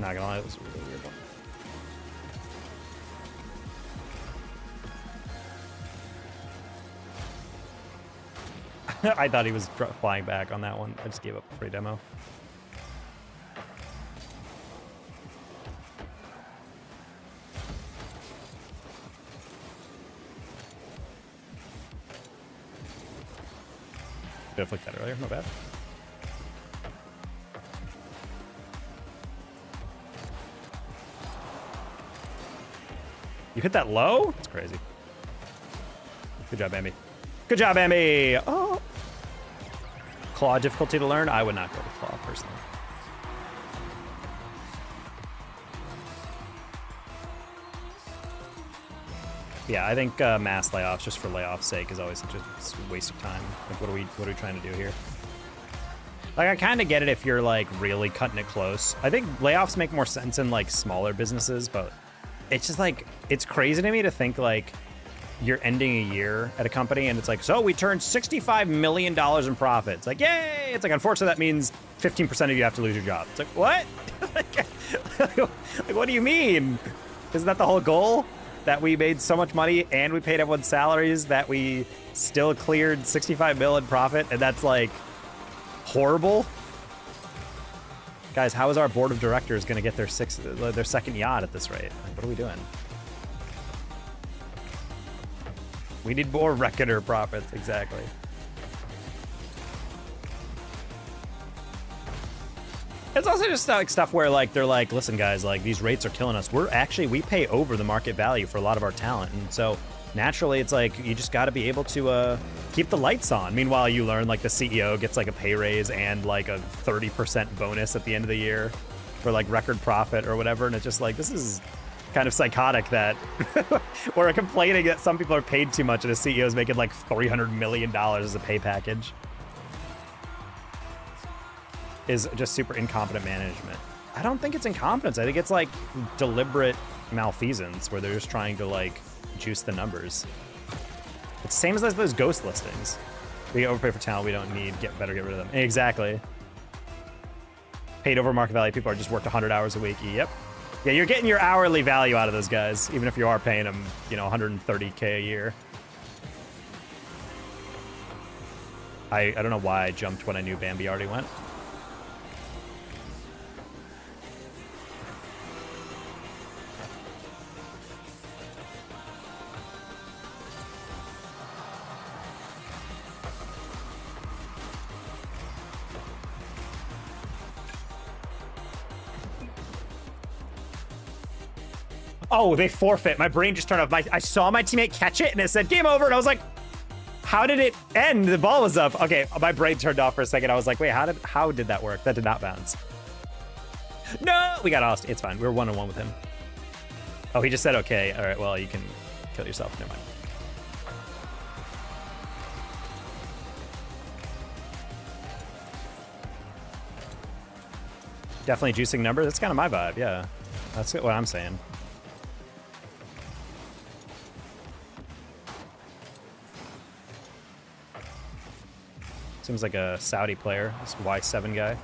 Not gonna lie, it was a really weird one. I thought he was flying back on that one. I just gave up a free demo. Should have flicked that earlier, no bad. You hit that low? That's crazy. Good job, Bambi. Good job, Bambi! Oh! Claw difficulty to learn? I would not go to Claw personally. Yeah, I think mass layoffs just for layoffs' sake is always such a waste of time. Like, what are we trying to do here? Like, I kind of get it if you're like really cutting it close. I think layoffs make more sense in like smaller businesses, but it's just like, it's crazy to me to think like you're ending a year at a company and it's like, so we turned $65 million in profit. It's like, yay! It's like, unfortunately, that means 15% of you have to lose your job. It's like, what? Like, what do you mean? Isn't that the whole goal? That we made so much money and we paid everyone's salaries that we still cleared 65 mil in profit, and that's like horrible. Guys, how is our board of directors going to get their second yacht at this rate? Like, what are we doing? We need more reckoner profits, exactly. It's also just like stuff where like they're like, listen guys, like these rates are killing us. We pay over the market value for a lot of our talent, and so naturally it's like you just got to be able to keep the lights on. Meanwhile, you learn like the CEO gets like a pay raise and like a 30% bonus at the end of the year for like record profit or whatever, and it's just like, this is kind of psychotic that we're complaining that some people are paid too much and a CEO is making like $300 million as a pay package. Is just super incompetent management. I don't think it's incompetence. I think it's like deliberate malfeasance where they're just trying to like juice the numbers. It's the same as those ghost listings. We overpay for talent we don't need. Better get rid of them. Exactly. Paid over market value. People are just worked 100 hours a week. Yep. Yeah, you're getting your hourly value out of those guys, even if you are paying them, you know, 130K a year. I don't know why I jumped when I knew Bambi already went. Oh, they forfeit. My brain just turned off. I saw my teammate catch it and it said game over, and I was like, how did it end? The ball was up. Okay, my brain turned off for a second. I was like, wait, how did that work? That did not bounce. No, we got lost. It's fine. We were 1-on-1 with him. Oh, he just said okay. All right, well, you can kill yourself. Never mind. Definitely juicing numbers. That's kind of my vibe. Yeah, that's what I'm saying. Seems like a Saudi player, this Y7 guy.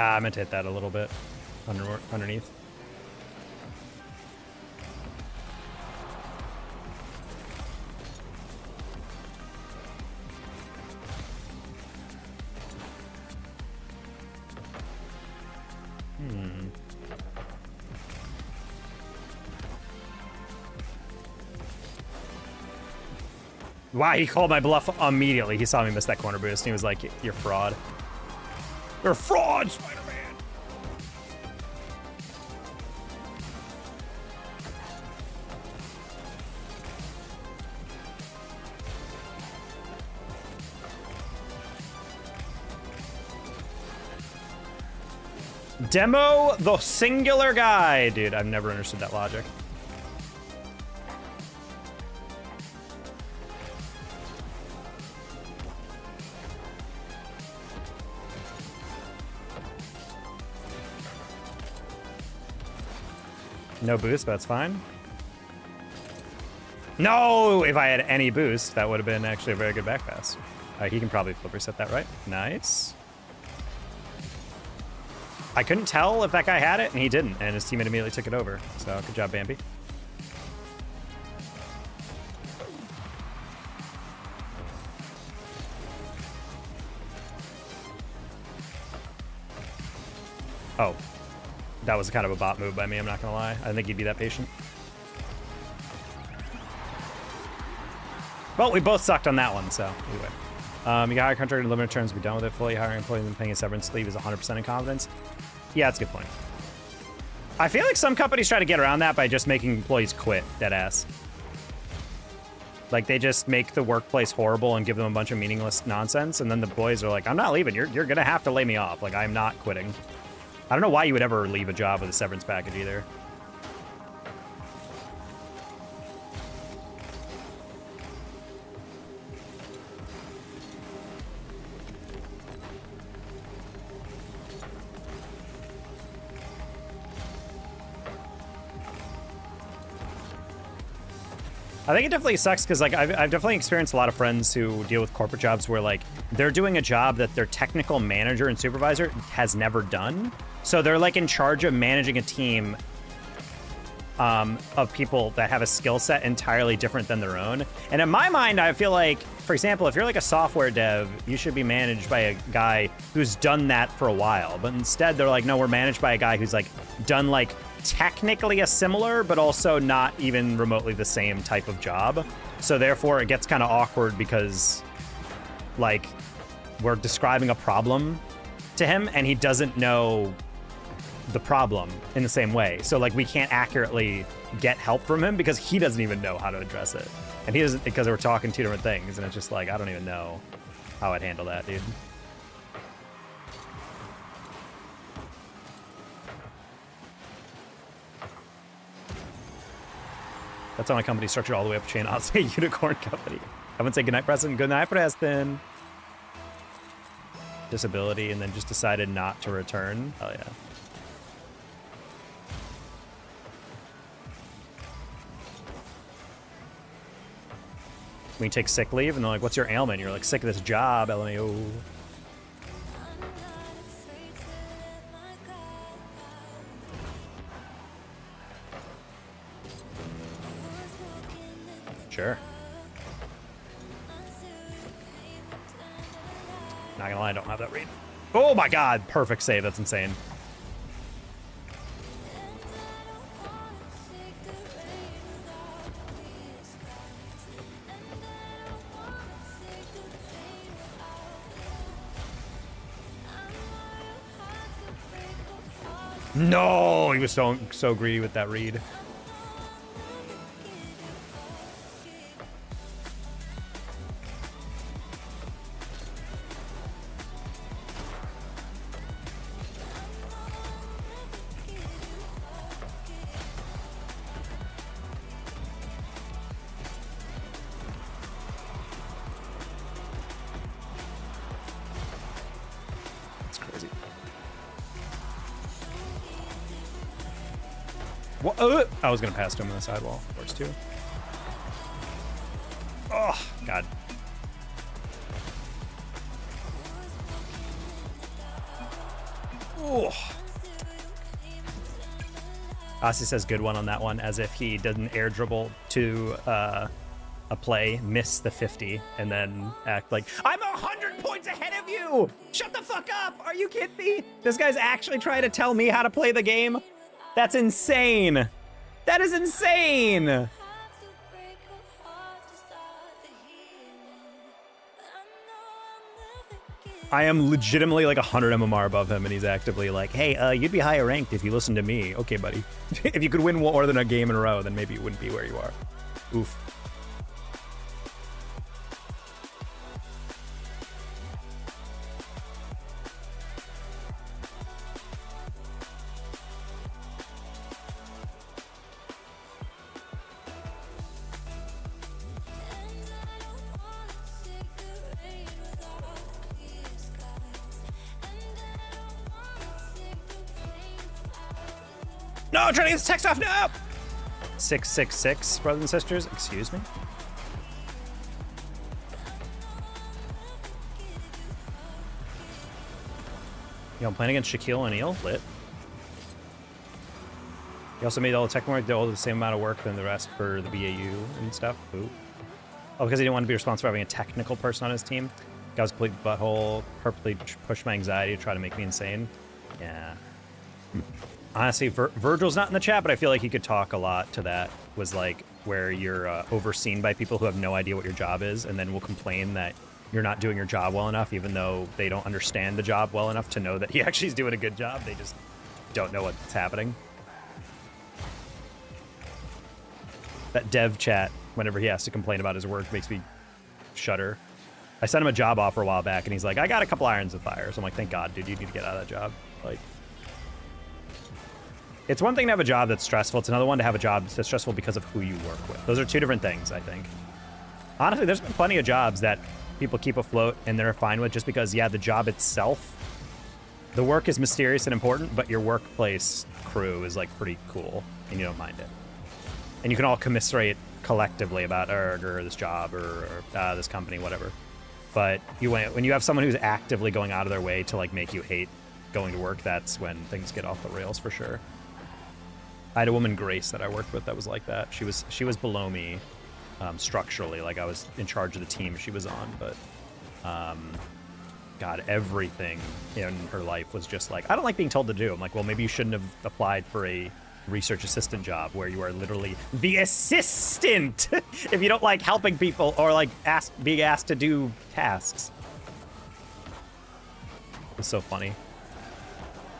I meant to hit that a little bit underneath. Wow, he called my bluff immediately. He saw me miss that corner boost, and he was like, you're fraud. You're a fraud, Spider-Man! Demo the singular guy. Dude, I've never understood that logic. No boost, but that's fine. No! If I had any boost, that would have been actually a very good back pass. He can probably flip reset that, right? Nice. I couldn't tell if that guy had it, and he didn't, and his teammate immediately took it over. So, good job, Bambi. Oh. That was kind of a bot move by me, I'm not gonna lie. I didn't think he'd be that patient. Well, we both sucked on that one, so anyway. You can hire a contractor in limited terms, be done with it fully. Hiring employees and paying a severance leave is 100% in confidence. Yeah, that's a good point. I feel like some companies try to get around that by just making employees quit, deadass. Like, they just make the workplace horrible and give them a bunch of meaningless nonsense, and then the employees are like, I'm not leaving. You're gonna have to lay me off. Like, I'm not quitting. I don't know why you would ever leave a job with a severance package either. I think it definitely sucks because, like, I've definitely experienced a lot of friends who deal with corporate jobs where, like, they're doing a job that their technical manager and supervisor has never done. So they're, like, in charge of managing a team of people that have a skill set entirely different than their own. And in my mind, I feel like, for example, if you're like a software dev, you should be managed by a guy who's done that for a while. But instead, they're like, no, we're managed by a guy who's, like, done, like, technically a similar, but also not even remotely the same type of job. So therefore, it gets kind of awkward because, like, we're describing a problem to him, and he doesn't know the problem in the same way. So, like, we can't accurately get help from him because he doesn't even know how to address it. And he doesn't, because we're talking two different things, and it's just like, I don't even know how I'd handle that, dude. That's how my company structured all the way up the chain. I'll say unicorn company. I wouldn't say goodnight, Preston. Good night, Preston. Disability, and then just decided not to return. Oh, yeah. When you take sick leave, and they're like, what's your ailment? You're like, sick of this job, LMAO. Sure. Not gonna lie, I don't have that read. Oh my god, perfect save. That's insane. No, he was so greedy with that read. I was gonna pass to him on the sidewall, of course, too. Oh, God. Oh. Aussie says good one on that one, as if he did an air dribble to a play, miss the 50, and then act like, I'm 100 points ahead of you! Shut the fuck up! Are you kidding me? This guy's actually trying to tell me how to play the game? That's insane! That is insane! I am legitimately like 100 MMR above him, and he's actively like, hey, you'd be higher ranked if you listened to me. Okay, buddy. If you could win more than a game in a row, then maybe you wouldn't be where you are. Oof. No, trying to get this text off, no! 666, brothers and sisters, excuse me? Yo, I'm playing against Shaquille O'Neal, lit. He also made all the tech work, did all the same amount of work than the rest for the BAU and stuff. Ooh. Oh, because he didn't want to be responsible for having a technical person on his team. Guy was a complete butthole, purposely pushed my anxiety to try to make me insane. Yeah. Honestly, Virgil's not in the chat, but I feel like he could talk a lot to that. Was like where you're overseen by people who have no idea what your job is, and then will complain that you're not doing your job well enough, even though they don't understand the job well enough to know that he actually is doing a good job. They just don't know what's happening. That dev chat, whenever he has to complain about his work, makes me shudder. I sent him a job offer a while back, and he's like, I got a couple irons in fire. So I'm like, thank God, dude, you need to get out of that job. Like, it's one thing to have a job that's stressful. It's another one to have a job that's stressful because of who you work with. Those are two different things, I think. Honestly, there's been plenty of jobs that people keep afloat and they're fine with just because, yeah, the job itself, the work is mysterious and important, but your workplace crew is like pretty cool and you don't mind it. And you can all commiserate collectively about or this job or this company, whatever. But when you have someone who's actively going out of their way to like make you hate going to work, that's when things get off the rails for sure. I had a woman, Grace, that I worked with that was like that. She was below me structurally, like I was in charge of the team she was on, but God, everything in her life was just like, I don't like being told to do. I'm like, well, maybe you shouldn't have applied for a research assistant job where you are literally the assistant if you don't like helping people or like being asked to do tasks. It was so funny.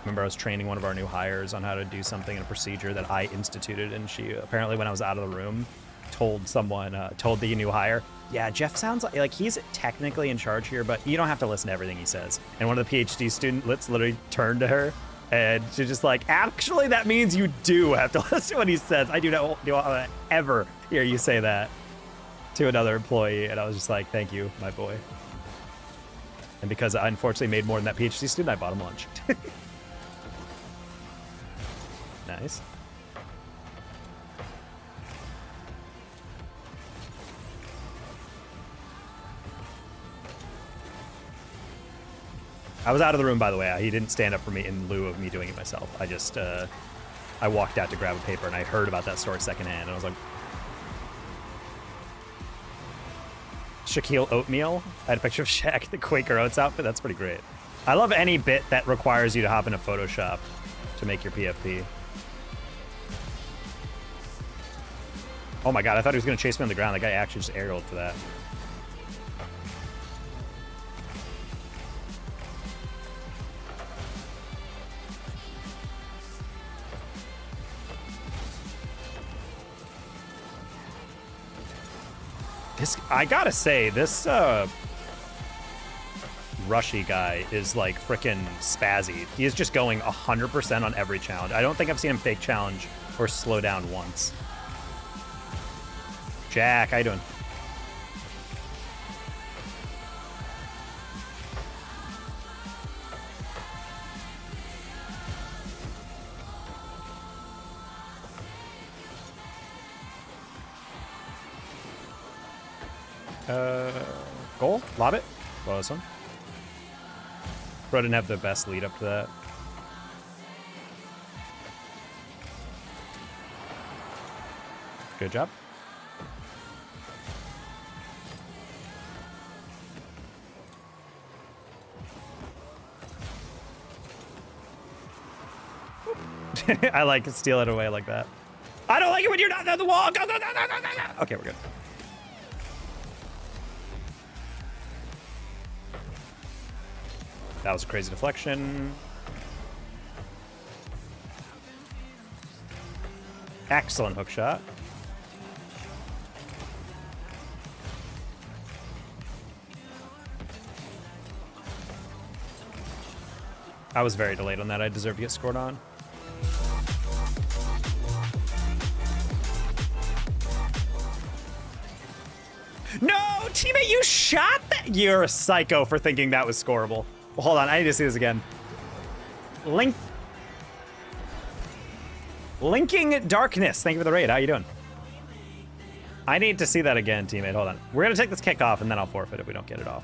Remember I was training one of our new hires on how to do something in a procedure that I instituted, and she apparently, when I was out of the room, told the new hire, yeah, Jeff sounds like he's technically in charge here, but you don't have to listen to everything he says. And one of the PhD students literally turned to her, and she's just like, actually, that means you do have to listen to what he says. I do not ever hear you say that to another employee. And I was just like, thank you, my boy. And because I unfortunately made more than that PhD student, I bought him lunch. Nice. I was out of the room, by the way. He didn't stand up for me in lieu of me doing it myself. I just, I walked out to grab a paper, and I heard about that story secondhand, and I was like, Shaquille Oatmeal? I had a picture of Shaq, the Quaker Oats outfit. That's pretty great. I love any bit that requires you to hop into Photoshop to make your PFP. Oh my God, I thought he was going to chase me on the ground. That guy actually just aerialed for that. I gotta say, this Rushy guy is like freaking spazzy. He is just going 100% on every challenge. I don't think I've seen him fake challenge or slow down once. Jack, how you doing? Goal? Lob it? Well, this one. Bro didn't have the best lead up to that. Good job. I like to steal it away like that. I don't like it when you're not on the wall. Go, go, go, go, go, go. Okay, we're good. That was a crazy deflection. Excellent hook shot. I was very delayed on that. I deserve to get scored on. No, teammate, you shot that. You're a psycho for thinking that was scoreable. Well, hold on, I need to see this again. Linking Darkness, thank you for the raid. How you doing? I need to see that again, teammate. Hold on. We're gonna take this kick off, and then I'll forfeit if we don't get it off.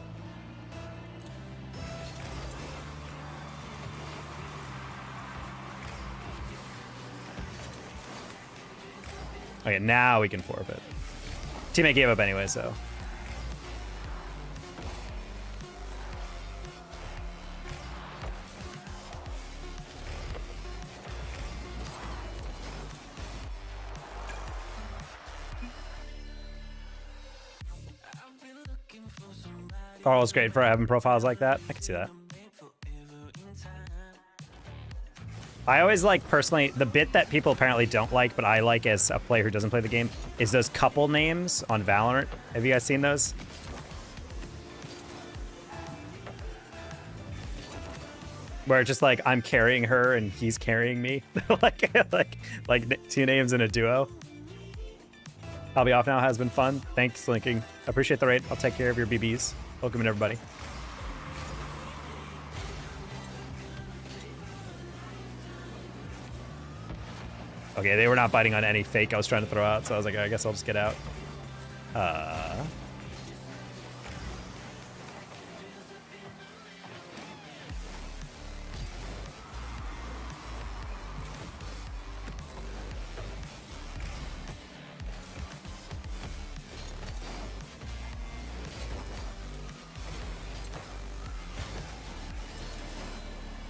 Okay, now we can forfeit. Teammate gave up anyway, so. Oh, it's great for having profiles like that. I can see that. I always like, personally, the bit that people apparently don't like, but I like as a player who doesn't play the game, is those couple names on Valorant. Have you guys seen those? Where it's just like, I'm carrying her and he's carrying me. like two names in a duo. I'll be off now. Has been fun. Thanks, Linking. Appreciate the raid. I'll take care of your BBs. Welcome in, everybody. Okay, they were not biting on any fake I was trying to throw out, so I was like, I guess I'll just get out.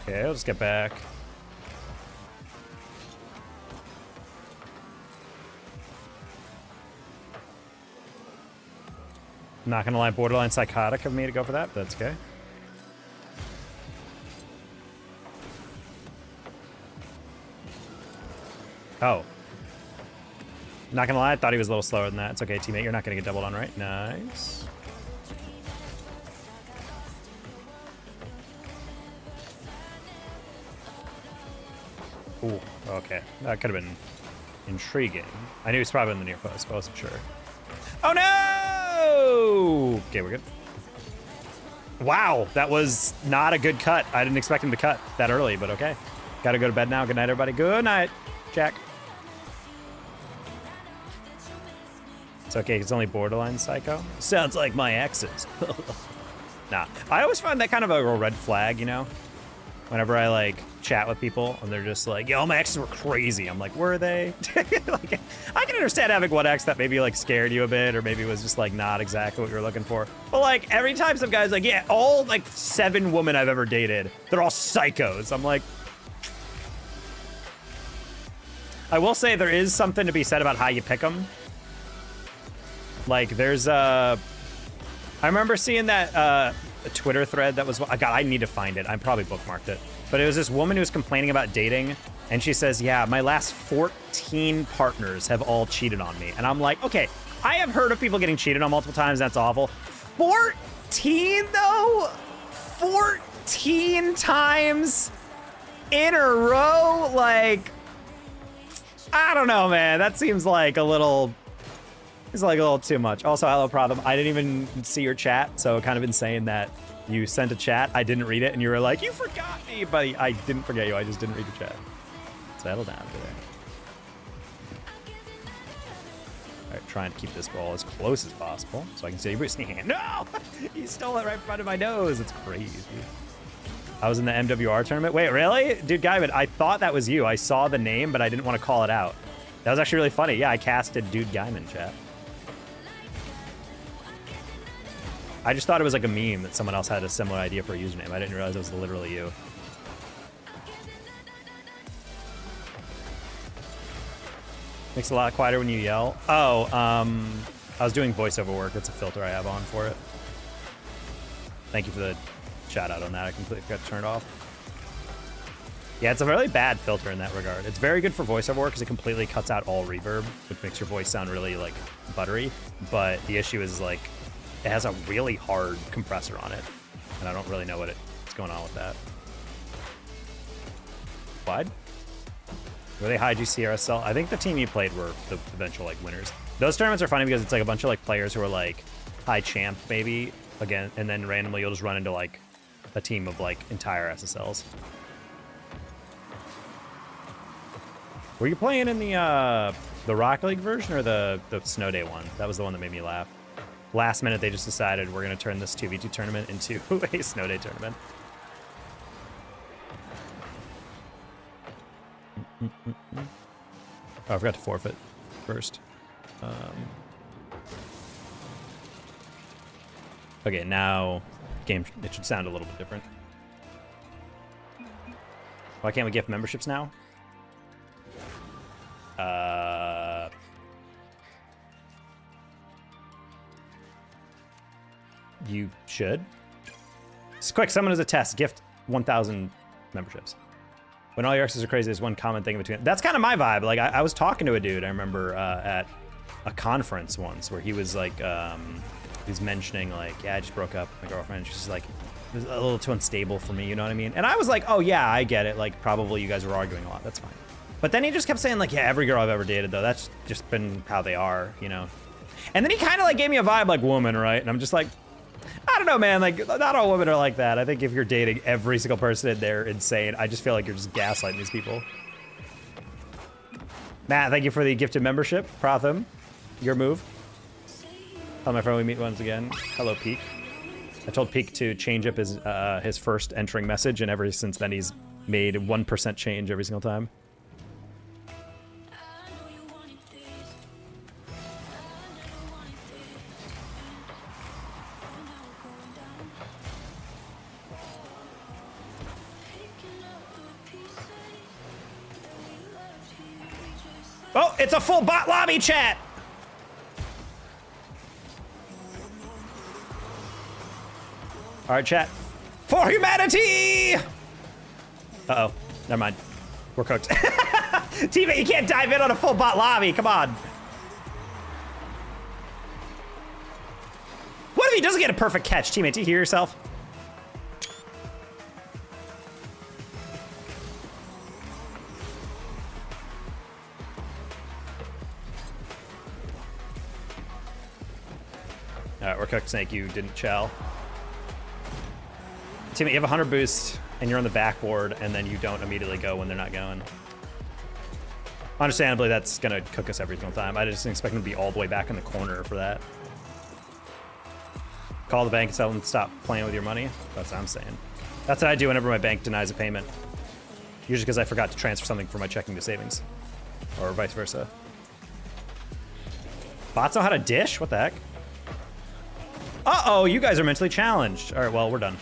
Okay, I'll just get back. Not gonna lie, borderline psychotic of me to go for that, but that's okay. Oh. Not gonna lie, I thought he was a little slower than that. It's okay, teammate, you're not gonna get doubled on, right? Nice. Ooh, okay. That could have been intriguing. I knew he was probably in the near post, but I wasn't sure. Oh no! Okay, we're good. Wow, that was not a good cut. I didn't expect him to cut that early, but okay. Gotta go to bed now. Good night, everybody. Good night, Jack. It's okay, it's only borderline psycho. Sounds like my exes. Nah, I always find that kind of a red flag, you know? Whenever I like chat with people and they're just like, yo, my exes were crazy. I'm like, were they? Like, I can understand having one ex that maybe like scared you a bit or maybe was just like not exactly what you were looking for. But like every time some guy's like, yeah, all like 7 women I've ever dated, they're all psychos. I'm like, I will say there is something to be said about how you pick them. Like there's I remember seeing that a Twitter thread that was, God, I need to find it. I probably bookmarked it. But it was this woman who was complaining about dating. And she says, yeah, my last 14 partners have all cheated on me. And I'm like, okay, I have heard of people getting cheated on multiple times. That's awful. 14 though? 14 times in a row? Like, I don't know, man. That seems like a little... It's like a little too much. Also, hello, problem. I didn't even see your chat, so kind of insane that you sent a chat. I didn't read it, and you were like, you forgot me, buddy. I didn't forget you. I just didn't read the chat. Settle down over there. All right, trying to keep this ball as close as possible so I can see you sneaking. No! You stole it right in front of my nose. It's crazy. I was in the MWR tournament. Wait, really? Dude, Guyman, I thought that was you. I saw the name, but I didn't want to call it out. That was actually really funny. Yeah, I casted Dude Guyman chat. I just thought it was like a meme that someone else had a similar idea for a username. I didn't realize it was literally you. Makes it a lot quieter when you yell. Oh, I was doing voiceover work. That's a filter I have on for it. Thank you for the shout out on that. I completely forgot to turn it off. Yeah, it's a really bad filter in that regard. It's very good for voiceover work because it completely cuts out all reverb, which makes your voice sound really like buttery. But the issue is like, it has a really hard compressor on it, and I don't really know what's going on with that. What? Were they high GCRSL? I think the team you played were the eventual like winners. Those tournaments are funny because it's like a bunch of like players who are like high champ maybe again, and then randomly you'll just run into like a team of like entire SSLs. Were you playing in the Rocket League version or the Snow Day one? That was the one that made me laugh. Last minute, they just decided we're going to turn this 2v2 tournament into a Snow Day tournament. Oh, I forgot to forfeit first. Okay, now game, it should sound a little bit different. Why can't we gift memberships now? you should. Just quick, someone as a test, gift 1,000 memberships. When all your exes are crazy, there's one common thing in between. That's kind of my vibe. Like, I was talking to a dude, I remember, at a conference once where he was like, he was mentioning like, yeah, I just broke up with my girlfriend. She's like, it was a little too unstable for me, you know what I mean? And I was like, oh yeah, I get it. Like, probably you guys were arguing a lot, that's fine. But then he just kept saying like, yeah, every girl I've ever dated though, that's just been how they are, you know? And then he kind of like gave me a vibe like woman, right? And I'm just like, I don't know, man, like not all women are like that. I think if you're dating every single person in there, insane. I just feel like you're just gaslighting these people. Matt, thank you for the gifted membership. Protham, your move. Hello, my friend, we meet once again. Hello, Peak. I told Peak to change up his first entering message, and ever since then he's made 1% change every single time. Oh, it's a full bot lobby chat! All right, chat. For humanity! Uh-oh, never mind. We're cooked. Teammate, you can't dive in on a full bot lobby, come on. What if he doesn't get a perfect catch? Teammate, do you hear yourself? All right, we're cooked, Snake. You didn't chow. Teammate, you have 100 boost, and you're on the backboard, and then you don't immediately go when they're not going. Understandably, that's gonna cook us every single time. I just didn't expect him to be all the way back in the corner for that. Call the bank and tell them to stop playing with your money. That's what I'm saying. That's what I do whenever my bank denies a payment. Usually because I forgot to transfer something from my checking to savings. Or vice versa. Bots know how to dish? What the heck? Uh-oh, you guys are mentally challenged. All right, well, we're done.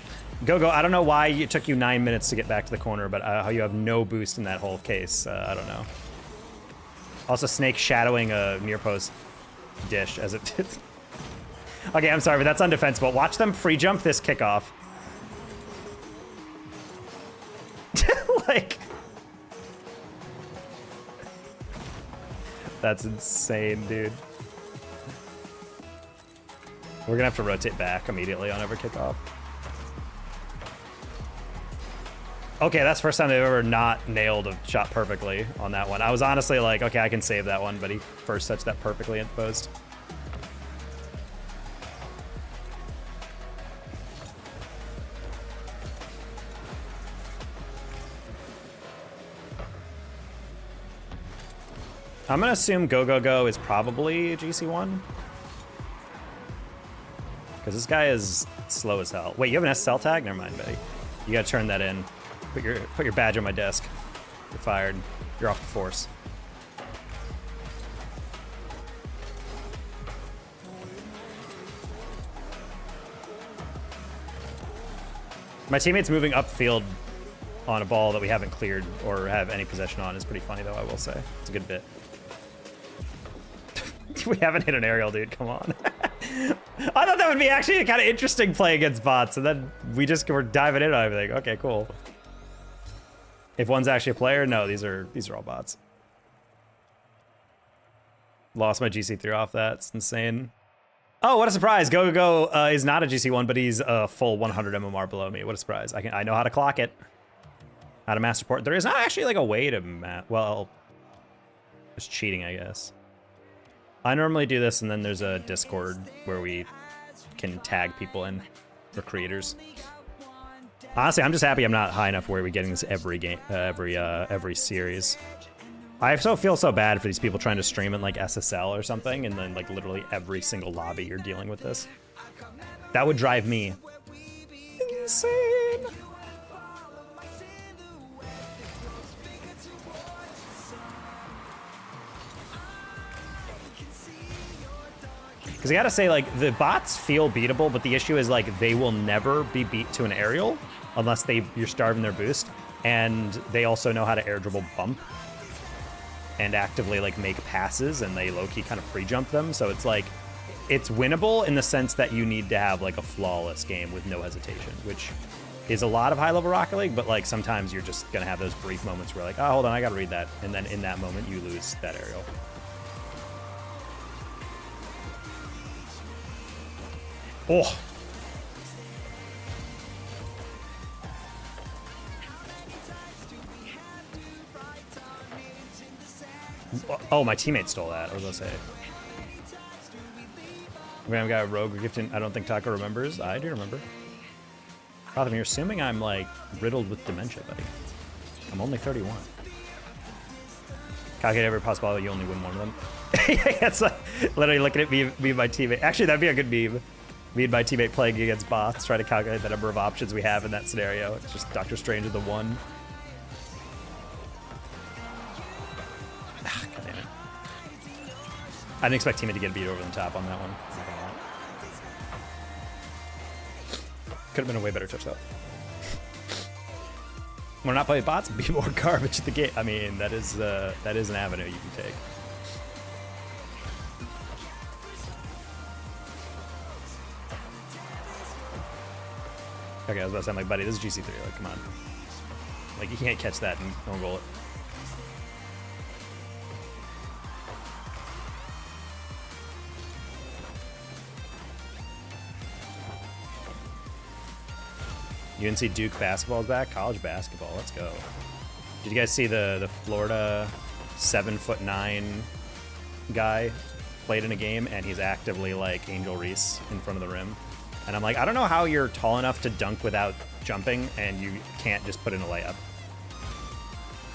Go. I don't know why it took you 9 minutes to get back to the corner, but how you have no boost in that whole case, I don't know. Also, Snake shadowing a near post dish as it did. Okay, I'm sorry, but that's undefensible. Watch them free jump this kickoff. Like, that's insane, dude. We're gonna have to rotate back immediately on every kickoff. Okay, that's the first time they've ever not nailed a shot perfectly on that one. I was honestly like, okay, I can save that one, but he first touched that perfectly at the post. I'm gonna assume Go is probably a GC1. Because this guy is slow as hell. Wait, you have an SSL tag? Never mind, buddy. You gotta turn that in. Put your badge on my desk. You're fired. You're off the force. My teammate's moving upfield on a ball that we haven't cleared or have any possession on is pretty funny, though, I will say. It's a good bit. We haven't hit an aerial, dude. Come on. I thought that would be actually a kind of interesting play against bots, and then we just were diving in on everything. Okay, cool. If one's actually a player, no, these are all bots. Lost my GC3 off that. It's insane. Oh, what a surprise! Go is not a GC1, but he's a full 100 MMR below me. What a surprise! I know how to clock it. How to master port. There is not actually like a way to well, it's cheating, I guess. I normally do this, and then there's a Discord where we can tag people in for creators. Honestly, I'm just happy I'm not high enough where we're getting this every game, every series. I feel so bad for these people trying to stream in like SSL or something, and then like literally every single lobby you're dealing with this. That would drive me insane. Because I gotta say, like, the bots feel beatable, but the issue is, like, they will never be beat to an aerial unless you're starving their boost. And they also know how to air dribble bump and actively, like, make passes, and they low-key kind of free jump them. So it's like, it's winnable in the sense that you need to have like a flawless game with no hesitation, which is a lot of high-level Rocket League, but like sometimes you're just gonna have those brief moments where like, oh, hold on, I gotta read that, and then in that moment you lose that aerial. Oh. Oh, my teammate stole that. I was gonna say. We haven't got a rogue gifting. I don't think Taco remembers. I do remember. Rotham, you're assuming I'm like riddled with dementia, buddy. I'm only 31. Calculate every possibility you only win one of them. It's like literally looking at me and my teammate. Actually, that'd be a good meme. Me and my teammate playing against bots, trying to calculate the number of options we have in that scenario. It's just Doctor Strange with the one. Ah, God damn it. I didn't expect teammate to get beat over the top on that one. Not gonna lie. Could have been a way better touch though. When not playing bots, be more garbage at the game. I mean, that is an avenue you can take. Okay, I was about to say, I'm like, buddy, this is GC3. Like, come on. Like, you can't catch that and don't roll it. UNC Duke basketball is back. College basketball, let's go. Did you guys see the Florida 7'9" guy played in a game and he's actively like Angel Reese in front of the rim? And I'm like, I don't know how you're tall enough to dunk without jumping and you can't just put in a layup.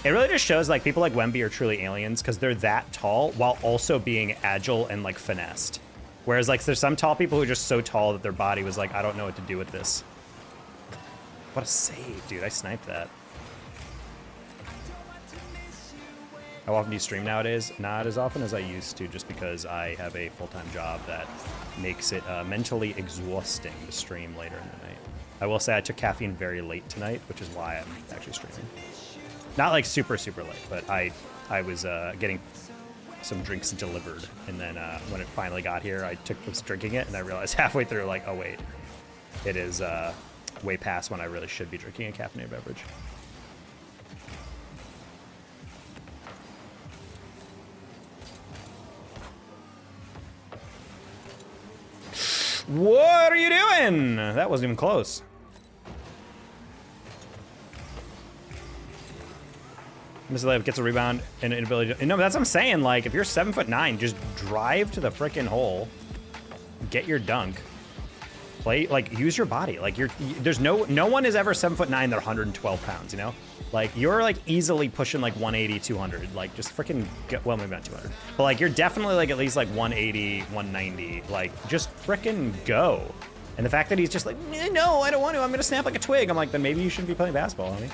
It really just shows like people like Wemby are truly aliens because they're that tall while also being agile and like finessed. Whereas like there's some tall people who are just so tall that their body was like, I don't know what to do with this. What a save, dude. I sniped that. How often do you stream nowadays? Not as often as I used to, just because I have a full-time job that makes it mentally exhausting to stream later in the night. I will say I took caffeine very late tonight, which is why I'm actually streaming. Not like super, super late, but I was getting some drinks delivered, and then when it finally got here, was drinking it, and I realized halfway through, like, oh wait, it is way past when I really should be drinking a caffeinated beverage. What are you doing? That wasn't even close. Mr. Lev gets a rebound and an ability to, no, that's what I'm saying. Like, if you're 7'9", just drive to the frickin' hole, get your dunk. Play, like, use your body. Like, there's no one is ever 7'9", they're 112 pounds, you know? Like, you're, like, easily pushing, like, 180, 200. Like, just frickin' get, well, maybe not 200. But, like, you're definitely, like, at least, like, 180, 190. Like, just frickin' go. And the fact that he's just like, no, I don't want to. I'm going to snap like a twig. I'm like, then maybe you shouldn't be playing basketball, homie.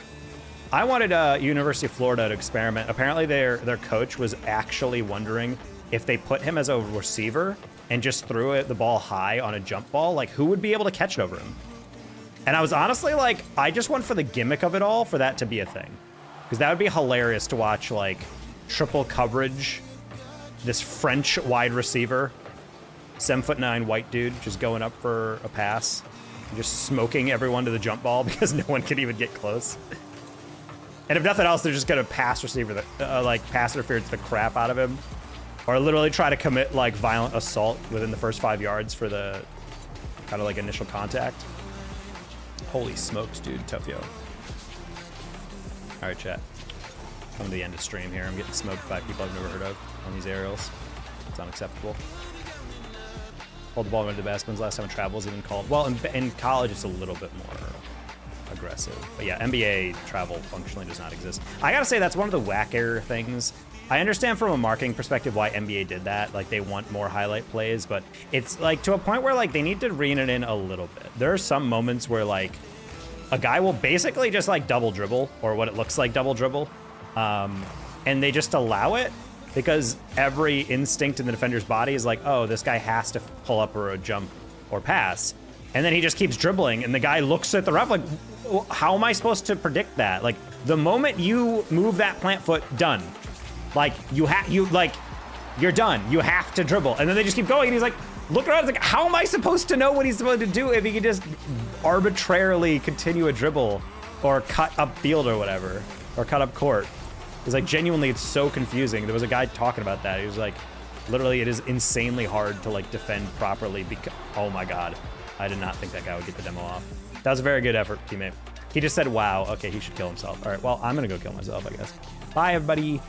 I wanted University of Florida to experiment. Apparently, their coach was actually wondering if they put him as a receiver and just threw the ball high on a jump ball, like, who would be able to catch it over him? And I was honestly like, I just want for the gimmick of it all for that to be a thing. Because that would be hilarious to watch, like, triple coverage, this French wide receiver, 7'9" white dude, just going up for a pass, and just smoking everyone to the jump ball because no one can even get close. And if nothing else, they're just gonna pass receiver, like, pass interference the crap out of him. Or literally try to commit, like, violent assault within the first 5 yards for the kind of, like, initial contact. Holy smokes, dude. Tough yo. All right, chat. Coming to the end of stream here. I'm getting smoked by people I've never heard of on these aerials. It's unacceptable. Hold the ball into the basketball's last time travel was even called. Well, in college, it's a little bit more aggressive. But yeah, NBA travel functionally does not exist. I gotta say, that's one of the wackier things. I understand from a marketing perspective why NBA did that. Like, they want more highlight plays, but it's like to a point where, like, they need to rein it in a little bit. There are some moments where, like, a guy will basically just, like, double dribble, or what it looks like double dribble, and they just allow it because every instinct in the defender's body is like, oh, this guy has to pull up or a jump or pass. And then he just keeps dribbling, and the guy looks at the ref like, how am I supposed to predict that? Like, the moment you move that plant foot, done. Like, you're done. You have to dribble. And then they just keep going, and he's like, Look around, it's like, how am I supposed to know what he's supposed to do if he can just arbitrarily continue a dribble or cut up field or whatever, or cut up court? It's like, genuinely, it's so confusing. There was a guy talking about that. He was like, literally, it is insanely hard to like defend properly because, oh my God. I did not think that guy would get the demo off. That was a very good effort, teammate. He just said, wow, okay, he should kill himself. All right, well, I'm gonna go kill myself, I guess. Bye, everybody.